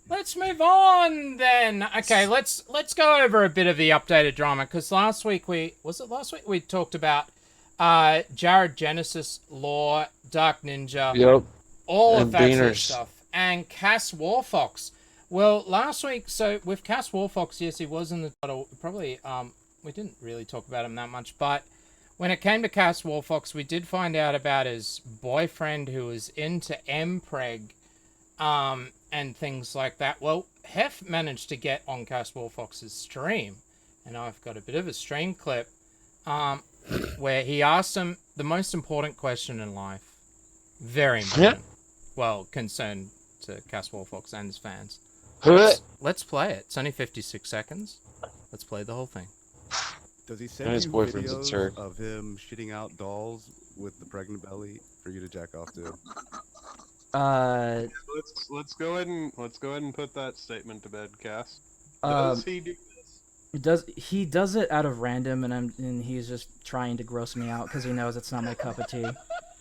let's move on then. Okay, let's go over a bit of the updated drama, because last week we talked about Jared Genesis, Law, Dark Ninja, all of that sort of stuff. And Cass Warfox. Well, last week, so with Cass Warfox, yes, he was in the title. Probably, we didn't really talk about him that much, but when it came to Cass Warfox, we did find out about his boyfriend who was into Mpreg, and things like that. Well, Hef managed to get on Cass Warfox's stream, and I've got a bit of a stream clip, where he asked him the most important question in life. Very important. Well, concerned to Cass Warfox and his fans. Let's play it. It's only 56 seconds. Let's play the whole thing. Does he send you videos of him shitting out dolls with the pregnant belly for you to jack off to? Let's go ahead and put that statement to bed, Cass. Does he do this? He does it out of random, and he's just trying to gross me out because he knows it's not my cup of tea.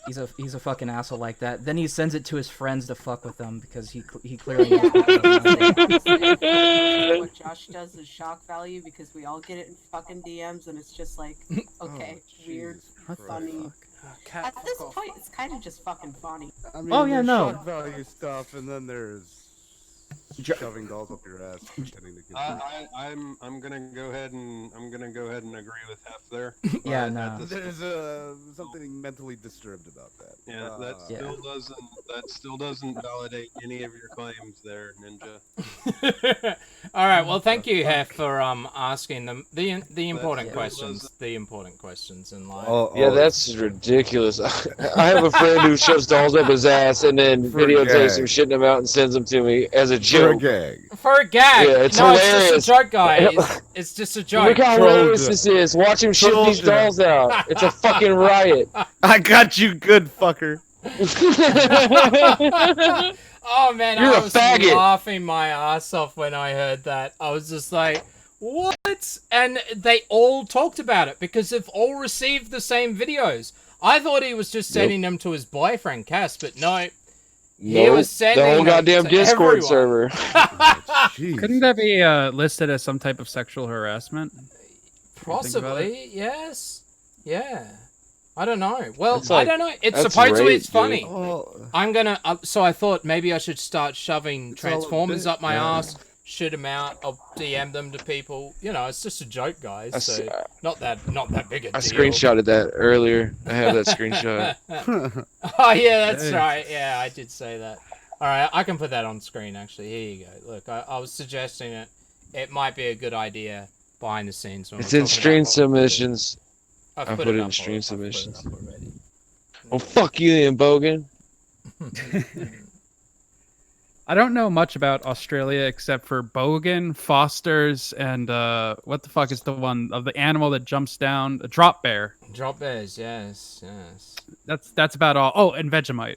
He's a fucking asshole like that. Then he sends it to his friends to fuck with them because he clearly knows what Josh does is shock value, because we all get it in fucking DMs, and it's just like, okay, weird, funny. At this point, it's kind of just fucking funny. I mean, shock value stuff, and then there's shoving dolls up your ass. I'm gonna go ahead and agree with Hef there. Yeah, no. There's something mentally disturbed about that. Yeah, that still doesn't validate any of your claims there, Ninja. All right, well, thank you, Hef, for asking them the important questions. The important questions in life. Yeah, that's ridiculous. I have a friend who shoves dolls up his ass and then videotapes him shitting them out and sends them to me as a joke. For a gag. For a gag. Yeah, it's no, hilarious. It's just a joke, guys. It's just a joke. Look how hilarious this is. Watch him shit these dolls out. It's a fucking riot. I got you good, fucker. Oh, man, You're I a was faggot. laughing my ass off when I heard that. I was just like, what? And they all talked about it because they've all received the same videos. I thought he was just sending them to his boyfriend, Cass, but no. He Nope, was sending the whole them goddamn to Discord everyone. server. Couldn't that be listed as some type of sexual harassment? Possibly, yes. Yeah. I don't know. Well, It's like- I don't know. It's that's supposedly rape, it's funny. dude. Oh. I'm gonna. So I thought maybe I should start shoving It's all a Transformers bit, up my yeah. ass, shoot them out, I'll DM them to people. You know, it's just a joke, guys. I So not that big a I deal. screenshotted that earlier. I have that screenshot. Oh yeah, that's Hey. right. Yeah, I did say that. All right, I can put that on screen. Actually, here you go. Look, I was suggesting it. It might be a good idea behind the scenes. When It's we're in talking stream about- submissions. I've I put put it it up in stream already. I've put it submissions. up already. Well, fuck you, then, Bogan. I don't know much about Australia except for Bogan, Foster's, and what the fuck is the one of the animal that jumps down? A drop bear. Drop bears, yes, yes. That's about all. Oh, and Vegemite.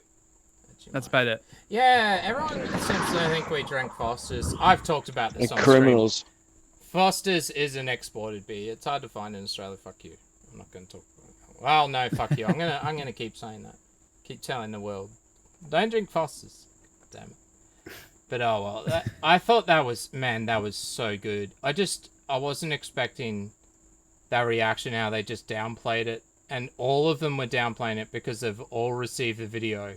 That's about it. Yeah, everyone seems to think we drink Foster's. I've talked about this And on criminals. stream. Foster's is an exported beer. It's hard to find in Australia. Fuck you. I'm not going to talk about it. Well, no, fuck you. I'm gonna keep saying that. Keep telling the world. Don't drink Foster's. Damn it. But oh well. I thought that was so good. I wasn't expecting that reaction, how they just downplayed it. And all of them were downplaying it because they've all received the video.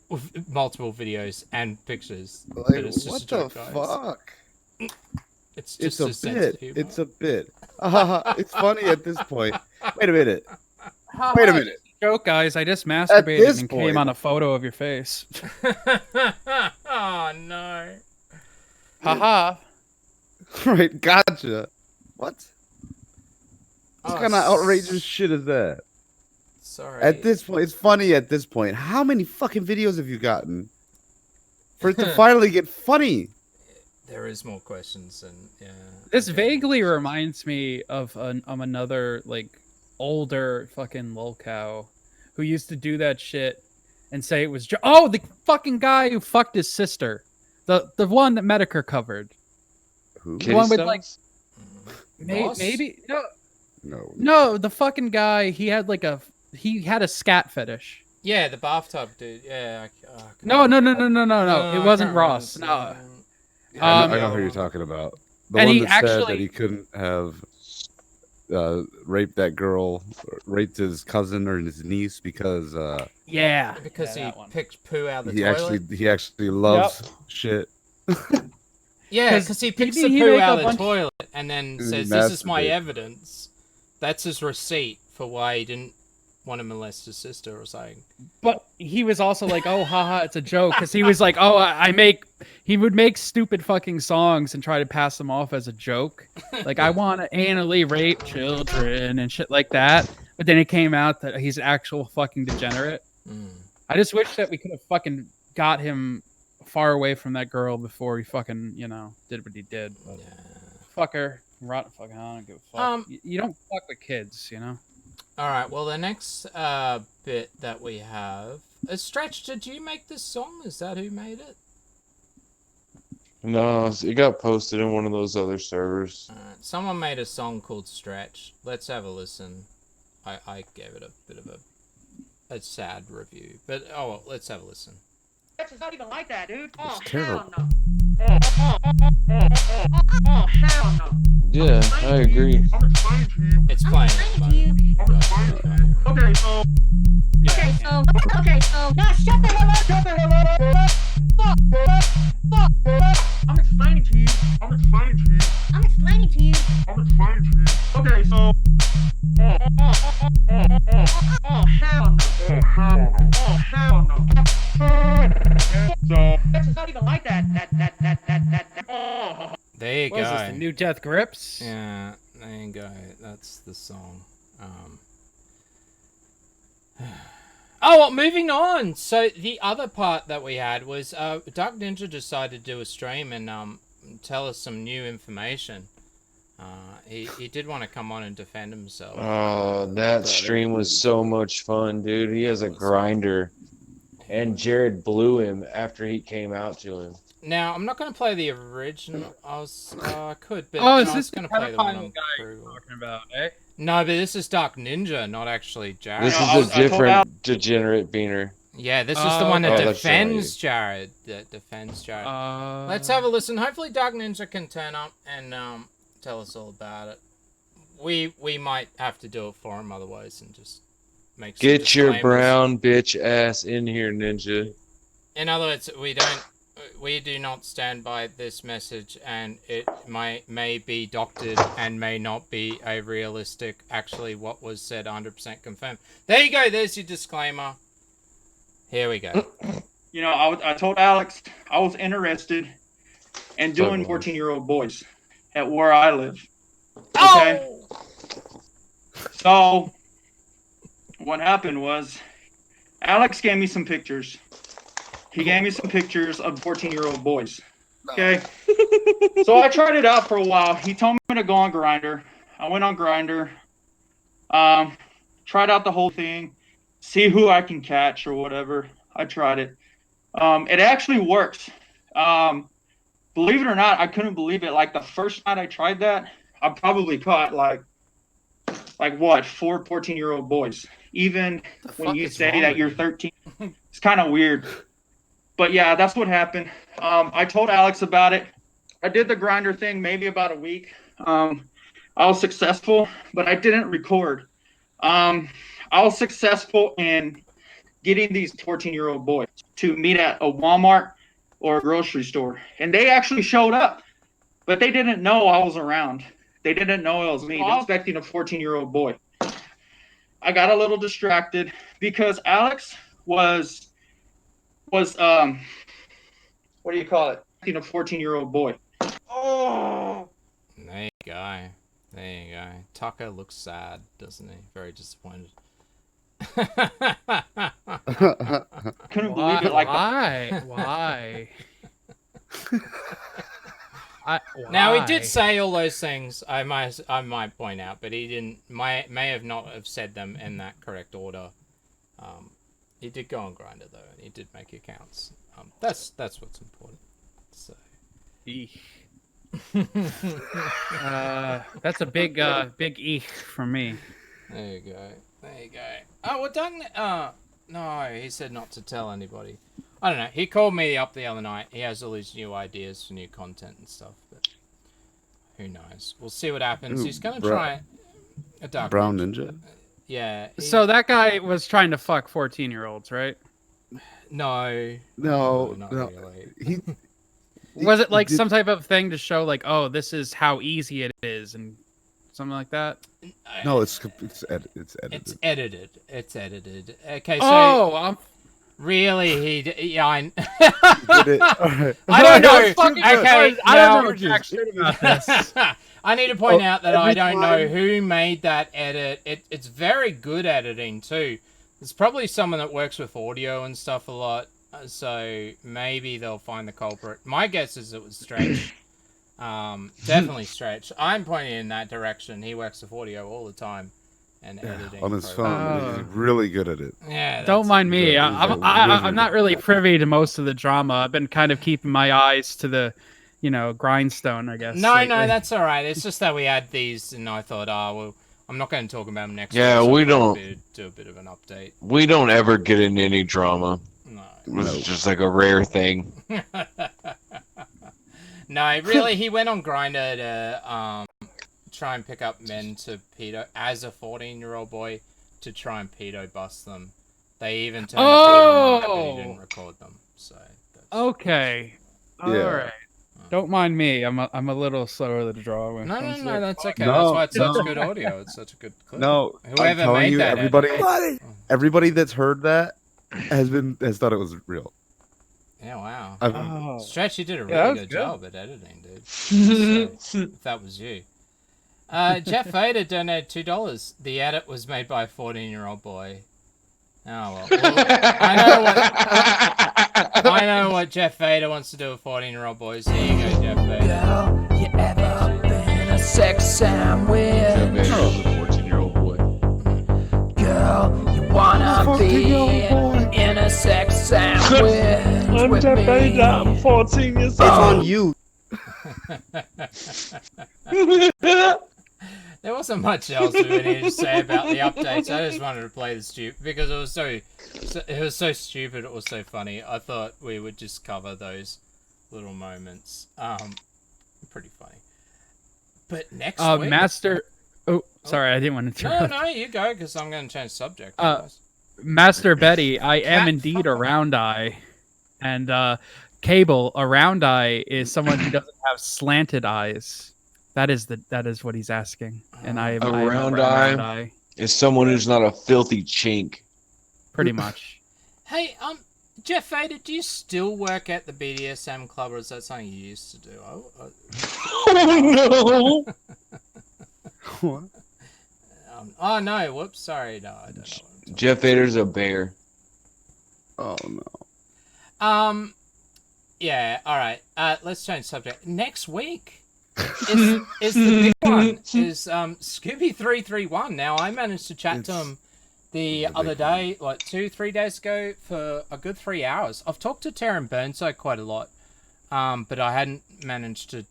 With multiple videos and pictures. Like, But it's just what a joke, the guys. fuck? It's just a bit. It's a bit. It's funny at this point. Wait a minute. Wait a minute. Joke, guys. I just masturbated this and point- came on a photo of your face. Oh no. Haha. Right, gotcha. What? What Oh, kind of outrageous shit is that? Sorry. At this point, it's funny at this point. How many fucking videos have you gotten for it to finally get funny? There is more questions, and yeah. This vaguely reminds me of another like older fucking lolcow who used to do that shit and say it was the fucking guy who fucked his sister, the one that Medicare covered. Who? The one with Kitty like Boss? maybe No. no the fucking guy he had a scat fetish. Yeah, the bathtub dude. Yeah. No. I It wasn't can't Ross. remember. No. I know who you're talking about. The and one he that said actually- that he couldn't have raped that girl, raped his cousin or his niece because Yeah. Because he picked poo out of the he toilet. actually loves shit. Yeah, because he picks the didn't he poo make out a of the bunch- toilet and then And he says, "This is my masturbates. evidence." That's his receipt for why he didn't want to molest his sister or something. But he was also like, oh, haha, it's a joke. Because he was like, oh, he would make stupid fucking songs and try to pass them off as a joke. Like, I want to anally rape children and shit like that. But then it came out that he's an actual fucking degenerate. I just wish that we could have fucking got him far away from that girl before he fucking, did what he did. But fucker, rotten fucking, I don't give a fuck. You don't fuck with kids, All right. Well, the next bit that we have is Stretch. Did you make this song? Is that who made it? No, it got posted in one of those other servers. Someone made a song called Stretch. Let's have a listen. I gave it a bit of a sad review, but oh well, let's have a listen. It's not even like that, dude. Oh, It's terrible. hell no. Oh, hell no. Yeah, I agree. It's playing. Okay, so. Now shut the hell up. Shut the hell up. Fuck. I'm explaining to you. Okay, so. Oh, hell no. Oh, hell no. So. It's not even like that. Oh. There you What is go. this, the new Death Grips? Yeah, there you go. That's the song. Oh, well, moving on. So the other part that we had was Dark Ninja decided to do a stream and tell us some new information. He did want to come on and defend himself. Oh, that stream was so much fun, dude. He has a grinder. And Jared blew him after he came out to him. Now, I'm not going to play the original. I could, but Oh, I is was this going the to play the one pedophile on guy you're talking about, eh? No, but this is Dark Ninja, not actually Jared. This is a different degenerate beaner. Yeah, this is the one that that's defends Jared. That defends Jared. Let's have a listen. Hopefully Dark Ninja can turn up and tell us all about it. We might have to do it for him otherwise and just make some Get your disclaimers. brown bitch ass in here, Ninja. In other words, we do not stand by this message, and it may be doctored and may not be a realistic, actually what was said 100% confirmed. There you go, there's your disclaimer. Here we go. You know, I told Alex I was interested in doing 14-year-old boys at where I live. Okay? So, what happened was, Alex gave me some pictures. He gave me some pictures of 14-year-old boys. Okay? So I tried it out for a while. He told me to go on Grindr. I went on Grindr. Tried out the whole thing. See who I can catch or whatever. I tried it. It actually works. Believe it or not, I couldn't believe it. Like the first night I tried that, I probably caught like what, 4 14-year-old boys. Even when you say that you're 13, it's kind of weird. But yeah, that's what happened. I told Alex about it. I did the Grindr thing maybe about a week. I was successful, but I didn't record. I was successful in getting these 14-year-old boys to meet at a Walmart or a grocery store. And they actually showed up, but they didn't know I was around. They didn't know it was me. They were expecting a 14-year-old boy. I got a little distracted because Alex was what do you call it? A 14-year-old boy. Oh. There you go. There you go. Tucker looks sad, doesn't he? Very disappointed. Couldn't believe it. Like why? Now he did say all those things. I might point out, but he didn't. May have not have said them in that correct order. He did go on Grindr though, and he did make accounts. That's what's important. So. That's a big eek for me. There you go. There you go. Oh, well done. No, he said not to tell anybody. I don't know. He called me up the other night. He has all these new ideas for new content and stuff, but who knows? We'll see what happens. He's gonna try a Dark Brown Ninja. Yeah. So that guy was trying to fuck 14-year-olds, right? No. No. Really. Was it like some type of thing to show like, oh, this is how easy it is and something like that? No, it's edited. It's edited. Okay, so really, yeah, I don't know. Okay, I don't know jack shit about this. I need to point out that I don't know who made that edit. It's very good editing too. It's probably someone that works with audio and stuff a lot. So maybe they'll find the culprit. My guess is it was Stretch. Definitely Stretch. I'm pointing in that direction. He works with audio all the time and editing on his phone. He's really good at it. Yeah. Don't mind me. I'm not really privy to most of the drama. I've been kind of keeping my eyes to the, grindstone, I guess. No, that's all right. It's just that we had these, and I thought, well, I'm not going to talk about them next week. Yeah, so we don't do a bit of an update. We don't ever get into any drama. No. It's just like a rare thing. No, really, he went on Grindr to try and pick up men to pedo as a 14-year-old boy to try and pedo bust them. They even turned the pedo mark, but he didn't record them. So. Okay. All right. Don't mind me. I'm a little slower to draw. No, that's okay. That's why it's such good audio. It's such a good clip. No, whoever made you, that, everybody that's heard that has thought it was real. Yeah, wow. Stretch, you did a really good job at editing, dude. So, if that was you. Jeff Vader donated $2. The edit was made by a 14-year-old boy. Oh, well I know what Jeff Vader wants to do with 14-year-old boys. Here you go, Jeff Vader. Girl, you ever been in a sex sandwich? Jeff Vader's a 14-year-old boy. Girl, you wanna be in a sex sandwich? I'm Jeff Vader, I'm 14 years old. It's on you. There wasn't much else we needed to say about the updates. I just wanted to play the stupid because it was so stupid. It was so funny. I thought we would just cover those little moments. Pretty funny. But next week, Master. Oh, sorry, I didn't want to interrupt. No, you go because I'm going to change subject. Master Betty, I am indeed a round eye, and Cable, a round eye is someone who doesn't have slanted eyes. That is what he's asking. And I am a round eye is someone who's not a filthy chink. Pretty much. Hey, Jeff Vader, do you still work at the BDSM club, or is that something you used to do? Oh no! What? Oh no! Whoops! Sorry, no, I don't know. Jeff Vader's a bear. Oh no. Yeah. All right. Let's change subject. Next week is the big one. Is Scooby 331. Now I managed to chat to him the other day, like 2-3 days ago, for a good 3 hours. I've talked to Taryn Burnside quite a lot, but I hadn't managed to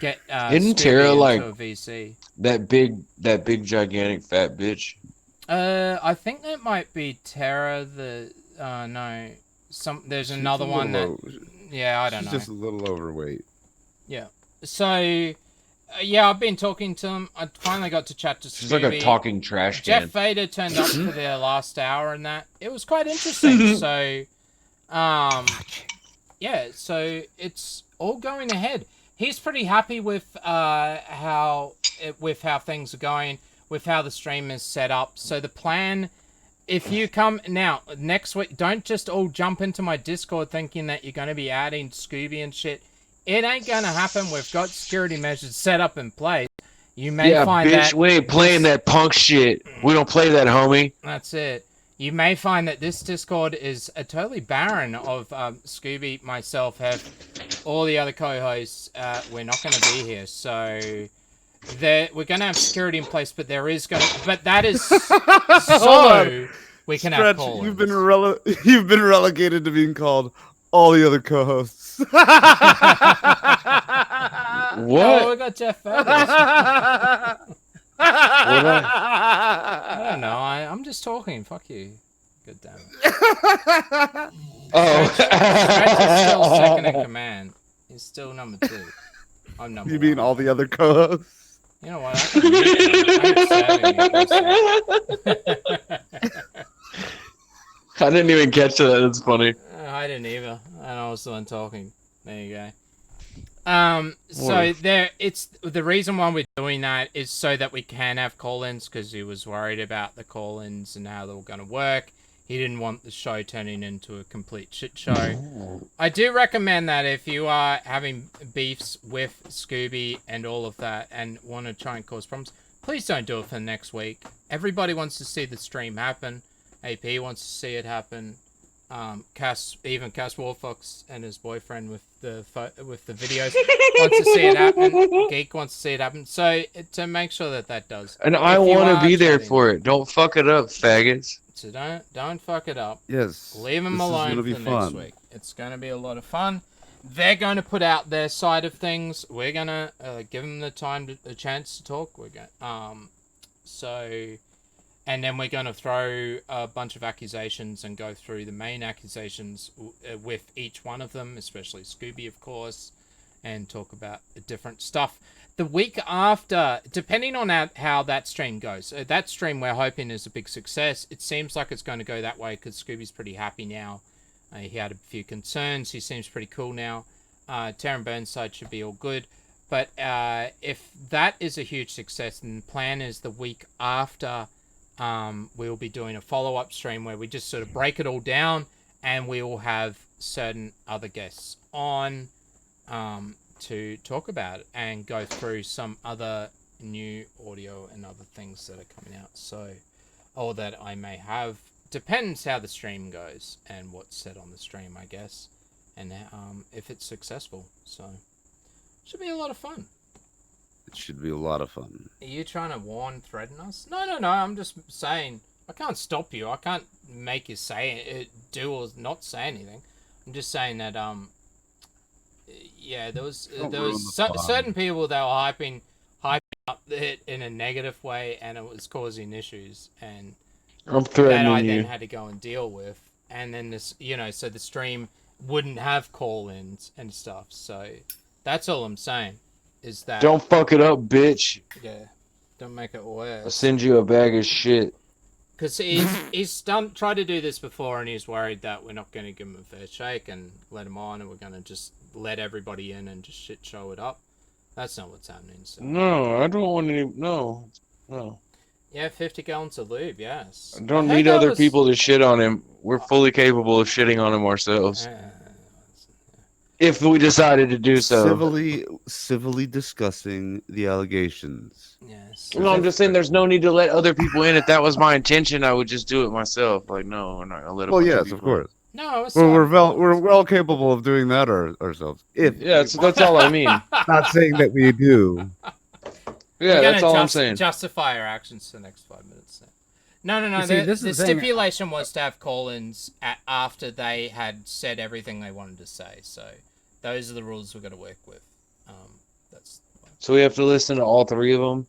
get Isn't Tara like a VC. that big gigantic fat bitch? I think that might be Tara. No, there's another one that. Yeah, I don't know. She's just a little overweight. Yeah. So, yeah, I've been talking to him. I finally got to chat to Scooby. She's like a talking trash can. Jeff Vader turned up for their last hour and that. It was quite interesting. So, yeah, so it's all going ahead. He's pretty happy with how things are going, with how the stream is set up. So the plan, if you come now next week, don't just all jump into my Discord thinking that you're going to be adding Scooby and shit. It ain't going to happen. We've got security measures set up in place. You may find bitch, we ain't playing that punk shit. We don't play that, homie. That's it. You may find that this Discord is totally barren of Scooby, myself, have all the other co-hosts. We're not going to be here, so we're going to have security in place. But that is so we can have call-ins. You've been relegated to being called all the other co-hosts. What? Oh, we got Jeff Feathers. I don't know. I'm just talking. Fuck you. Good damn it. Stretch is still second in command. He's still number 2. I'm number 1. You mean all the other co-hosts? You know what? I didn't even catch that. That's funny. I didn't either. And I was the one talking. There you go. So it's the reason why we're doing that is so that we can have call-ins, because he was worried about the call-ins and how they were going to work. He didn't want the show turning into a complete shit show. I do recommend that if you are having beefs with Scooby and all of that and want to try and cause problems, please don't do it for next week. Everybody wants to see the stream happen. AP wants to see it happen. Cass Warfox and his boyfriend with the videos wants to see it happen. Geek wants to see it happen. So to make sure that does. And I want to be there for it. Don't fuck it up, faggots. So don't fuck it up. Yes. Leave them alone for next week. It's going to be a lot of fun. They're going to put out their side of things. We're going to give them the chance to talk. We're going and then we're going to throw a bunch of accusations and go through the main accusations with each one of them, especially Scooby, of course, and talk about different stuff. The week after, depending on how that stream goes, that stream we're hoping is a big success. It seems like it's going to go that way because Scooby's pretty happy now. He had a few concerns. He seems pretty cool now. Taryn Burnside should be all good. But if that is a huge success, then the plan is the week after we'll be doing a follow-up stream where we just sort of break it all down, and we will have certain other guests on to talk about it and go through some other new audio and other things that are coming out. So, or that I may have. Depends how the stream goes and what's said on the stream, I guess, and if it's successful. So, should be a lot of fun. It should be a lot of fun. Are you trying to threaten us? No. I'm just saying. I can't stop you. I can't make you say it, do or not say anything. I'm just saying that yeah, there was certain people that were hyping it in a negative way, and it was causing issues, and I'm that threatening I you. then had to go and deal with. And then this, so the stream wouldn't have call-ins and stuff. So that's all I'm saying, is that... Don't fuck it up, bitch. Yeah, don't make it worse. I'll send you a bag of shit. Because he's tried to do this before, and he's worried that we're not going to give him a fair shake and let him on, and we're going to just let everybody in and just shit show it up. That's not what's happening. So. No, I don't want any... No. Yeah, 50 gallons of lube, yes. I don't need other people to shit on him. We're fully capable of shitting on him ourselves. If we decided to do so. Civilly discussing the allegations. Yes. No, I'm just saying there's no need to let other people in. If that was my intention, I would just do it myself. Like, no, we're not going to let Well, yes, of course. No, it's we're well capable of doing that ourselves. That's all I mean. Not saying that we do. Yeah, that's all I'm saying. Justify our actions for the next 5 minutes. No. See, The the stipulation was to have call-ins after they had said everything they wanted to say. So those are the rules we're going to work with. So we have to listen to all three of them.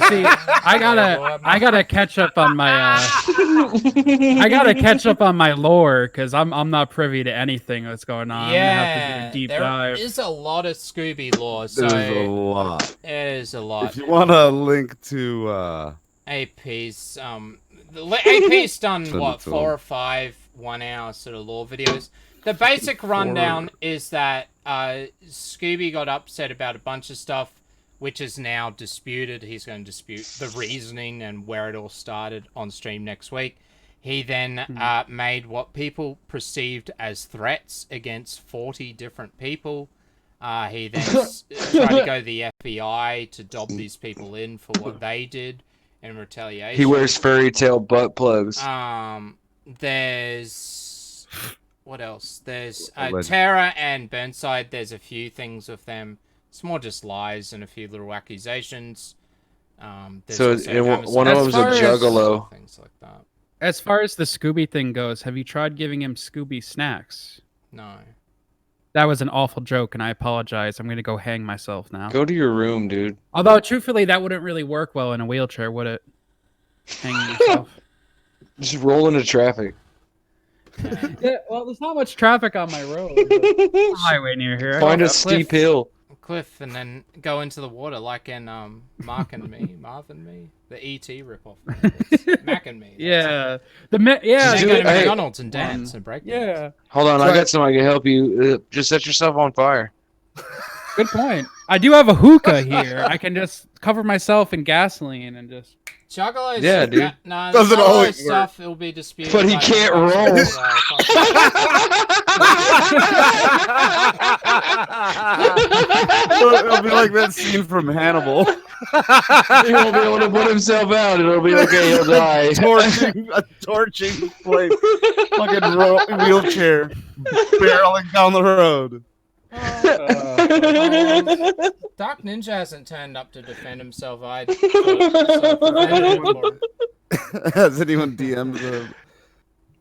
See, I gotta catch up on my I gotta catch up on my lore because I'm not privy to anything that's going on. Yeah, I'm gonna have to do a deep dive. There is a lot of Scooby lore. So There's a lot. It is a lot. If you want a link to AP's AP's done Send what it to 4 him. or 5 1-hour sort of lore videos. The basic rundown is that Scooby got upset about a bunch of stuff, which is now disputed. He's going to dispute the reasoning and where it all started on stream next week. He then made what people perceived as threats against 40 different people. He then tried to go to the FBI to dob these people in for what they did in retaliation. He wears fairy tale butt plugs. There's... What else? There's Alleged. Tara and Burnside. There's a few things with them. It's more just lies and a few little accusations. So one of them's a juggalo. Things like that. As far as the Scooby thing goes, have you tried giving him Scooby snacks? No. That was an awful joke, and I apologize. I'm gonna go hang myself now. Go to your room, dude. Although, truthfully, that wouldn't really work well in a wheelchair, would it? Hanging yourself. Just roll into traffic. Yeah, well, there's not much traffic on my road. There's a highway near here. Find a steep hill. Cliff, and then go into the water like in Mark and Me, the E.T. ripoff. Mac and Me. Yeah, Then go to McDonald's and dance and break. Yeah. Hold on, I got somebody to help you. Just set yourself on fire. Good point. I do have a hookah here. I can just cover myself in gasoline and just. Juggalos. Yeah, dude. No, doesn't always stuff. It'll be disputed. But he can't roll. It'll be like that scene from Hannibal. He won't be able to put himself out. It'll be okay. He'll die. torching flame, fucking wheelchair, barreling down the road. Dark Ninja hasn't turned up to defend himself. Has anyone DM'd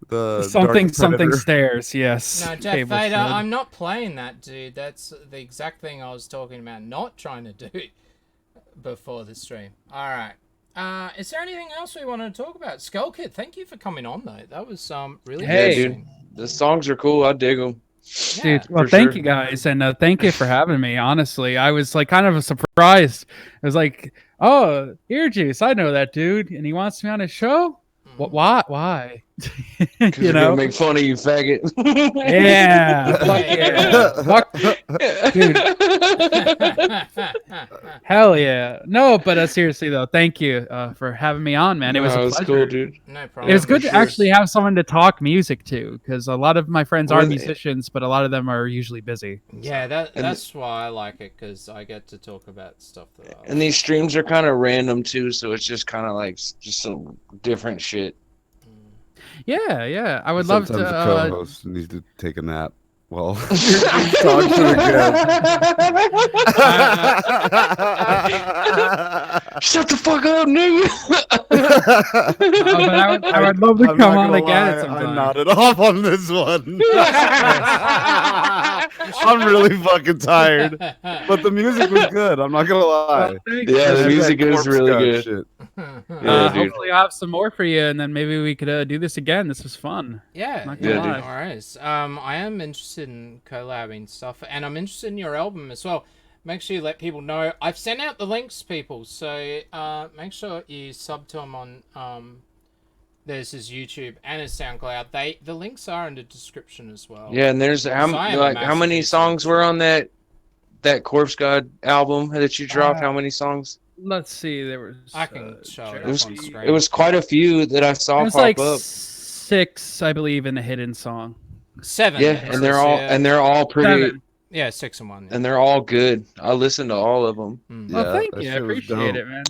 the something Dark Predator? stairs? Yes. No, Jeff Vader, I'm not playing that, dude. That's the exact thing I was talking about. Not trying to do before the stream. All right. Is there anything else we wanted to talk about? Skullkid, thank you for coming on though. That was really dude. The songs are cool. I dig them. Dude, well, thank you guys, and thank you for having me. Honestly, I was like kind of surprised. I was like, "Oh, EarJuice, I know that dude, and he wants me on his show. What? Why? You know, make fun of you, faggot. Yeah, fuck yeah, dude. Hell yeah. No, but seriously though, thank you for having me on, man. It was a pleasure. Cool, dude. No problem. It was good to actually have someone to talk music to, because a lot of my friends are musicians, but a lot of them are usually busy. Yeah, that's why I like it, because I get to talk about stuff that And these streams are kind of random too, so it's just kind of like just some different shit. Yeah. I would love to. Sometimes the co-host needs to take a nap while talk to the guest. Shut the fuck up, nigga. I would love to I'm come not on gonna again lie, at some I time. nodded off on this one. I'm really fucking tired, but the music was good. I'm not gonna lie. Yeah, the music is really good. Shit. Yeah, dude. Hopefully I'll have some more for you, and then maybe we could do this again. This was fun. Yeah, Not gonna lie. all right. I am interested in collabing stuff, and I'm interested in your album as well. Make sure you let people know. I've sent out the links, people, so make sure you sub to him on there's his YouTube and his SoundCloud. The links are in the description as well. Yeah, and there's how many songs were on that Corpse God album that you dropped? How many songs? Let's see. There was. I can show it was, on screen. It was quite a few that I saw There's pop like up. 6, I believe, in a hidden song. 7. Yeah, and they're all pretty. 7. Yeah, 6 and 1. Yeah. And they're all good. I listened to all of them. Well, thank you. I appreciate it, man.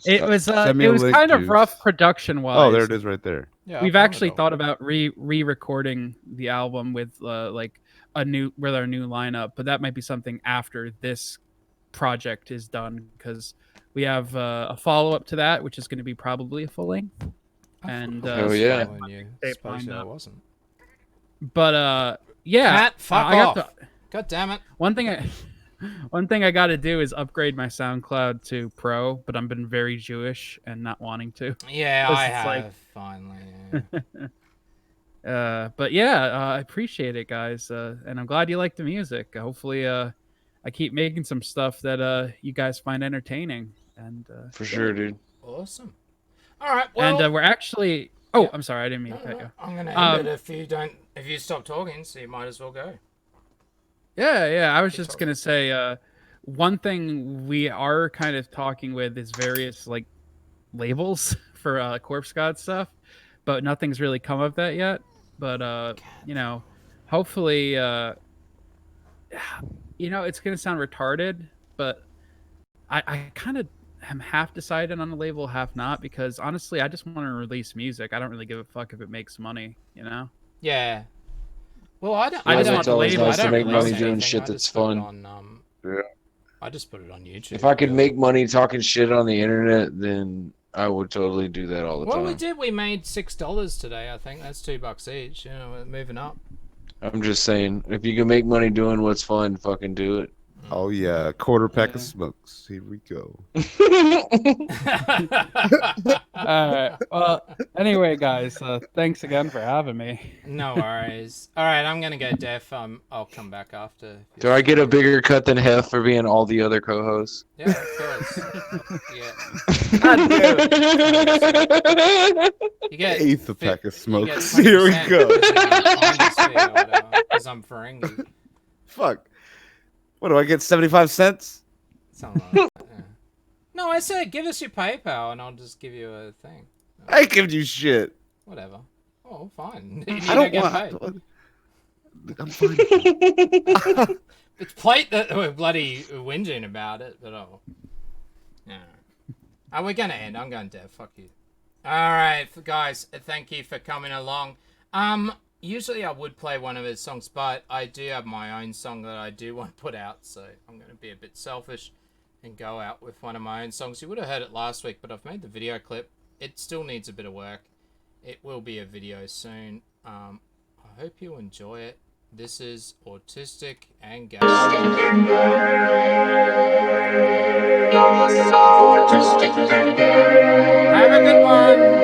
It was Send me a link, kind of dude. rough production wise. Oh, there it is, right there. Yeah, We've actually thought about re-recording the album with like our new lineup, but that might be something after this project is done, because we have a follow-up to that, which is going to be probably a full length. And oh yeah, I wasn't. But yeah, Matt, fuck I got off. God damn it. One thing I got to do is upgrade my SoundCloud to Pro, but I've been very Jewish and not wanting to. Yeah, I have finally. Yeah. But yeah, I appreciate it, guys, and I'm glad you like the music. Hopefully, I keep making some stuff that you guys find entertaining. And for sure, dude. Awesome. All right. Well, and we're actually. Oh, I'm sorry, I didn't mean to cut you. I'm gonna end it if you stop talking, so you might as well go. Yeah. I was just gonna say, one thing we are kind of talking with is various like labels for Corpse God stuff, but nothing's really come of that yet. But hopefully, it's gonna sound retarded, but I kind of am half decided on a label, half not, because honestly, I just want to release music. I don't really give a fuck if it makes money, Yeah. Well, I don't. I just want to label. Nice to make money anything. doing shit that's fun. Yeah. I just put it on YouTube. If I could make money talking shit on the internet, then I would totally do that all the time. Well, we did. We made $6 today. I think that's $2 each. We're moving up. I'm just saying, if you can make money doing what's fun, fucking do it. Oh yeah, quarter pack of smokes. Here we go. All right. Well, anyway, guys, thanks again for having me. No worries. All right, I'm gonna go deaf. I'll come back after. Do I get a bigger cut than Hef for being all the other co-hosts? Yeah, of course. You get eighth a pack of smokes. Here we go. Because I'm Ferengi. Fuck. What do I get? 75 cents? Something like that, yeah. No, I said give us your PayPal and I'll just give you a thing. I give you shit. Whatever. Oh, fine. I don't want. I'm fine. It's plate that we're bloody whinging about it, but yeah. Oh, we're gonna end. I'm going deaf. Fuck you. All right, guys. Thank you for coming along. Usually I would play one of his songs, but I do have my own song that I do want to put out, so I'm going to be a bit selfish and go out with one of my own songs. You would have heard it last week, but I've made the video clip. It still needs a bit of work. It will be a video soon. I hope you enjoy it. This is Autistic and Gay. Have a good one.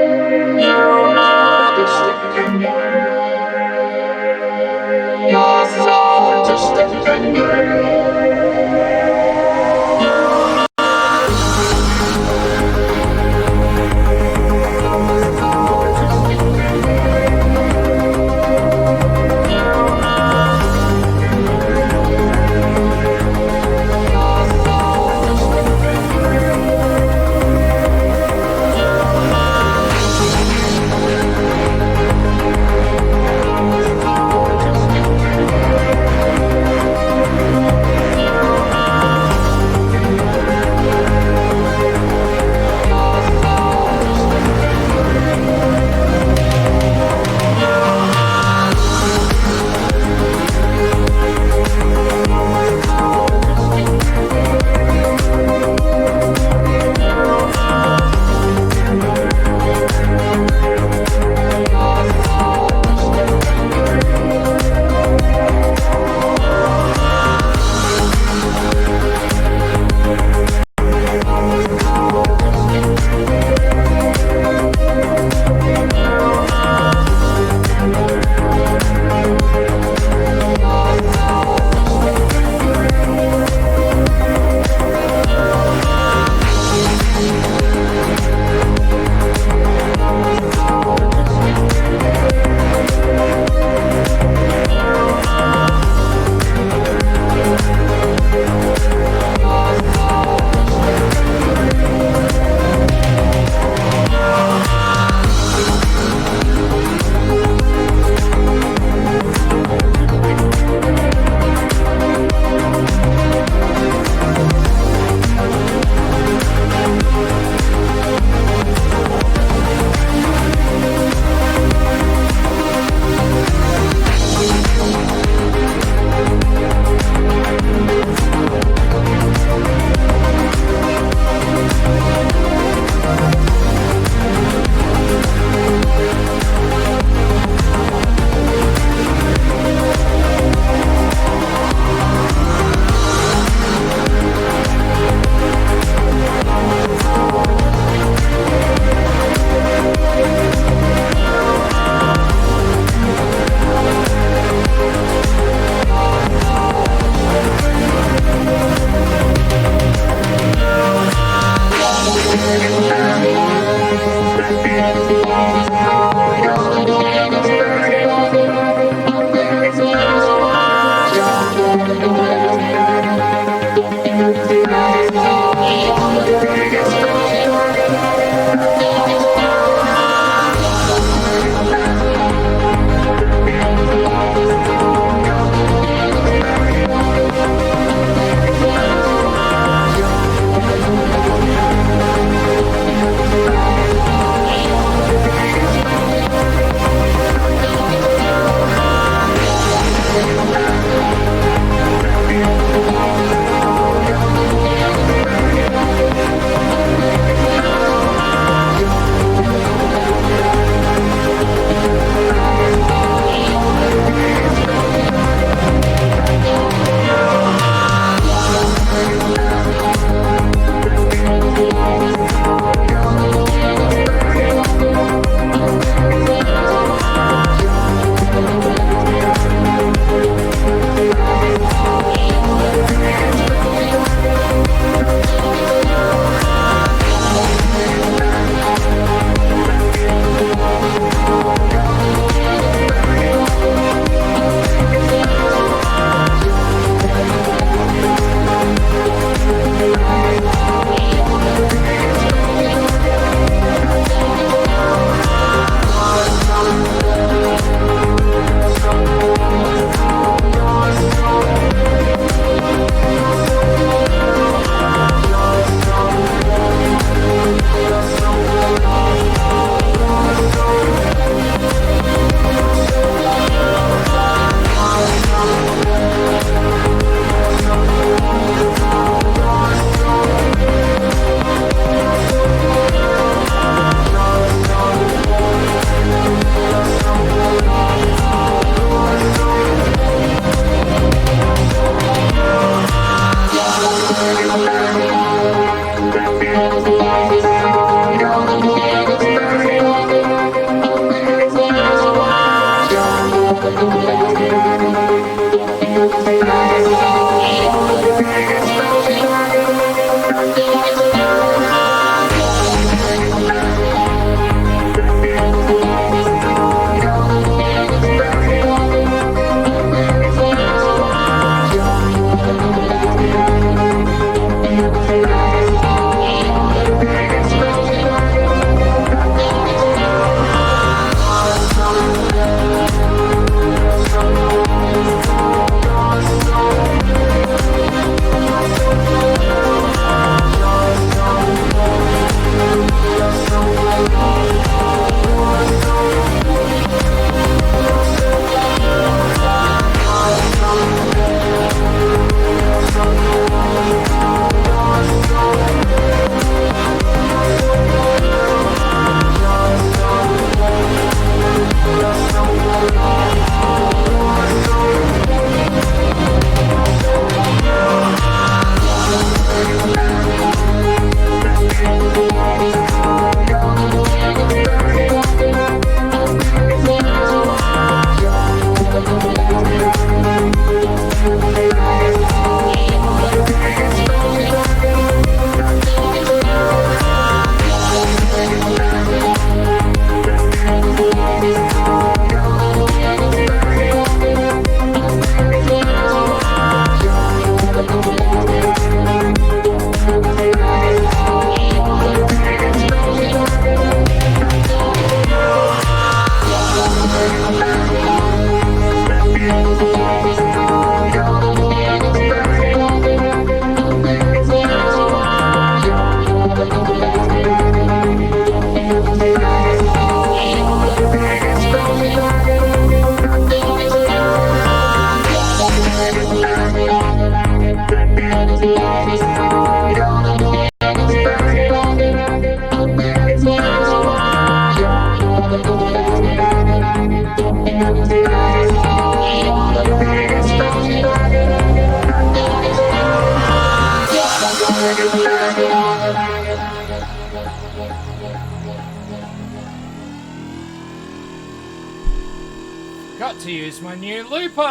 Got to use my new looper!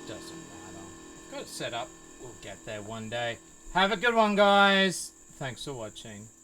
Doesn't matter. I've got it set up. We'll get there one day. Have a good one, guys. Thanks for watching.